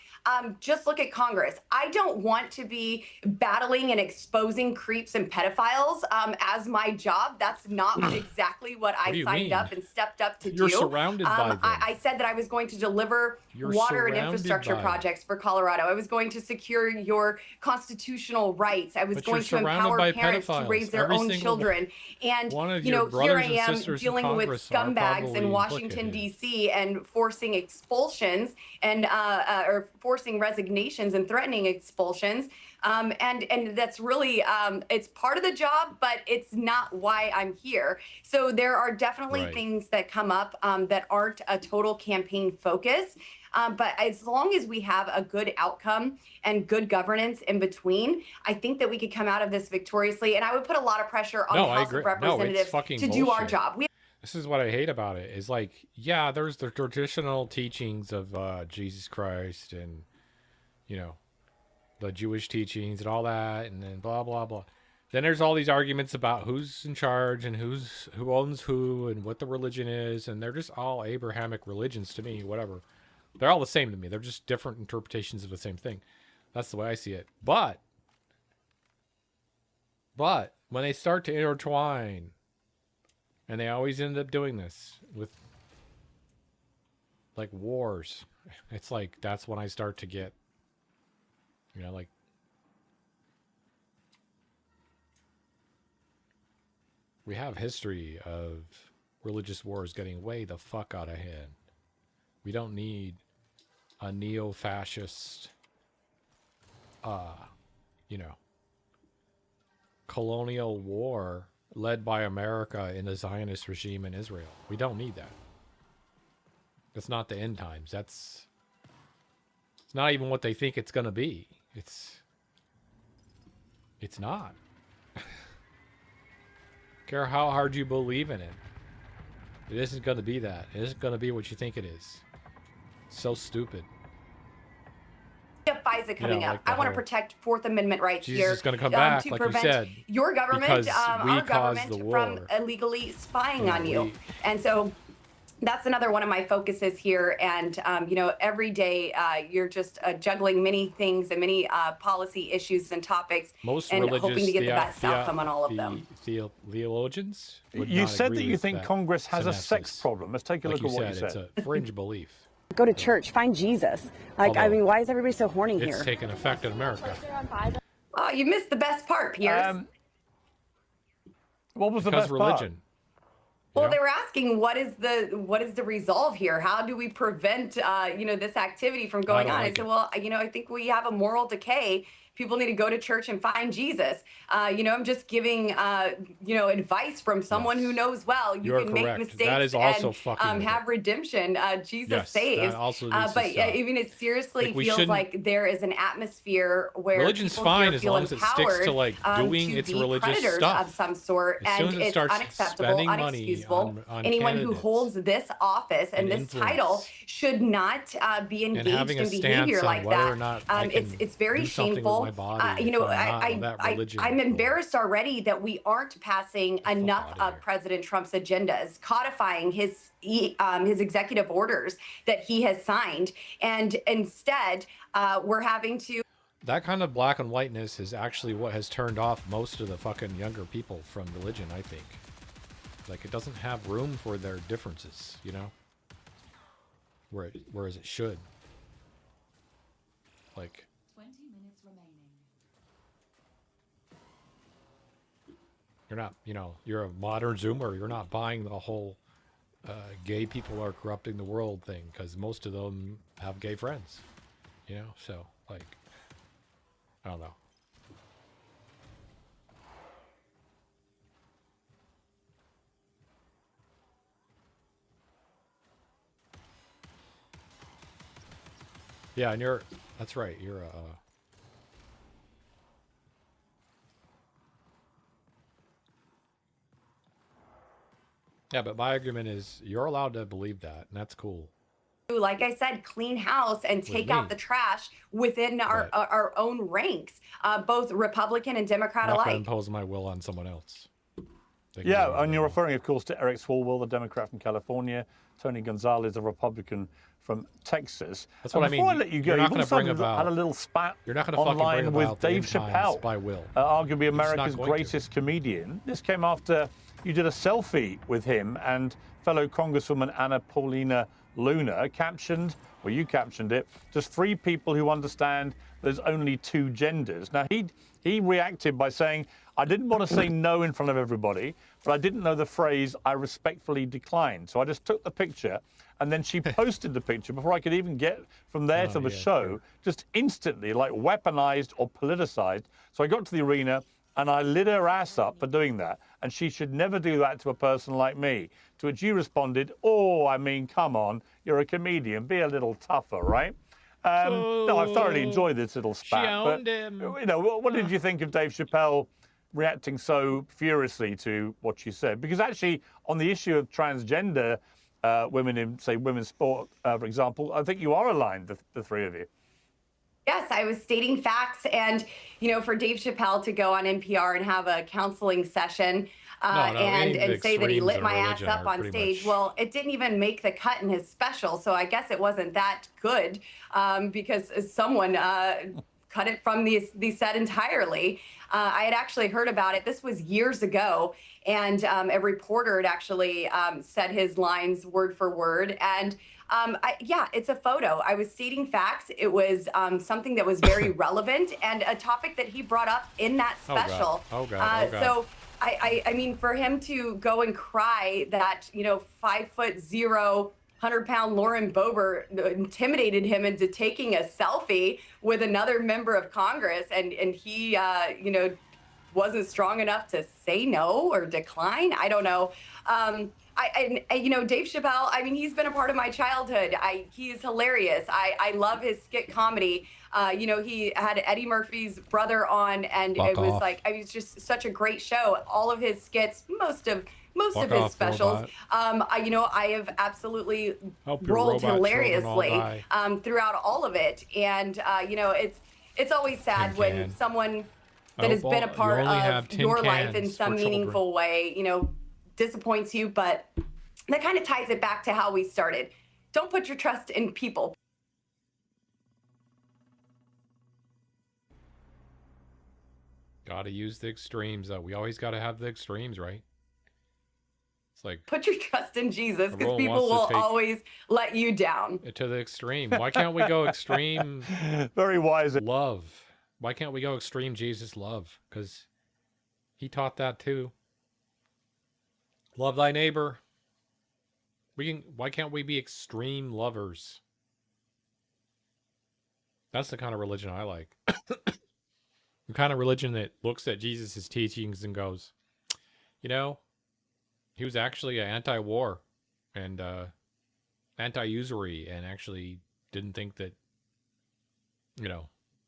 Just look at Congress. I don't want to be battling and exposing creeps and pedophiles as my job. That's not exactly what I signed up and stepped up to do. You're surrounded by them. I said that I was going to deliver water and infrastructure projects for Colorado. I was going to secure your constitutional rights. I was going to empower parents to raise their own children. And, you know, here I am dealing with scumbags in Washington, D.C. and forcing expulsions and or forcing resignations and threatening expulsions. And that's really, it's part of the job, but it's not why I'm here. So there are definitely things that come up that aren't a total campaign focus. But as long as we have a good outcome and good governance in between, I think that we could come out of this victoriously. And I would put a lot of pressure on the House of Representatives to do our job. This is what I hate about it, is like, yeah, there's the traditional teachings of Jesus Christ and, you know, the Jewish teachings and all that, and then blah, blah, blah. Then there's all these arguments about who's in charge and who owns who and what the religion is, and they're just all Abrahamic religions to me, whatever. They're all the same to me. They're just different interpretations of the same thing. That's the way I see it. But when they start to intertwine, and they always end up doing this with like wars, it's like that's when I start to get, you know, like we have history of religious wars getting way the fuck out of hand. We don't need a neo-fascist, you know, colonial war led by America in the Zionist regime in Israel. We don't need that. That's not the end times. It's not even what they think it's going to be. It's not. Care how hard you believe in it. It isn't going to be that. It isn't going to be what you think it is. So stupid. We have FISA coming up. I want to protect Fourth Amendment rights Jesus here is going to come back, to like prevent you said, your government, our government, the from illegally spying on you. And so that's another one of my focuses here. And, you know, every day you're just juggling many things and many policy issues and topics and hoping to get the best outcome on all of them. Theologians? You said that you think Congress has a sex problem. Let's take a look at what you said. It's a fringe belief. Go to church, find Jesus. Like, I mean, why is everybody so horny here? It's taken effect in America. Oh, you missed the best part, Pierce. What was the best religion. Well, they were asking what is the resolve here? How do we prevent you know, this activity from going on? I said, well, you know, I think we have a moral decay. People need to go to church and find Jesus. You know, I'm just giving you know, advice from someone who knows well. You can make mistakes that is also and have redemption. Jesus saves. But even it seriously feels like there is an atmosphere where religion's people fine here as feel long as it sticks to like doing to its be religious predators stuff of some sort, and it's unacceptable, unexcusable. Anyone who holds this office and this title should not be engaged in behavior like that. It's very shameful. You know, I'm embarrassed already that we aren't passing enough of President Trump's agendas, codifying his executive orders that he has signed, and instead we're having to. That kind of black and whiteness is actually what has turned off most of the fucking younger people from religion, I think. Like, it doesn't have room for their differences, you know? Whereas it should. Like, 20 minutes remaining. you're not, you know, you're a modern Zoomer. You're not buying the whole gay people are corrupting the world thing, because most of them have gay friends, you know? So, like, I don't know. Yeah, and that's right. You're Yeah, but my argument is you're allowed to believe that, and that's cool. Like I said, clean house and take out the trash within our own ranks, both Republican and Democrat I'm not alike. going to impose my will on someone else. Yeah, and you're referring, of course, to Eric Swalwell, the Democrat from California, Tony Gonzalez, a Republican from Texas. That's what I mean. Before I let you go, You're not you've going to also bring about. had a little spat You're not going to fucking bring online about with Dave Chappelle, by will. Arguably You're just not America's going greatest comedian. This came after you did a selfie with him and fellow Congresswoman Anna Paulina Luna you captioned it, just 3 people who understand there's only 2 genders. Now, he reacted by saying, I didn't want to say no in front of everybody, but I didn't know the phrase, I respectfully declined. So I just took the picture, and then she posted the picture before I could even get from there to the show, just instantly, like weaponized or politicized. So I got to the arena, and I lit her ass up for doing that. And she should never do that to a person like me. To which you responded, oh, I mean, come on, you're a comedian, be a little tougher, right? No, I thoroughly enjoyed this little spat. She owned him. You know, what did you think of Dave Chappelle reacting so furiously to what you said? Because actually, on the issue of transgender women in, say, women's sport, for example, I think you are aligned, the 3 of you. Yes, I was stating facts. And, for Dave Chappelle to go on NPR and have a counseling session and say that he lit my ass up on stage, well, it didn't even make the cut in his special. So I guess it wasn't that good because someone cut it from the set entirely. I had actually heard about it. This was years ago. And a reporter had actually said his lines word for word. And yeah, it's a photo. I was stating facts. It was something that was very relevant and a topic that he brought up in that special. Oh, God. So, I mean, for him to go and cry that, 5'0", 100-pound Lauren Boebert intimidated him into taking a selfie with another member of Congress, and he, wasn't strong enough to say no or decline. I don't know. Dave Chappelle, I mean, he's been a part of my childhood. He's hilarious. I love his skit comedy. He had Eddie Murphy's brother on, and it was it's just such a great show. All of his skits, most of his specials. I have absolutely rolled hilariously throughout all of it. And, it's always sad when someone that has been a part of your life in some meaningful way, disappoints you, but that kind of ties it back to how we started. Don't put your trust in people. Gotta use the extremes, though. We always gotta have the extremes, right? It's like, put your trust in Jesus, because people will always let you down. To the extreme. Why can't we go extreme? Very wise. Love. Why can't we go extreme Jesus love? Because he taught that too. Love thy neighbor. Why can't we be extreme lovers? That's the kind of religion I like. The kind of religion that looks at Jesus' teachings and goes, he was actually an anti-war and anti-usury, and actually didn't think that,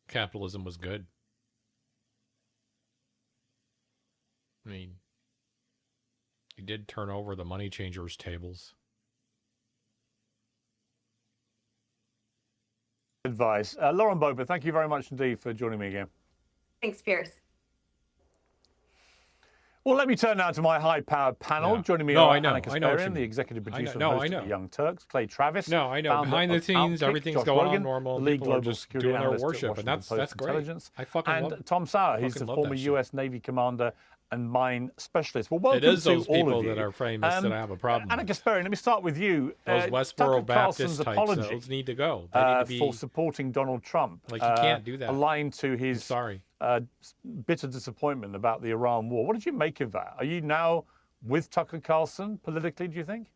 capitalism was good. I mean, he did turn over the money changers' tables. Advice. Lauren Boebert, thank you very much indeed for joining me again. Thanks, Pierce. Well, let me turn now to my high-powered panel. Yeah. Joining me are Anna Kasparian, the executive producer and host of The Young Turks, Clay Travis. No, I know. Behind the scenes, everything's Josh going Rogan, on normal. The lead People are global just security doing their analyst at worship, and Washington that's Post great. Intelligence. I fucking love it. Tom Sauer, he's the Fucking love former that shit. U.S. Navy commander and mine specialist. Well, welcome It is to those all people of you. that are famous that I have a problem Anna with. Kasparian, let me start with you. Those Westboro Tucker Baptist Carlson's types, apology, those need to go. They need to be for supporting Donald Trump. Like, you can't do that. Aligned to his bitter disappointment about the Iran war. What did you make of that? Are you now with Tucker Carlson politically, do you think?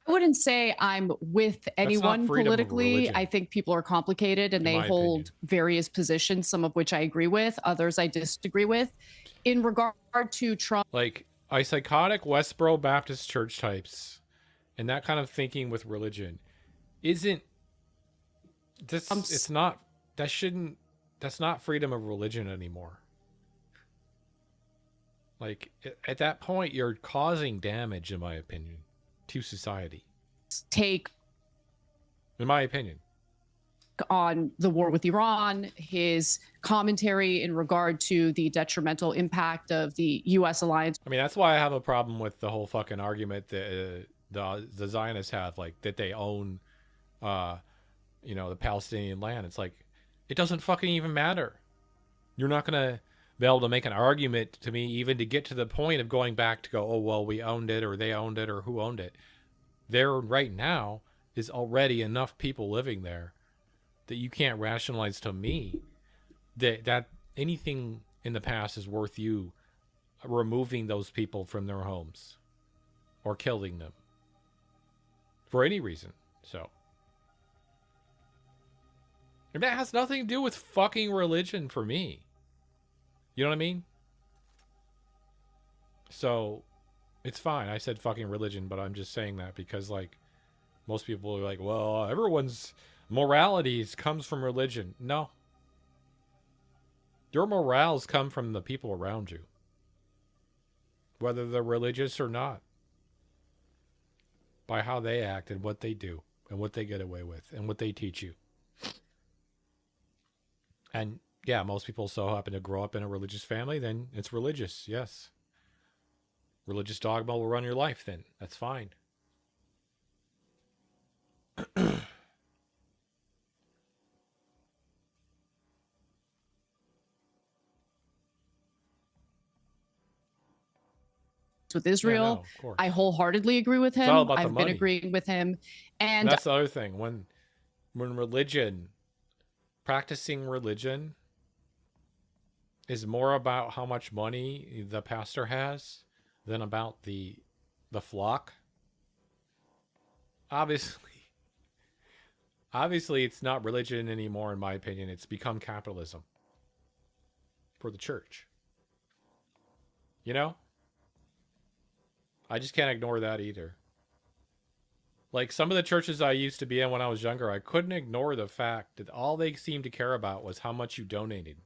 I wouldn't say I'm with anyone politically. religion. I think people are complicated and they hold various positions, some of which I agree with, others I disagree with. In regard to Trump, like a psychotic Westboro Baptist church types and that kind of thinking with religion isn't this, it's not, that's not freedom of religion anymore. Like, at that point, you're causing damage, in my opinion, to society. Take, in my opinion, on the war with Iran, his commentary in regard to the detrimental impact of the U.S. alliance. I mean, that's why I have a problem with the whole fucking argument that the Zionists have, like, that they own, you know, the Palestinian land. It's like, it doesn't fucking even matter. You're not going to be able to make an argument to me even to get to the point of going back to go, oh, well, we owned it, or they owned it, or who owned it. There right now is already enough people living there that you can't rationalize to me that anything in the past is worth you removing those people from their homes or killing them for any reason. So, and that has nothing to do with fucking religion for me. You know what I mean? So, it's fine. I said fucking religion, but I'm just saying that because, like, most people are like, well, everyone's moralities comes from religion. No. Your morals come from the people around you, whether they're religious or not, by how they act and what they do and what they get away with and what they teach you. And yeah, most people so happen to grow up in a religious family, then it's religious, yes. Religious dogma will run your life then. That's fine. With Israel, yeah, no, I wholeheartedly agree with him. I've been agreeing with him. And that's the other thing. When religion, practicing religion is more about how much money the pastor has than about the flock. Obviously it's not religion anymore, in my opinion. It's become capitalism for the church. You know? I just can't ignore that either. Like, some of the churches I used to be in when I was younger, I couldn't ignore the fact that all they seemed to care about was how much you donated.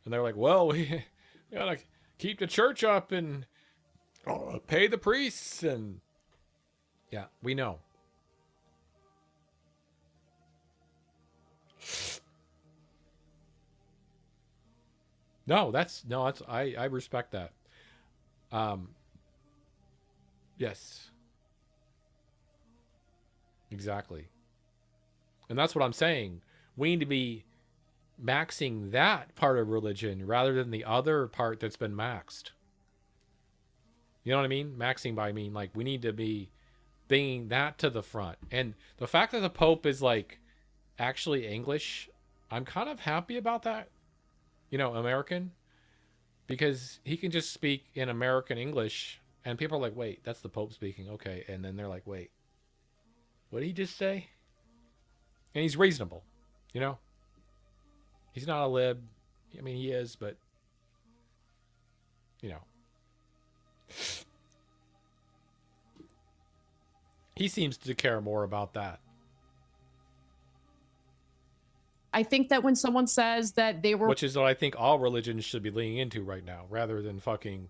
And they're like, well, we gotta keep the church up and pay the priests. And yeah, we know. No, I respect that. Yes. Exactly. And that's what I'm saying. We need to be maxing that part of religion rather than the other part that's been maxed. You know what I mean? Maxing by, I mean, like, we need to be bringing that to the front. And the fact that the Pope is, like, actually English, I'm kind of happy about that. You know, American, because he can just speak in American English and people are like, wait, that's the Pope speaking. Okay. And then they're like, wait, what did he just say? And he's reasonable, you know, he's not a lib. I mean, he is, but you know, he seems to care more about that. I think that when someone says that they were... Which is what I think all religions should be leaning into right now, rather than fucking...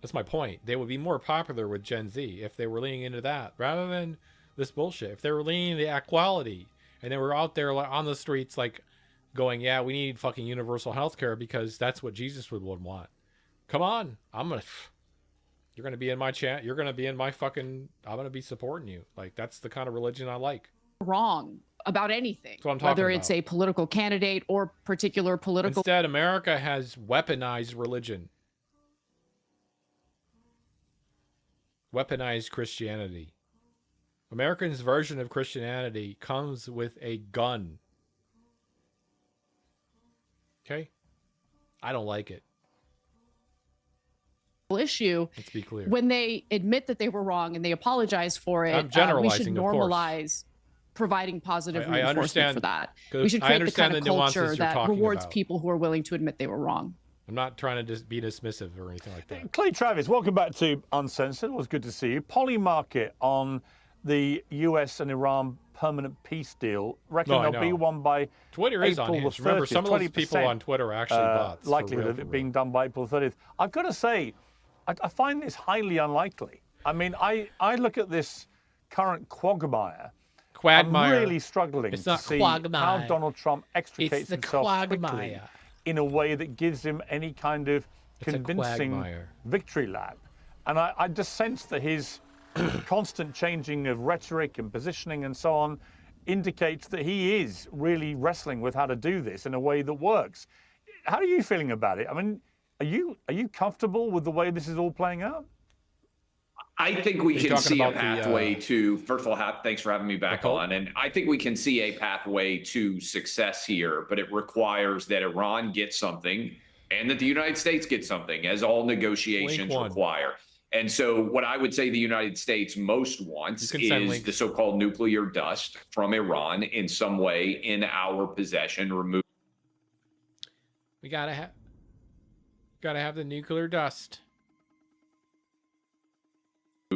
That's my point. They would be more popular with Gen Z if they were leaning into that, rather than this bullshit. If they were leaning into equality, and they were out there on the streets like going, yeah, we need fucking universal healthcare because that's what Jesus would want. Come on. You're going to be in my chat. You're going to be in my fucking... I'm going to be supporting you. Like, that's the kind of religion I like. Wrong about anything, whether it's a political candidate or particular political... Instead, America has weaponized religion. Weaponized Christianity. Americans' version of Christianity comes with a gun. Okay? I don't like it. Issue. Let's be clear. When they admit that they were wrong and they apologize for it, I'm generalizing, we should normalize providing positive I reinforcement for that. We should create the kind of culture that rewards people who are willing to admit they were wrong. I'm not trying to be dismissive or anything like that. Clay Travis, welcome back to Uncensored. It was good to see you. Polly Market on the US and Iran permanent peace deal. Reckon there'll be one by Twitter is April unhinged. the 30th. Remember, some of those people on Twitter are actually bots. Likelihood of it being done by April 30th. I've got to say, I find this highly unlikely. I mean, I look at this current quagmire. I'm really struggling to see how Donald Trump extricates himself quickly in a way that gives him any kind of convincing victory lap. And I just sense that his constant changing of rhetoric and positioning and so on indicates that he is really wrestling with how to do this in a way that works. How are you feeling about it? I mean, are you comfortable with the way this is all playing out? I think we can see a pathway to, first of all, thanks for having me back on. And I think we can see a pathway to success here, but it requires that Iran gets something and that the United States gets something, as all negotiations require. And so what I would say the United States most wants is the so-called nuclear dust from Iran in some way in our possession, removed. We gotta have the nuclear dust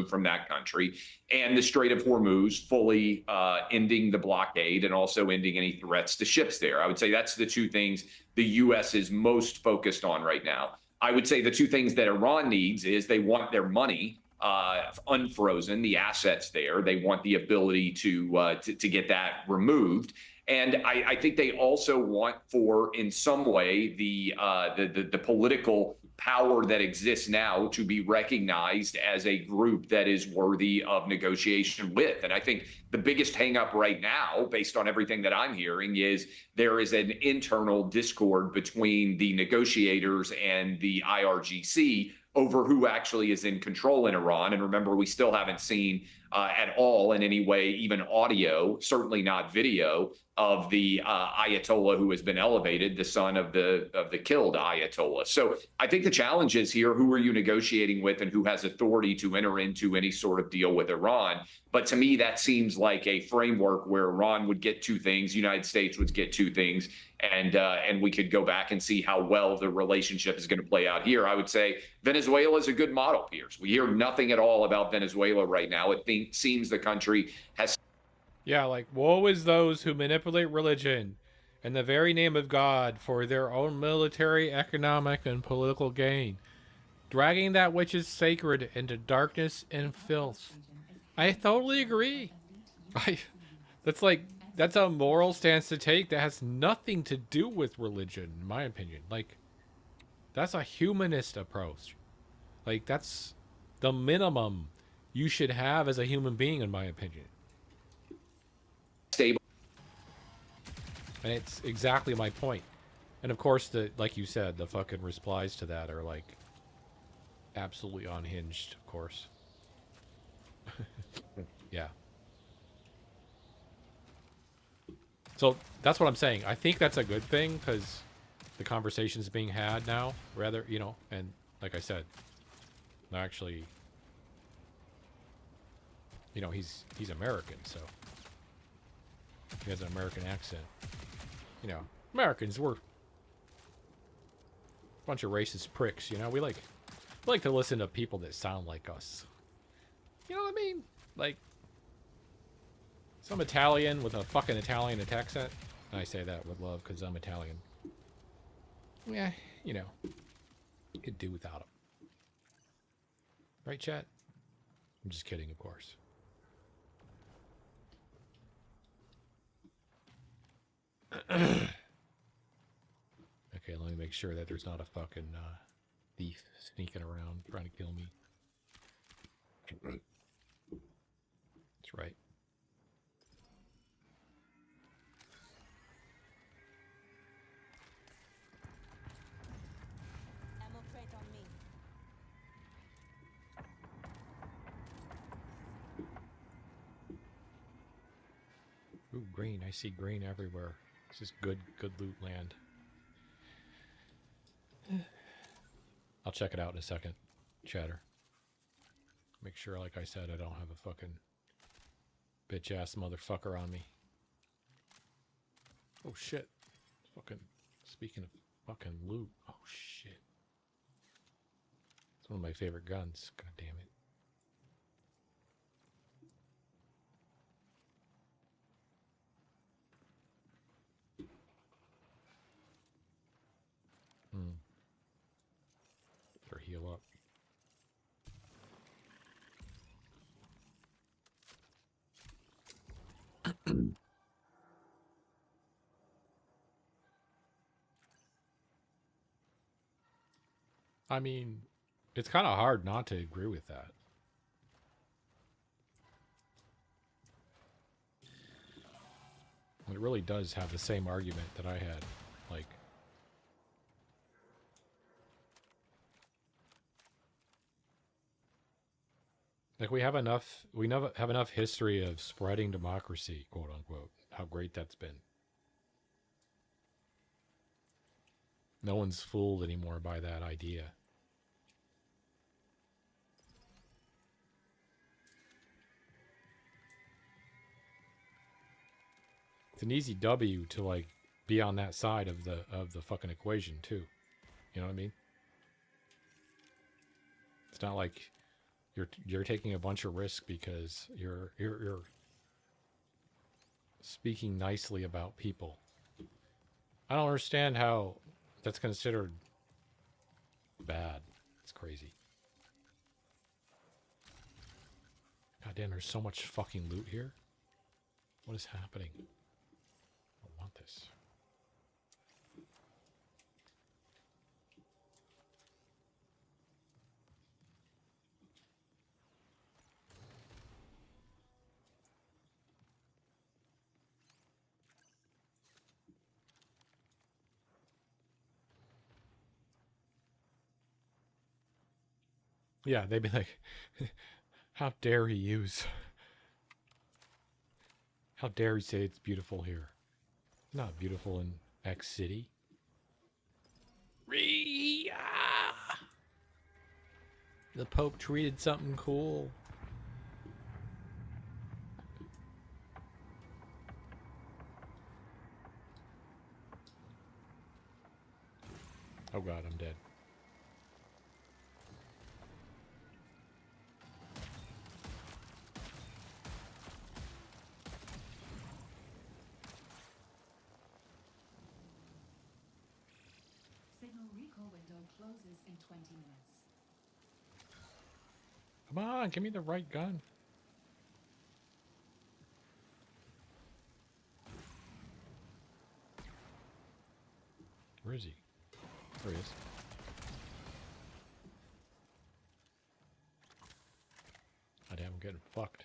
from that country, and the Strait of Hormuz, fully ending the blockade and also ending any threats to ships there. I would say that's the two things the U.S. is most focused on right now. I would say the two things that Iran needs is they want their money unfrozen, the assets there. They want the ability to get that removed. And I think they also want for, in some way, the political power that exists now to be recognized as a group that is worthy of negotiation with. And I think the biggest hangup right now, based on everything that I'm hearing, is there is an internal discord between the negotiators and the IRGC over who actually is in control in Iran. And remember, we still haven't seen at all in any way, even audio, certainly not video, of the Ayatollah who has been elevated, the son of the killed Ayatollah. So I think the challenge is here, who are you negotiating with and who has authority to enter into any sort of deal with Iran? But to me, that seems like a framework where Iran would get two things, United States would get two things, and we could go back and see how well the relationship is going to play out here. I would say Venezuela is a good model, Piers. We hear nothing at all about Venezuela right now. It seems the country has... Yeah, like, woe is those who manipulate religion in the very name of God for their own military, economic, and political gain, dragging that which is sacred into darkness and filth. I totally agree. That's a moral stance to take that has nothing to do with religion, in my opinion. Like, that's a humanist approach. Like, that's the minimum you should have as a human being, in my opinion. Stable. And it's exactly my point. And of course, like you said, the fucking replies to that are like absolutely unhinged, of course. Yeah. So that's what I'm saying. I think that's a good thing because the conversation's being had now, rather, you know, and like I said, actually, you know, he's American, so he has an American accent. You know, Americans, we're a bunch of racist pricks, you know? We like to listen to people that sound like us. You know what I mean? Like, some Italian with a fucking Italian accent. I say that with love because I'm Italian. Yeah, you know, you could do without him. Right, chat? I'm just kidding, of course. Okay, let me make sure that there's not a fucking thief sneaking around trying to kill me. That's right. Ammo crate on me. Ooh, green. I see green everywhere. This is good loot land. I'll check it out in a second, chatter. Make sure, like I said, I don't have a fucking bitch-ass motherfucker on me. Oh, shit. Fucking, speaking of fucking loot. Oh, shit. It's one of my favorite guns. God damn it. I mean, it's kind of hard not to agree with that. It really does have the same argument that I had. Like we have enough history of spreading democracy, quote unquote. How great that's been. No one's fooled anymore by that idea. It's an easy W to like be on that side of the fucking equation too. You know what I mean? It's not like you're taking a bunch of risk because you're speaking nicely about people. I don't understand how that's considered bad. It's crazy. God damn, there's so much fucking loot here. What is happening? I don't want this. Yeah, they'd be like, how dare he use... How dare he say it's beautiful here? Not beautiful in X City. The Pope treated something cool. Oh god, I'm dead. Signal recall window closes in 20 minutes. Come on, give me the right gun. Where is he? There he is. God damn, I'm getting fucked.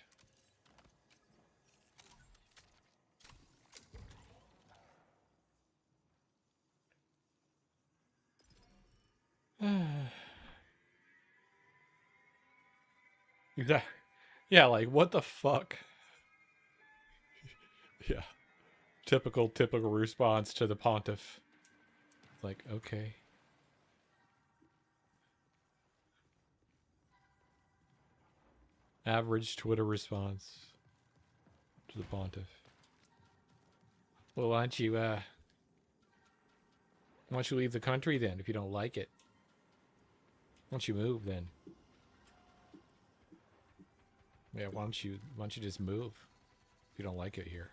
Yeah, like what the fuck? Yeah. Typical response to the pontiff. Like, okay. Average Twitter response to the pontiff. Well, why don't you leave the country then if you don't like it? Why don't you move then? Yeah, why don't you just move if you don't like it here?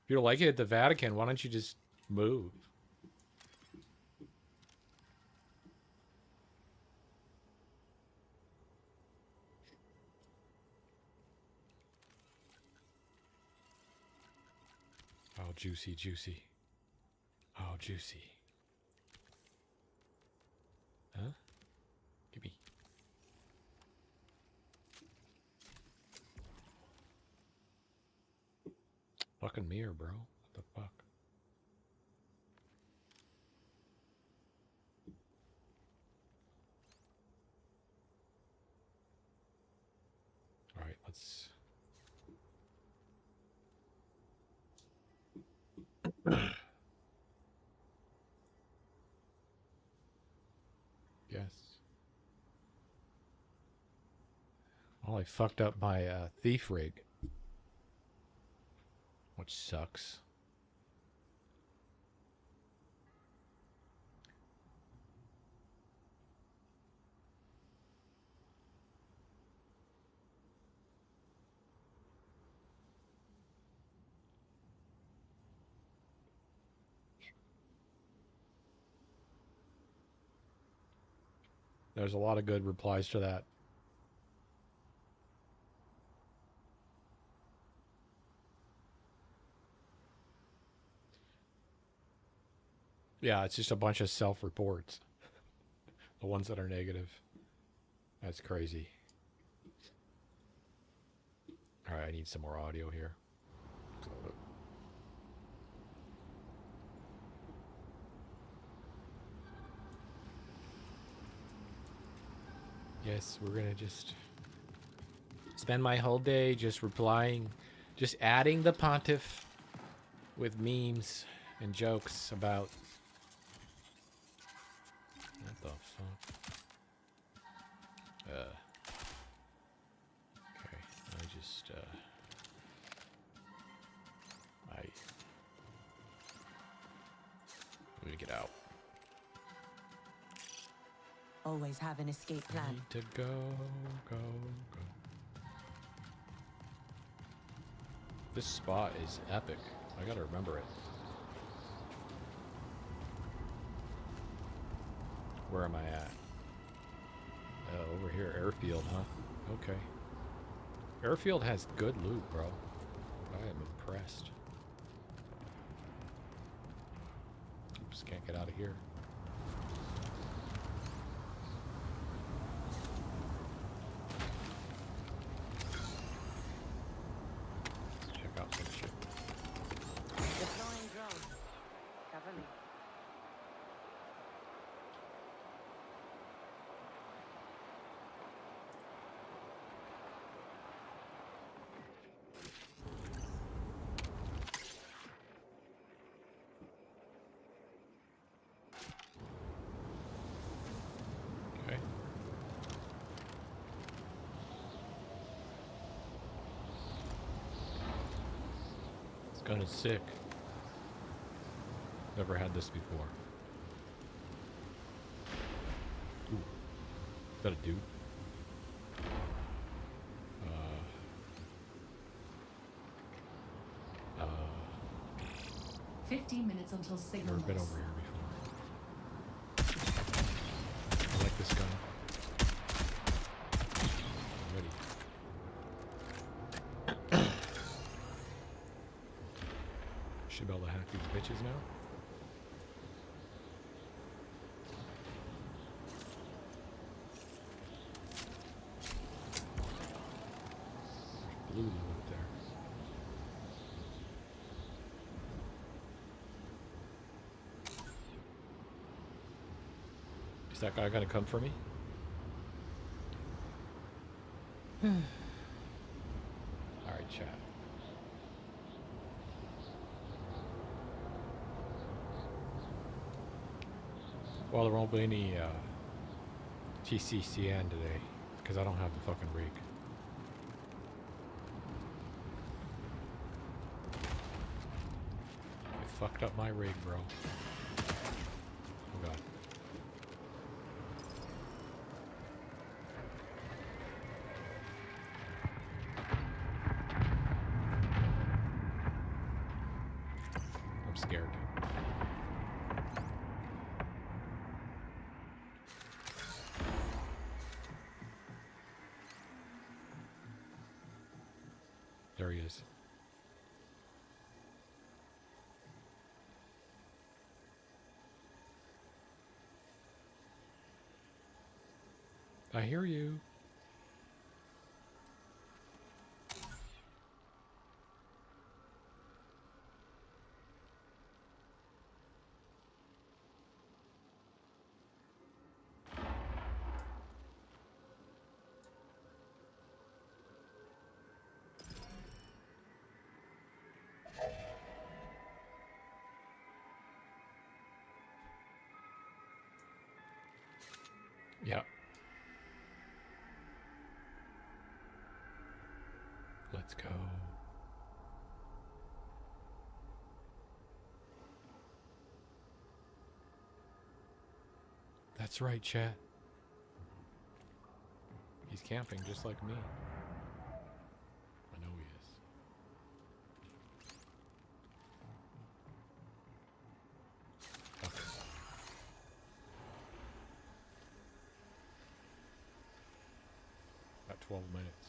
If you don't like it at the Vatican, why don't you just move? Oh, juicy, juicy. Oh, juicy. Huh? Give me. Fucking mirror, bro. What the fuck? Alright, let's... Yes. Well, I fucked up my thief rig. Which sucks. There's a lot of good replies to that. Yeah, it's just a bunch of self-reports. The ones that are negative. That's crazy. All right, I need some more audio here. Yes, we're gonna just spend my whole day just replying, just adding the pontiff with memes and jokes about what the fuck. Okay, I just let me get out. Always have an escape plan. Need to go. This spot is epic. I gotta remember it. Where am I at? Over here, airfield, huh? Okay. Airfield has good loot, bro. I am impressed. Oops, can't get out of here. Check out some shit. Deploying drones. Cover me. Okay. This gun is sick. Never had this before. Ooh. Is that a dude? 15 minutes until signal. Never been over here before. I like this gun. I'm ready. Should be able to hack these bitches now. Blue up there. Is that guy gonna come for me? Alright, chat. Well, there won't be any TCCN today because I don't have the fucking rig. I fucked up my rig, bro. Oh god. I'm scared. There he is. I hear you. Yeah. Let's go. That's right, chat. He's camping just like me. I know he is. Okay. About 12 minutes.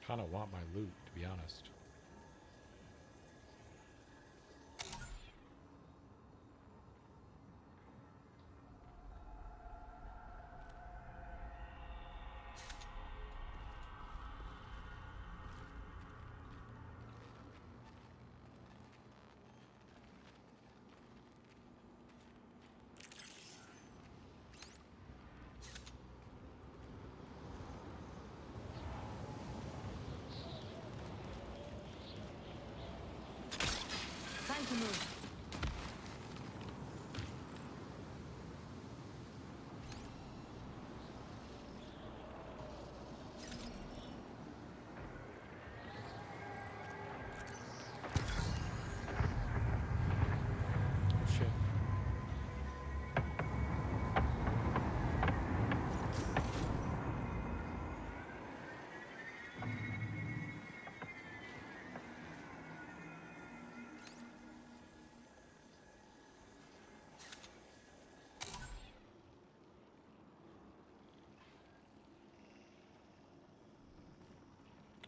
Kind of want my loot, to be honest. to move.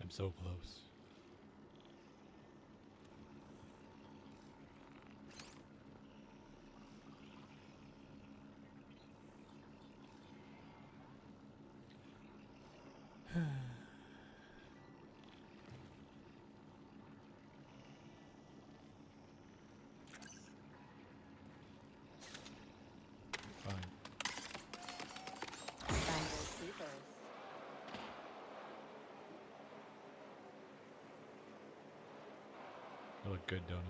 I'm so close. I look good, don't I?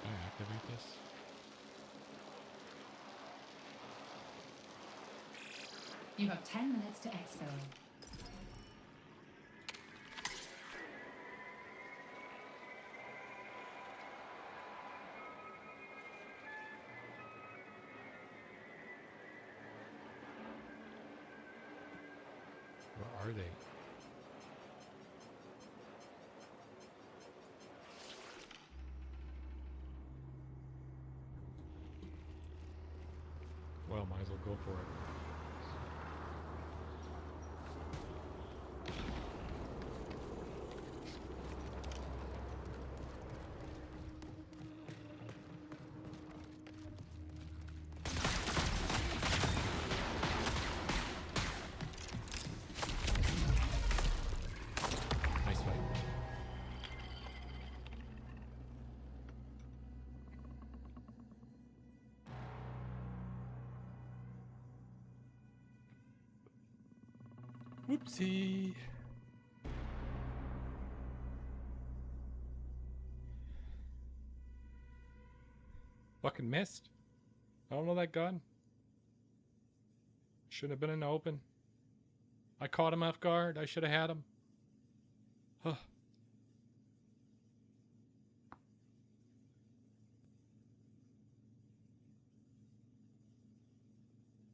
Can I activate this? You have 10 minutes to exfil. Where are they? Well, might as well go for it. Nice fight. Whoopsie. Fucking missed. I don't know that gun. Shouldn't have been in the open. I caught him off guard. I should have had him. Huh.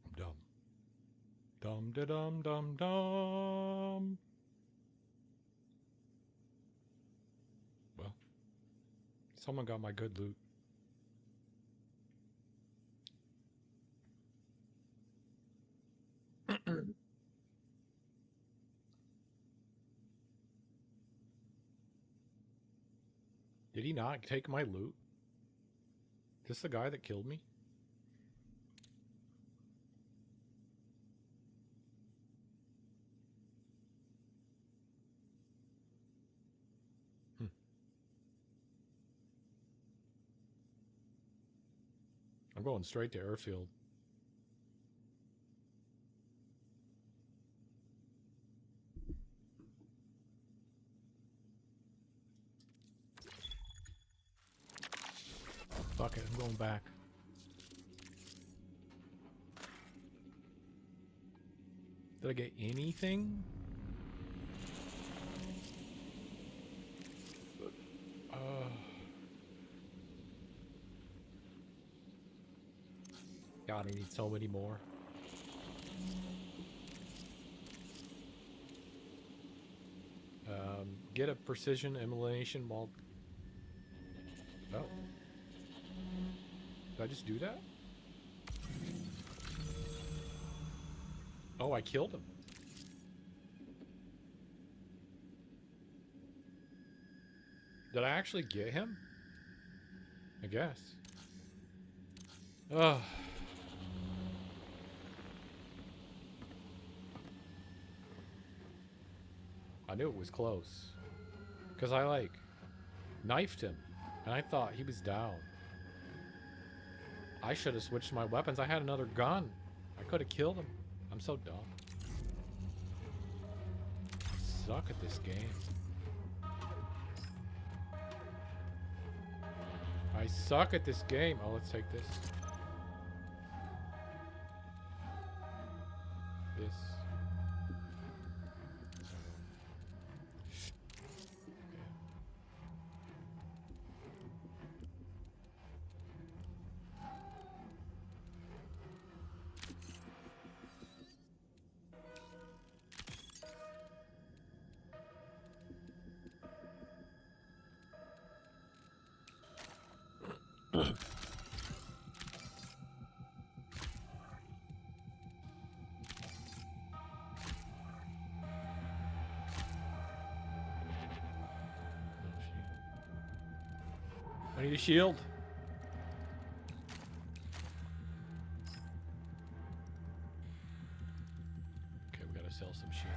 I'm dumb. Dum da dum dum dum. Well, someone got my good loot. Did he not take my loot? Is this the guy that killed me? I'm going straight to airfield. Fuck it, I'm going back. Did I get anything? God, I need so many more. Get a precision elimination while... Oh. Did I just do that? Oh, I killed him. Did I actually get him? I guess. Ugh. I knew it was close. Because I, like, knifed him. And I thought he was down. I should have switched my weapons. I had another gun. I could have killed him. I'm so dumb. I suck at this game. I suck at this game. Oh, let's take this. This. I need a shield. Okay, we gotta sell some shit.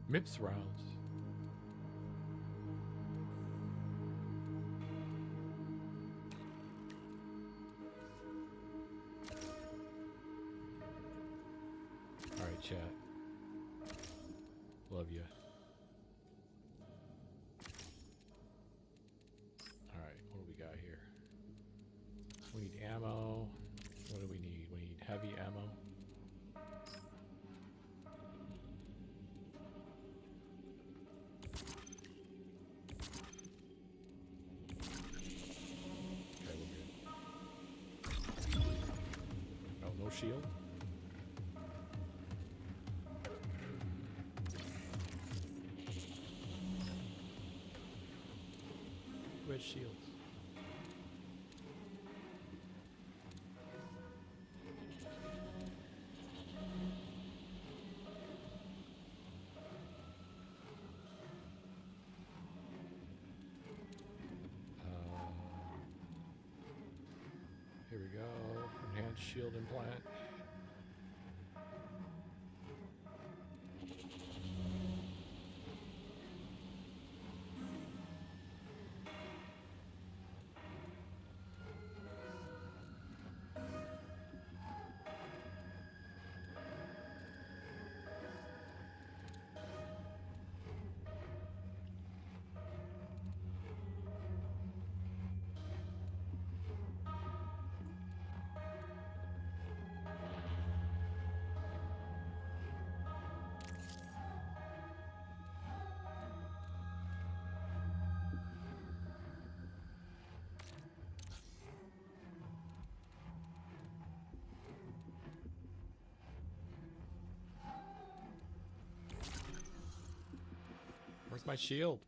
MIPS rounds. All right, chat. Love you. All right, what do we got here? We need ammo. What do we need? We need heavy ammo. Okay, we're good. Oh, no shield? Red shields. Here we go. Enhanced shield implant. Where's my shield?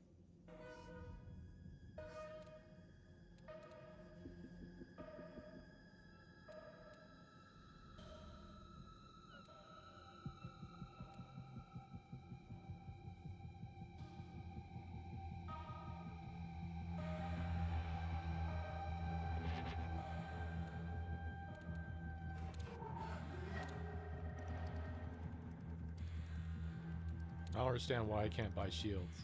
I don't understand why I can't buy shields.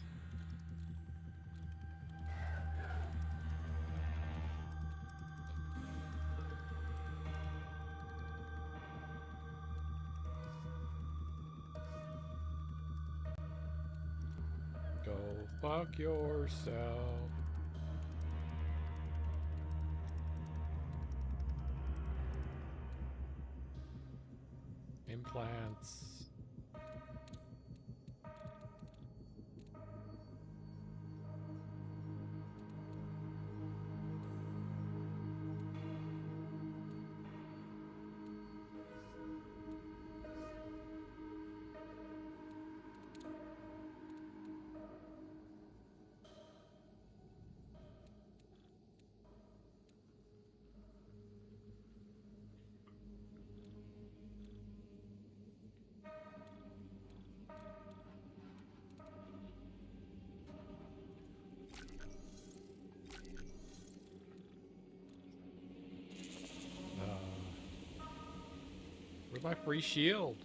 Go fuck yourself. Implants. Where's my free shield?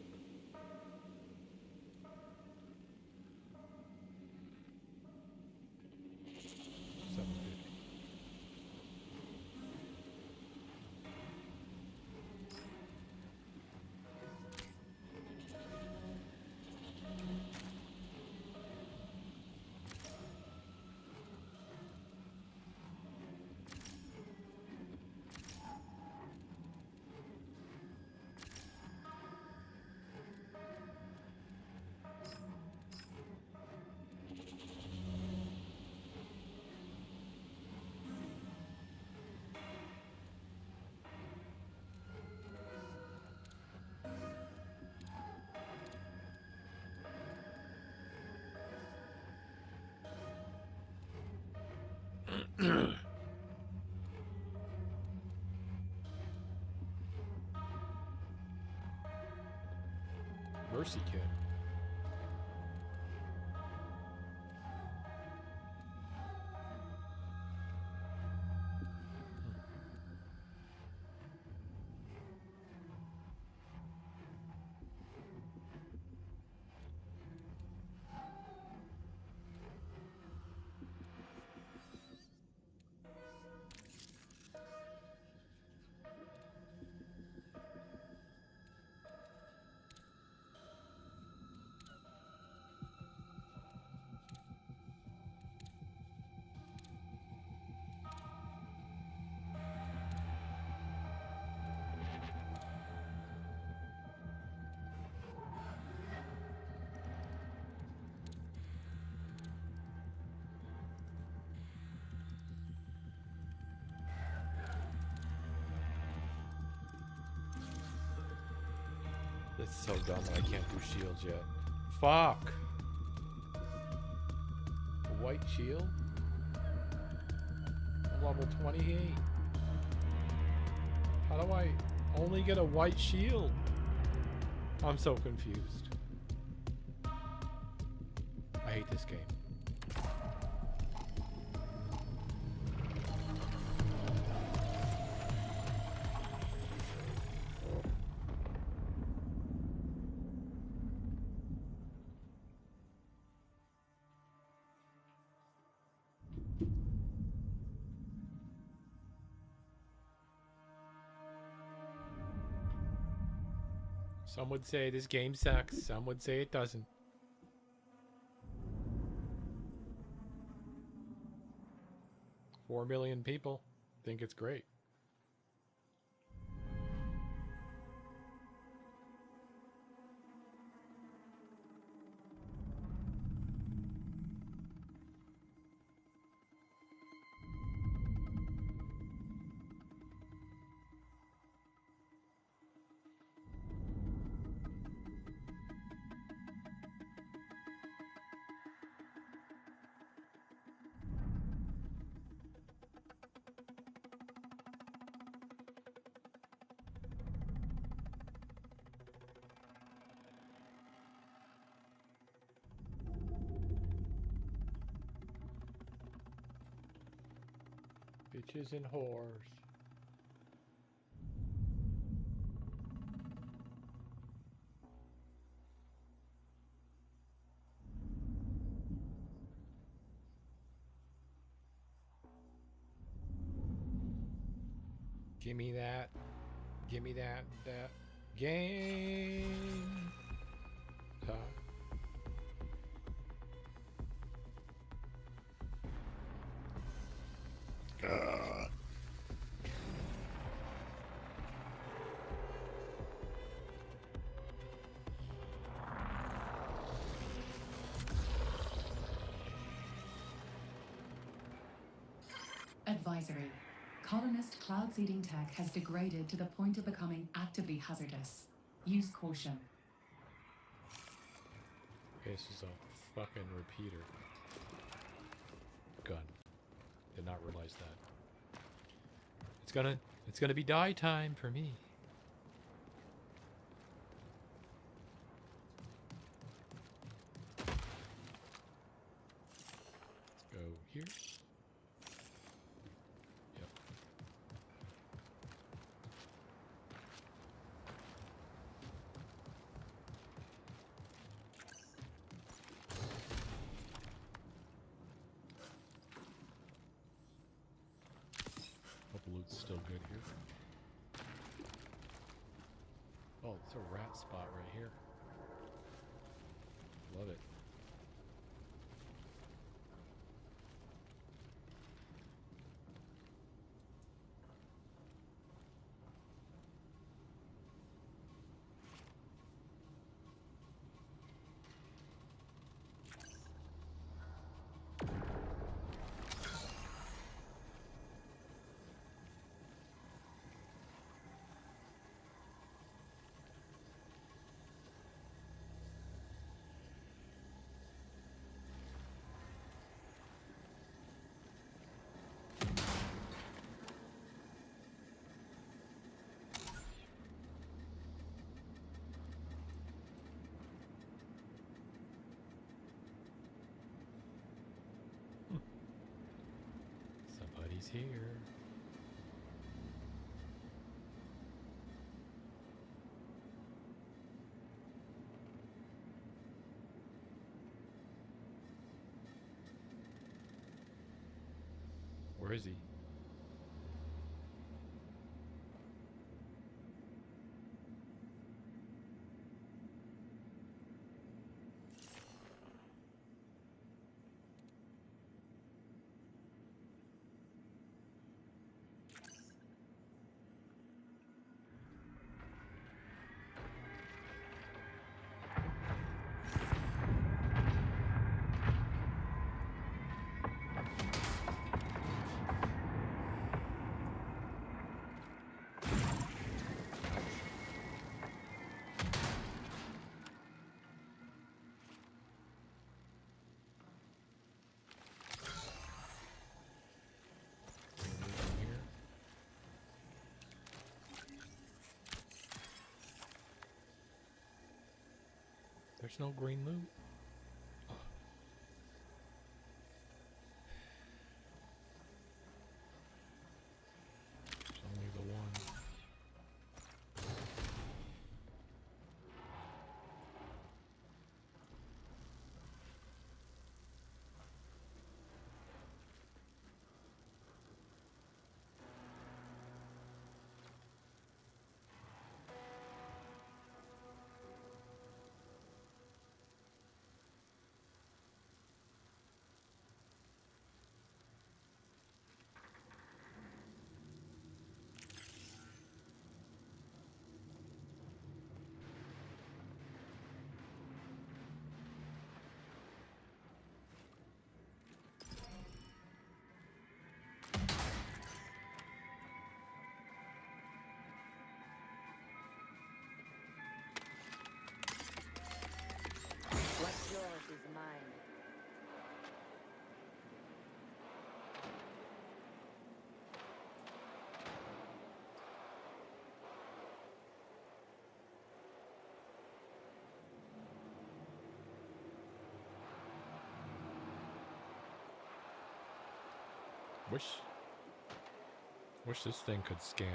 Mercy kit. It's so dumb that I can't do shields yet. Fuck! A white shield? I'm level 28. How do I only get a white shield? I'm so confused. I hate this game. Some would say this game sucks, some would say it doesn't. $4 million people think it's great. Bitches and whores. Give me that. Give me that game. Advisory. Colonist cloud seeding tech has degraded to the point of becoming actively hazardous. Use caution. Okay, this is a fucking repeater. Gun. Did not realize that. It's gonna be die time for me. Let's go here. Yep. loot's still good here. Oh, it's a rat spot right here. Love it. Somebody's here. Where is he? There's no green loot. Oh. There's only the one. What's yours is mine. Wish this thing could scan.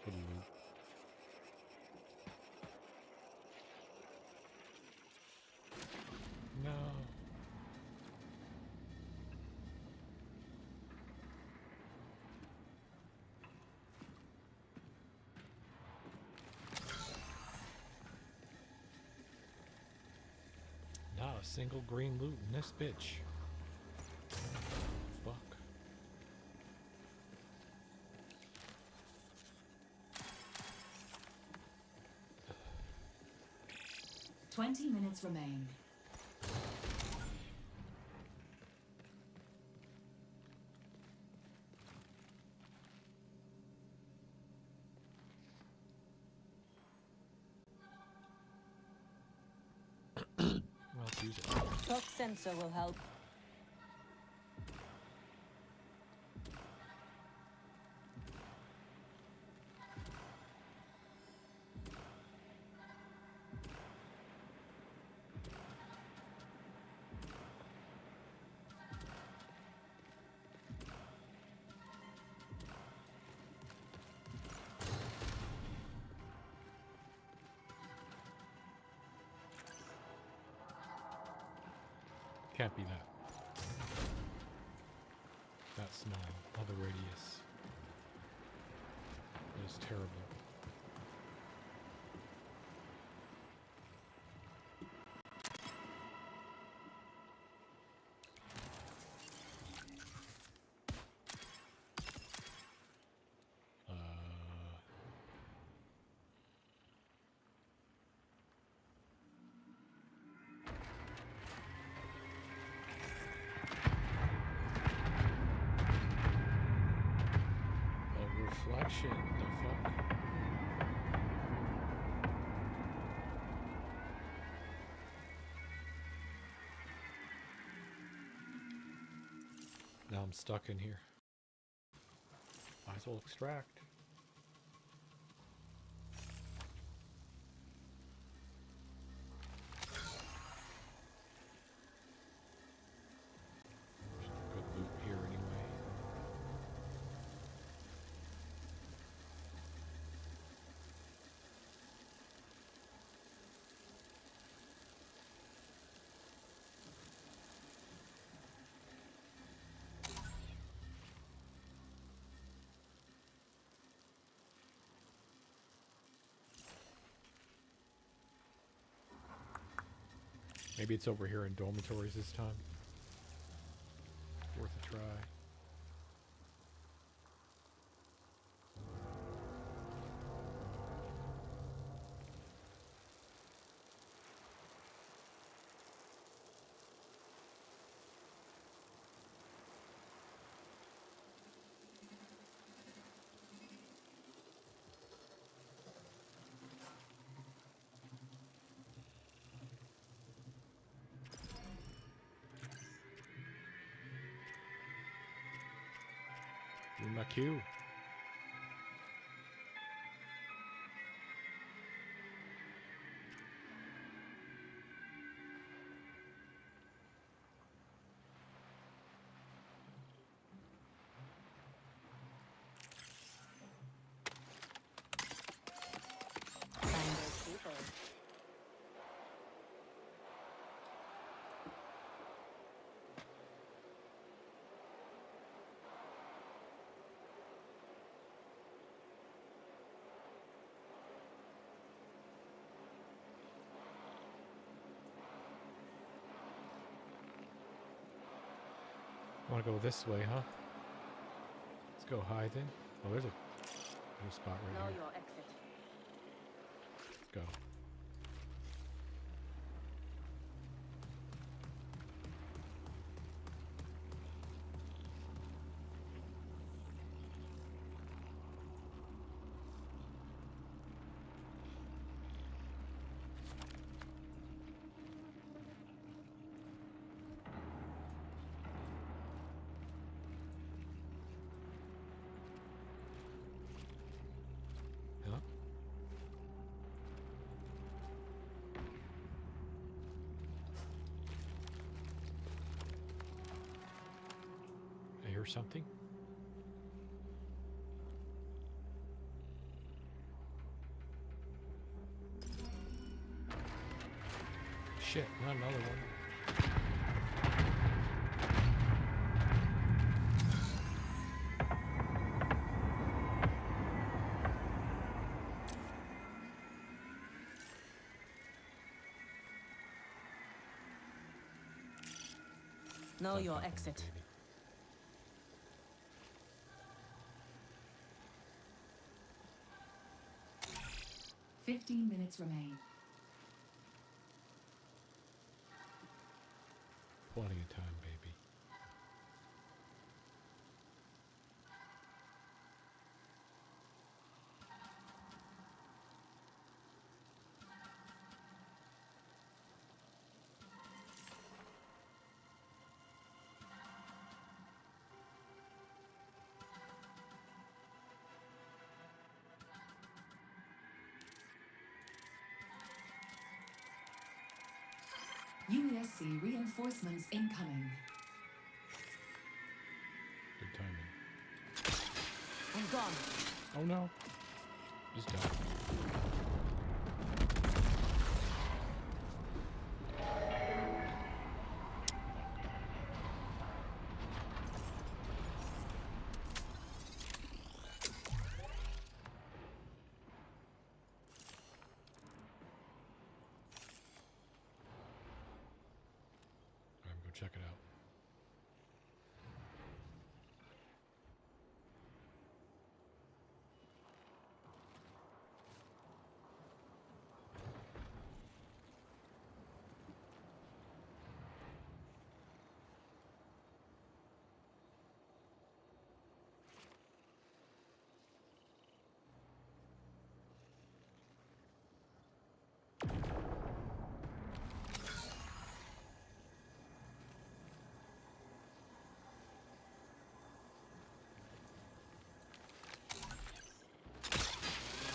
For loot. No. Not a single green loot in this bitch. Fuck. Twenty minutes remain. Let's use it. Talk sensor will help. Can't be that. That that small. All the radius. It was terrible. Reflection, the fuck? Now I'm stuck in here. Might as well extract. Good loot here anyway. Maybe it's over here in dormitories this time. Worth a try. In my queue. Want to go this way, huh? Let's go high then. Oh, there's a spot right here. Your exit. Let's go. Or something. Shit, not another one. Know your exit. 15 minutes remain. Plenty of time, baby. USC reinforcements incoming. Good timing. I'm gone. Oh no. Just die. check it out.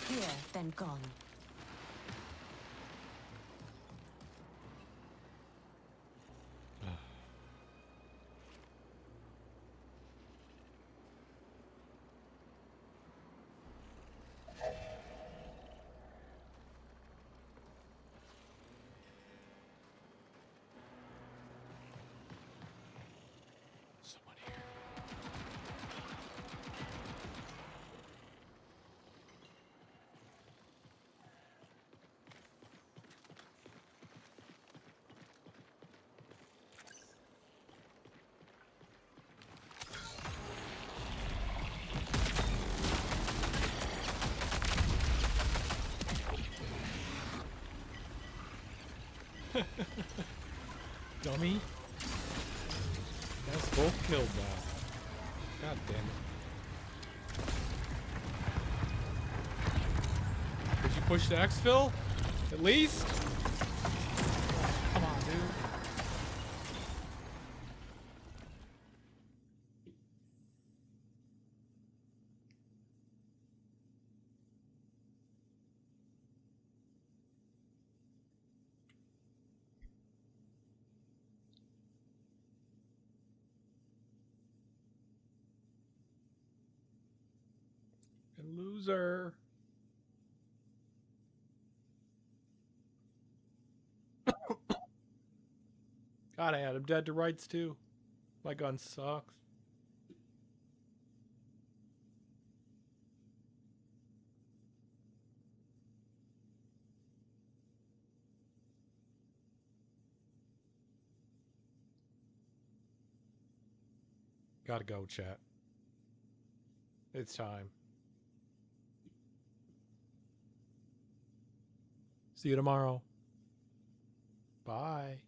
Here, then gone. Someone here. Dummy. That's both killed now. God damn it. Did you push the exfil? At least? Come on, dude. Loser. God, I had him dead to rights too. My gun sucks. Gotta go, chat. It's time. See you tomorrow. Bye.